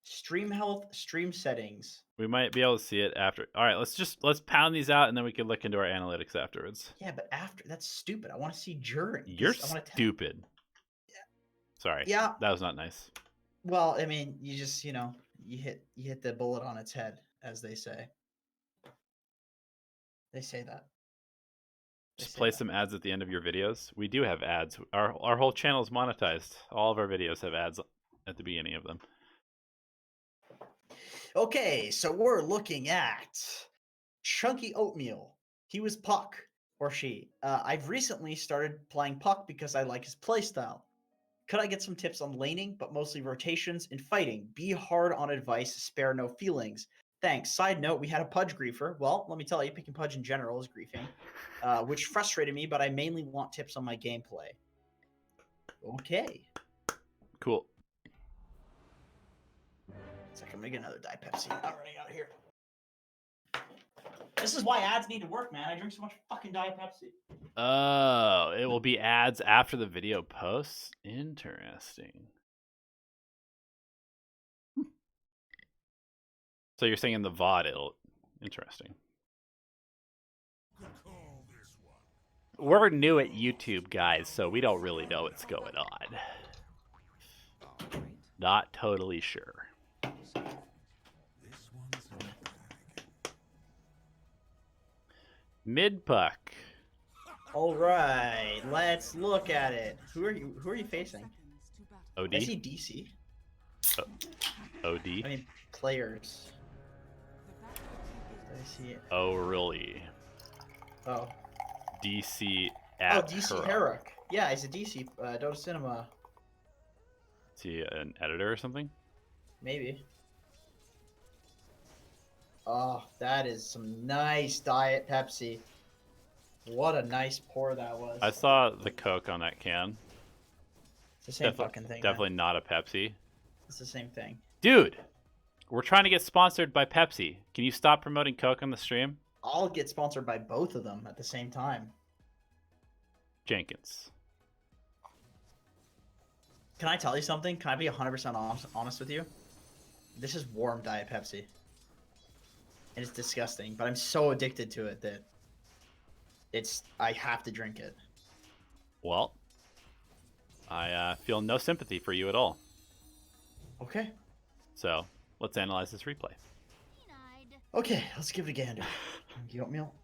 Stream health, stream settings. We might be able to see it after. All right, let's pound these out and then we can look into our analytics afterwards. Yeah, but after that's stupid. I want to see during. You're I wanna stupid. Yeah. Sorry. Yeah. That was not nice. Well, I mean, you just you hit the bullet on its head, as they say. They say that. Just play some ads at the end of your videos. We do have ads. Our whole channel is monetized. All of our videos have ads at the beginning of them. Okay, so we're looking at Chunky Oatmeal. He was Puck, or she. I've recently started playing Puck because I like his playstyle. Could I get some tips on laning, but mostly rotations and fighting? Be hard on advice, spare no feelings. Thanks. Side note, we had a Pudge griefer. Well, let me tell you, picking Pudge in general is griefing, which frustrated me, but I mainly want tips on my gameplay. Okay. Cool. It's like I'm gonna get another Diet Pepsi. I'm running out of here. This is why ads need to work, man. I drink so much fucking Diet Pepsi. Oh, it will be ads after the video posts? Interesting. So you're saying in the VOD it'll... Interesting. We're new at YouTube, guys, so we don't really know what's going on. Not totally sure. Mid puck. All right, let's look at it. Who are you facing? OD. I see DC. OD. I mean players. I see. Oh really? Oh. DC at DC Hero. Herrick. Yeah, it's a DC Dota Cinema. Is he an editor or something? Maybe. Oh, that is some nice Diet Pepsi. What a nice pour that was. I saw the Coke on that can. It's the same fucking thing. Definitely not a Pepsi. It's the same thing. Dude, we're trying to get sponsored by Pepsi. Can you stop promoting Coke on the stream? I'll get sponsored by both of them at the same time. Jenkins. Can I tell you something? Can I be 100% honest with you? This is warm Diet Pepsi. And it's disgusting, but I'm so addicted to it that I have to drink it. Well, I feel no sympathy for you at all. Okay. So, let's analyze this replay. Okay, let's give it a gander. Chunky Oatmeal.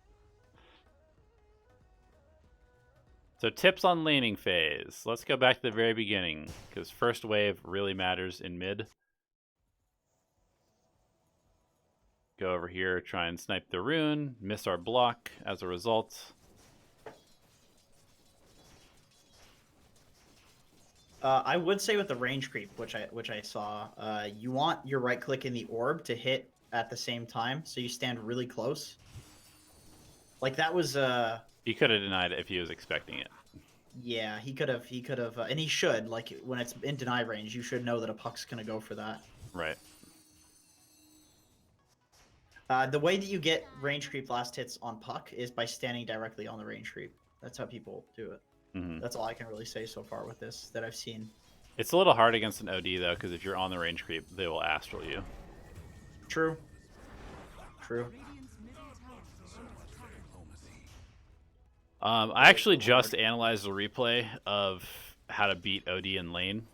So, tips on laning phase. Let's go back to the very beginning, because first wave really matters in mid. Go over here, try and snipe the rune, miss our block as a result. I would say with the range creep, which I saw, you want your right click in the orb to hit at the same time, so you stand really close. Like that was He could have denied it if he was expecting it. Yeah, he could have, and he should. Like when it's in deny range, you should know that a puck's gonna go for that. Right. The way that you get range creep last hits on puck is by standing directly on the range creep. That's how people do it. Mm-hmm. That's all I can really say so far with this that I've seen. It's a little hard against an OD though, because if you're on the range creep, they will astral you. True. True. I actually just analyzed the replay of how to beat OD in lane,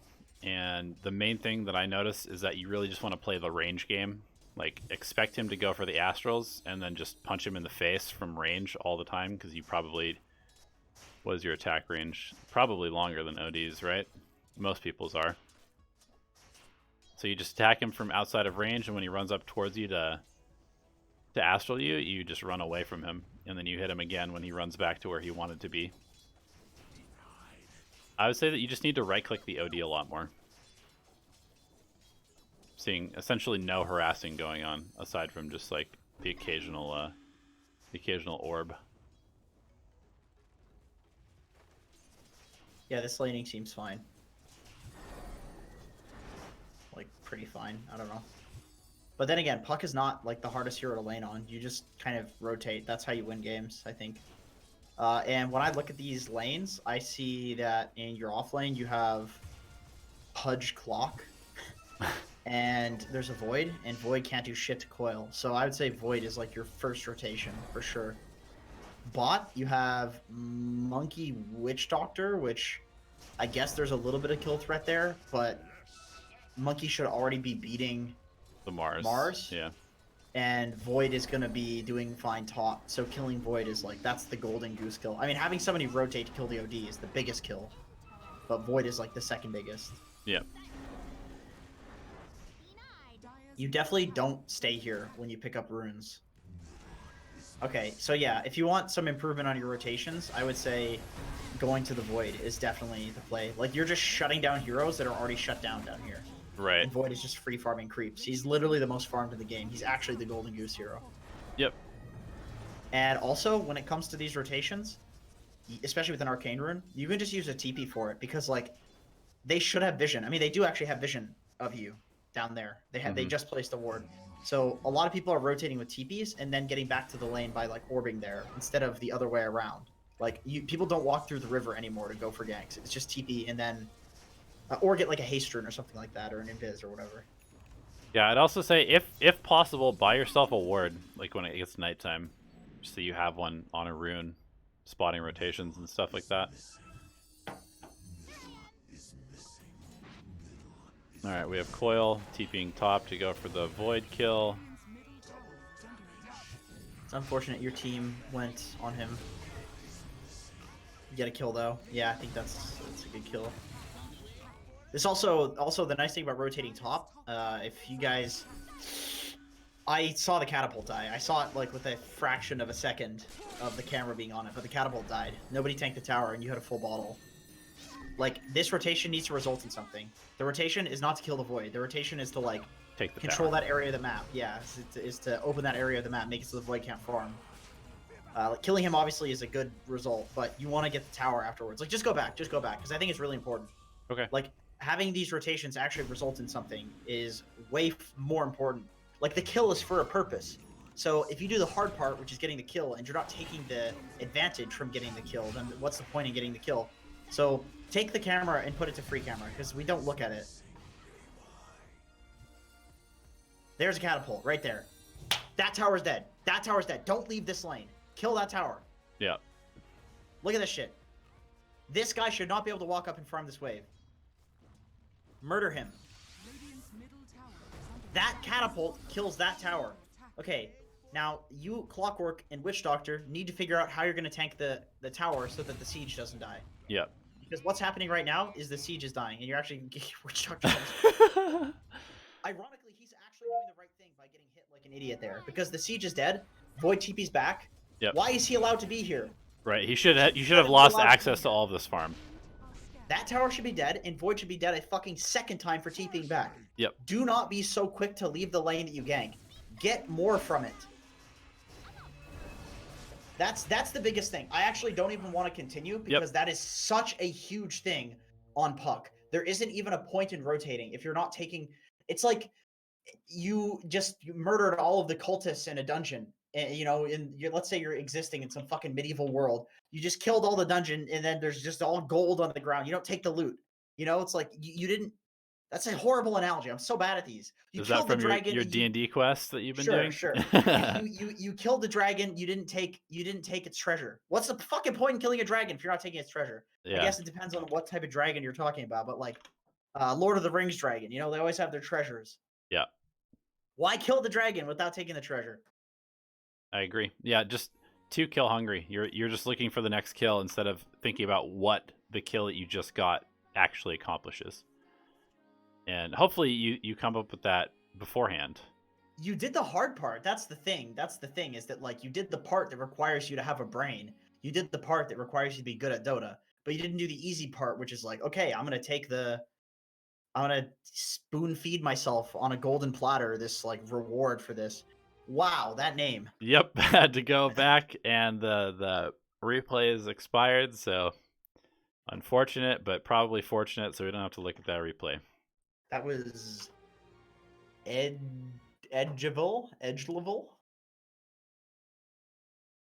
and the main thing that I noticed is that you really just want to play the range game. Like, expect him to go for the Astrals, and then just punch him in the face from range all the time, because you probably... What is your attack range? Probably longer than OD's, right? Most people's are. So you just attack him from outside of range, and when he runs up towards you to astral you, you just run away from him, and then you hit him again when he runs back to where he wanted to be. I would say that you just need to right-click the OD a lot more. Seeing essentially no harassing going on, aside from just like the occasional orb. Yeah, this laning seems fine. Like, pretty fine. I don't know. But then again, Puck is not like the hardest hero to lane on. You just kind of rotate. That's how you win games, I think. And when I look at these lanes, I see that in your off lane you have Pudge Clock, and there's a Void, and Void can't do shit to Coil. So I would say Void is like your first rotation for sure. Bot, you have Monkey Witch Doctor, which I guess there's a little bit of kill threat there, but Monkey should already be beating The Mars. Yeah. And Void is going to be doing fine top, so killing Void is like, that's the golden goose kill. I mean, having somebody rotate to kill the OD is the biggest kill, but Void is like the second biggest. Yeah. You definitely don't stay here when you pick up runes. Okay, so yeah, if you want some improvement on your rotations, I would say going to the Void is definitely the play. Like, you're just shutting down heroes that are already shut down here. Right. And Void is just free farming creeps. He's literally the most farmed in the game. He's actually the golden goose hero. Yep. And also, when it comes to these rotations, especially with an arcane rune, you can just use a TP for it, because like, they should have vision. I mean, they do actually have vision of you down there. They just placed a ward. So a lot of people are rotating with TPs and then getting back to the lane by like orbing there instead of the other way around. Like, people don't walk through the river anymore to go for ganks. It's just TP and then or get like a haste rune or something like that, or an invis or whatever. Yeah, I'd also say if possible, buy yourself a ward like when it gets nighttime, just so you have one on a rune, spotting rotations and stuff like that. All right, we have Coil TPing top to go for the Void kill. It's unfortunate your team went on him. You get a kill though. Yeah, I think that's a good kill. This also the nice thing about rotating top, if you guys, I saw the catapult die. I saw it like with a fraction of a second of the camera being on it, but the catapult died. Nobody tanked the tower, and you had a full bottle. Like, this rotation needs to result in something. The rotation is not to kill the Void. The rotation is to like Take the control tower. that area of the map. Yeah, is to open that area of the map, make it so the Void can't farm. Like, killing him obviously is a good result, but you want to get the tower afterwards. Like, just go back, because I think it's really important. Okay. Like, having these rotations actually result in something is way more important. Like, the kill is for a purpose. So if you do the hard part, which is getting the kill, and you're not taking the advantage from getting the kill, then what's the point in getting the kill? So take the camera and put it to free camera, because we don't look at it. There's a catapult right there. That tower's dead. That tower's dead. Don't leave this lane. Kill that tower. Yeah. Look at this shit. This guy should not be able to walk up and farm this wave. Murder him. That catapult kills that tower. Okay, now you, Clockwork, and Witch Doctor need to figure out how you're going to tank the tower so that the siege doesn't die. Yep. Because what's happening right now is the siege is dying, and you're actually Witch Doctor. Ironically, he's actually doing the right thing by getting hit like an idiot there, because the siege is dead. Void TP's back. Yep. Why is he allowed to be here? Right. You should have lost access to all of this farm. That tower should be dead, and Void should be dead a fucking second time for TPing back. Yep. Do not be so quick to leave the lane that you gank. Get more from it. That's the biggest thing. I actually don't even want to continue, because that is such a huge thing on Puck. There isn't even a point in rotating if you're not taking... It's like you murdered all of the cultists in a dungeon. You know, let's say you're existing in some fucking medieval world. You just killed all the dungeon, and then there's just all gold on the ground. You don't take the loot. You know, it's like you didn't That's a horrible analogy. I'm so bad at these. You Is that killed the from dragon. your and you- D&D quest that you've been doing? Sure. You killed the dragon. You didn't take its treasure. What's the fucking point in killing a dragon if you're not taking its treasure? Yeah. I guess it depends on what type of dragon you're talking about. But like, Lord of the Rings dragon, you know, they always have their treasures. Yeah. Why kill the dragon without taking the treasure? I agree. Yeah, just too kill hungry. You're just looking for the next kill instead of thinking about what the kill that you just got actually accomplishes. And hopefully you come up with that beforehand. You did the hard part. That's the thing. Is that like you did the part that requires you to have a brain. You did the part that requires you to be good at Dota, but you didn't do the easy part, which is like, okay, I'm gonna spoon feed myself on a golden platter this like reward for this. Wow, that name. Yep, had to go back and the replay is expired, so unfortunate, but probably fortunate, so we don't have to look at that replay. That was edge level.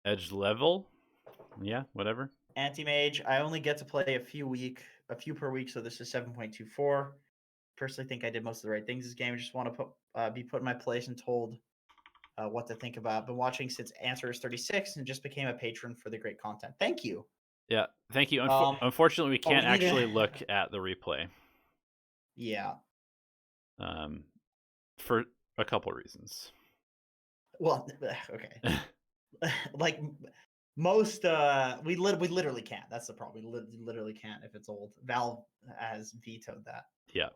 Edge level? Yeah, whatever. Anti-mage. I only get to play a few per week, so this is 7.24. Personally think I did most of the right things this game. I just want to be put in my place and told what to think about. Been watching since Answer is 36 and just became a patron for the great content. Thank you. Yeah, thank you. Unfortunately, we can't actually look at the replay. Yeah. For a couple reasons. Well, okay. Like most, we literally can't. That's the problem. We literally can't if it's old. Valve has vetoed that. Yeah.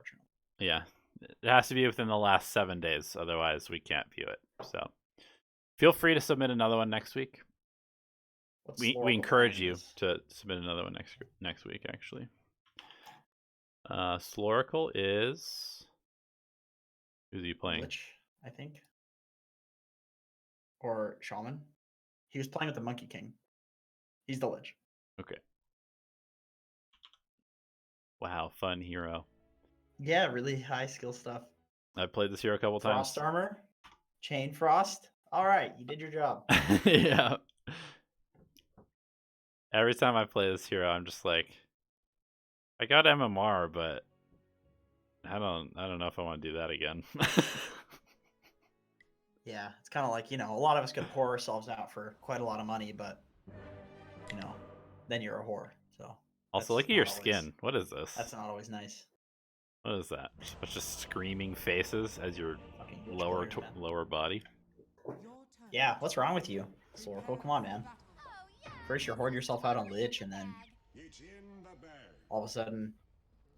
Yeah. It has to be within the last 7 days, otherwise we can't view it. So feel free to submit another one next week. We encourage you to submit another one next week, actually. Slorical is... Who's he playing? Lich, I think. Or Shaman. He was playing with the Monkey King. He's the Lich. Okay. Wow, fun hero. Yeah, really high skill stuff. I've played this hero a couple times. Frost armor, chain frost. All right, you did your job. Yeah. Every time I play this hero, I'm just like, I got MMR, but I don't know if I want to do that again. Yeah, it's kind of like, you know, a lot of us could pour ourselves out for quite a lot of money, but you know, then you're a whore. So also, look at your skin. What is this? That's not always nice. What is that? Just a bunch of screaming faces as your lower body. Yeah, what's wrong with you, Slorple? Come on, man. First you hoard yourself out on Lich, and then all of a sudden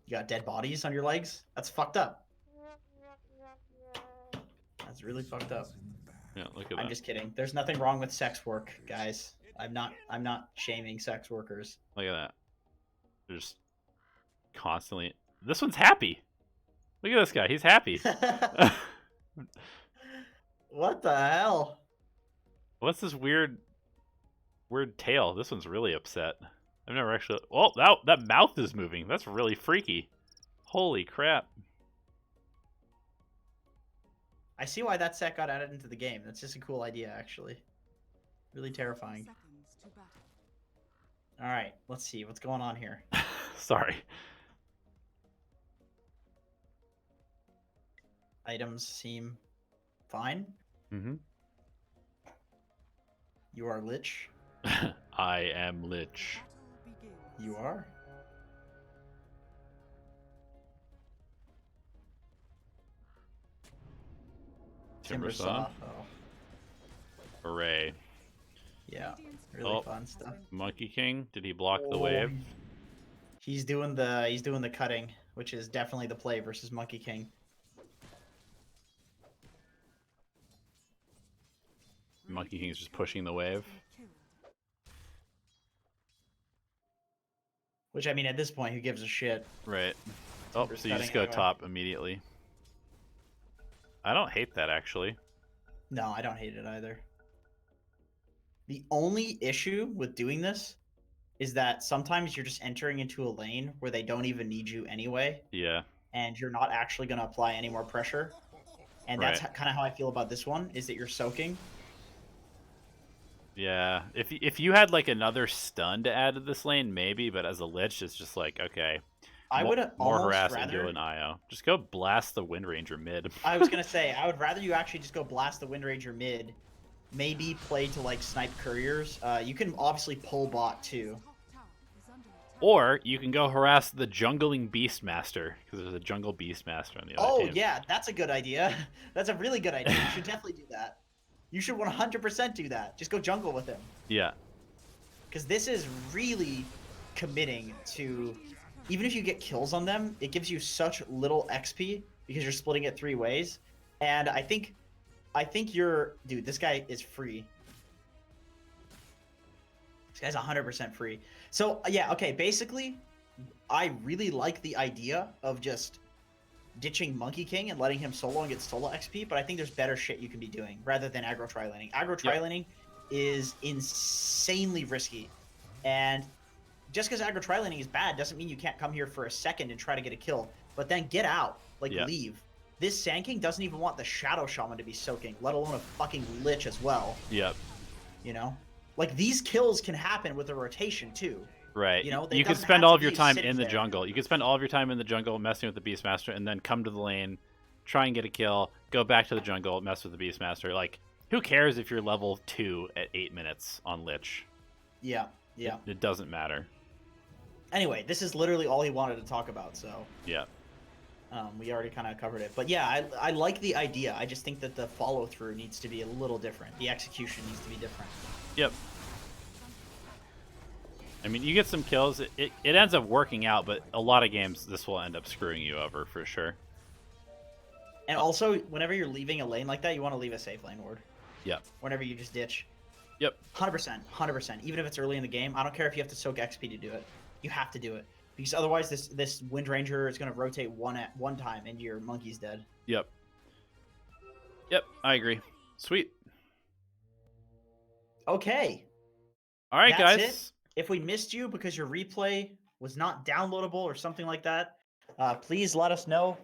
you got dead bodies on your legs? That's fucked up. That's really fucked up. Yeah, look at that. I'm just kidding. There's nothing wrong with sex work, guys. I'm not shaming sex workers. Look at that. They're just constantly... This one's happy. Look at this guy. He's happy. What the hell? What's this weird tail? This one's really upset. I've never actually... Oh, that mouth is moving. That's really freaky. Holy crap. I see why that set got added into the game. That's just a cool idea, actually. Really terrifying. All right, let's see what's going on here. Sorry. Items seem fine. Mm-hmm. You are Lich. I am Lich. You are. Timbersaw. Oh. Hooray. Yeah, really fun stuff. Monkey King, did he block the wave? He's doing the cutting, which is definitely the play versus Monkey King. Monkey King's just pushing the wave. Which, I mean, at this point, who gives a shit? Right. Oh, Timber's so you just cutting go anyway. top immediately. I don't hate that, actually. No, I don't hate it either. The only issue with doing this is that sometimes you're just entering into a lane where they don't even need you anyway, Yeah. and you're not actually going to apply any more pressure. And that's Right. kind of how I feel about this one, is that you're soaking. Yeah. If you had like another stun to add to this lane, maybe, but as a Lich, it's just like, okay, I would more almost harass and go rather. in IO. Just go blast the Wind Ranger mid. I was gonna say I would rather you actually just go blast the Wind Ranger mid, maybe play to like snipe couriers. You can obviously pull bot too. Top tower is under attack. Or you can go harass the jungling Beastmaster, because there's a jungle Beastmaster on the other Oh team. yeah, that's a good idea. That's a really good idea. You should definitely do that. You should 100% do that. Just go jungle with him. Yeah. Because this is really committing to, even if you get kills on them, it gives you such little XP because you're splitting it 3 ways. And I think you're, dude, this guy is free. This guy's 100% free. So yeah, okay, basically, I really like the idea of just ditching Monkey King and letting him solo and get solo XP, but I think there's better shit you can be doing rather than aggro tri-laning. Aggro tri-laning is insanely risky, and just because aggro tri-laning is bad doesn't mean you can't come here for a second and try to get a kill, but then get out, like leave. This Sand King doesn't even want the Shadow Shaman to be soaking, let alone a fucking Lich as well. Yep. You know? Like, these kills can happen with a rotation, too. Right. You know, you could spend all of your time in the jungle. You could spend all of your time in the jungle messing with the Beastmaster, and then come to the lane, try and get a kill, go back to the jungle, mess with the Beastmaster. Like, who cares if you're level 2 at 8 minutes on Lich? Yeah, yeah. It doesn't matter. Anyway, this is literally all he wanted to talk about, so... Yeah. We already kind of covered it. But yeah, I like the idea. I just think that the follow-through needs to be a little different. The execution needs to be different. Yep. I mean, you get some kills. It ends up working out, but a lot of games, this will end up screwing you over for sure. And also, whenever you're leaving a lane like that, you want to leave a safe lane ward. Yep. Whenever you just ditch. Yep. 100%. 100%. Even if it's early in the game, I don't care if you have to soak XP to do it. You have to do it. Because otherwise, this Wind Ranger is going to rotate one time and your monkey's dead. Yep. Yep, I agree. Sweet. Okay. All right, That's guys. it. If we missed you because your replay was not downloadable or something like that, please let us know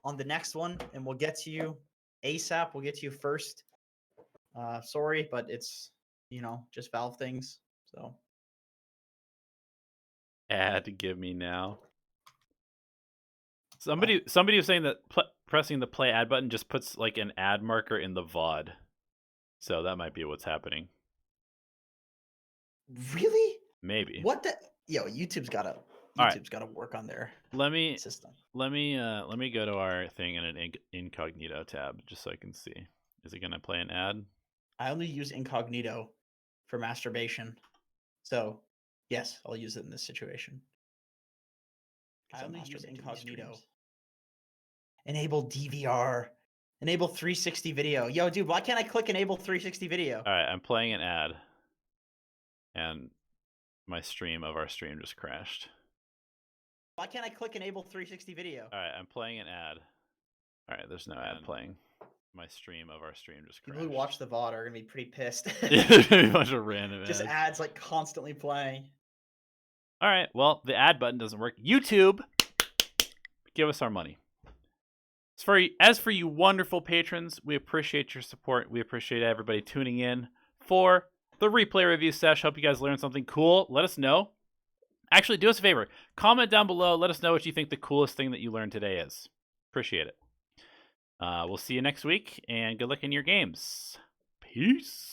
on the next one, and we'll get to you ASAP. We'll get to you first. Sorry, but it's, you know, just Valve things. So. Ad, give me now. Somebody was saying that pressing the play ad button just puts like an ad marker in the VOD. So that might be what's happening. Really? Maybe. What the? Yo, YouTube's gotta work on their system. Let me go to our thing in an incognito tab just so I can see. Is it gonna play an ad? I only use incognito for masturbation, so yes, I'll use it in this situation. I only use incognito. Enable DVR. Enable 360 video. Yo, dude, why can't I click enable 360 video? All right, I'm playing an ad, and my stream of our stream just crashed. Why can't I click enable 360 video? All right, I'm playing an ad. All right, there's no ad playing. My stream of our stream just crashed. People who watch the VOD are gonna be pretty pissed. There's gonna be a bunch of random just ads like constantly playing. All right, well, the ad button doesn't work. YouTube, give us our money. As for you wonderful patrons, we appreciate your support. We appreciate everybody tuning in for the replay review sesh. Hope you guys learned something cool. Let us know. Actually, do us a favor. Comment down below. Let us know what you think the coolest thing that you learned today is. Appreciate it. We'll see you next week, and good luck in your games. Peace.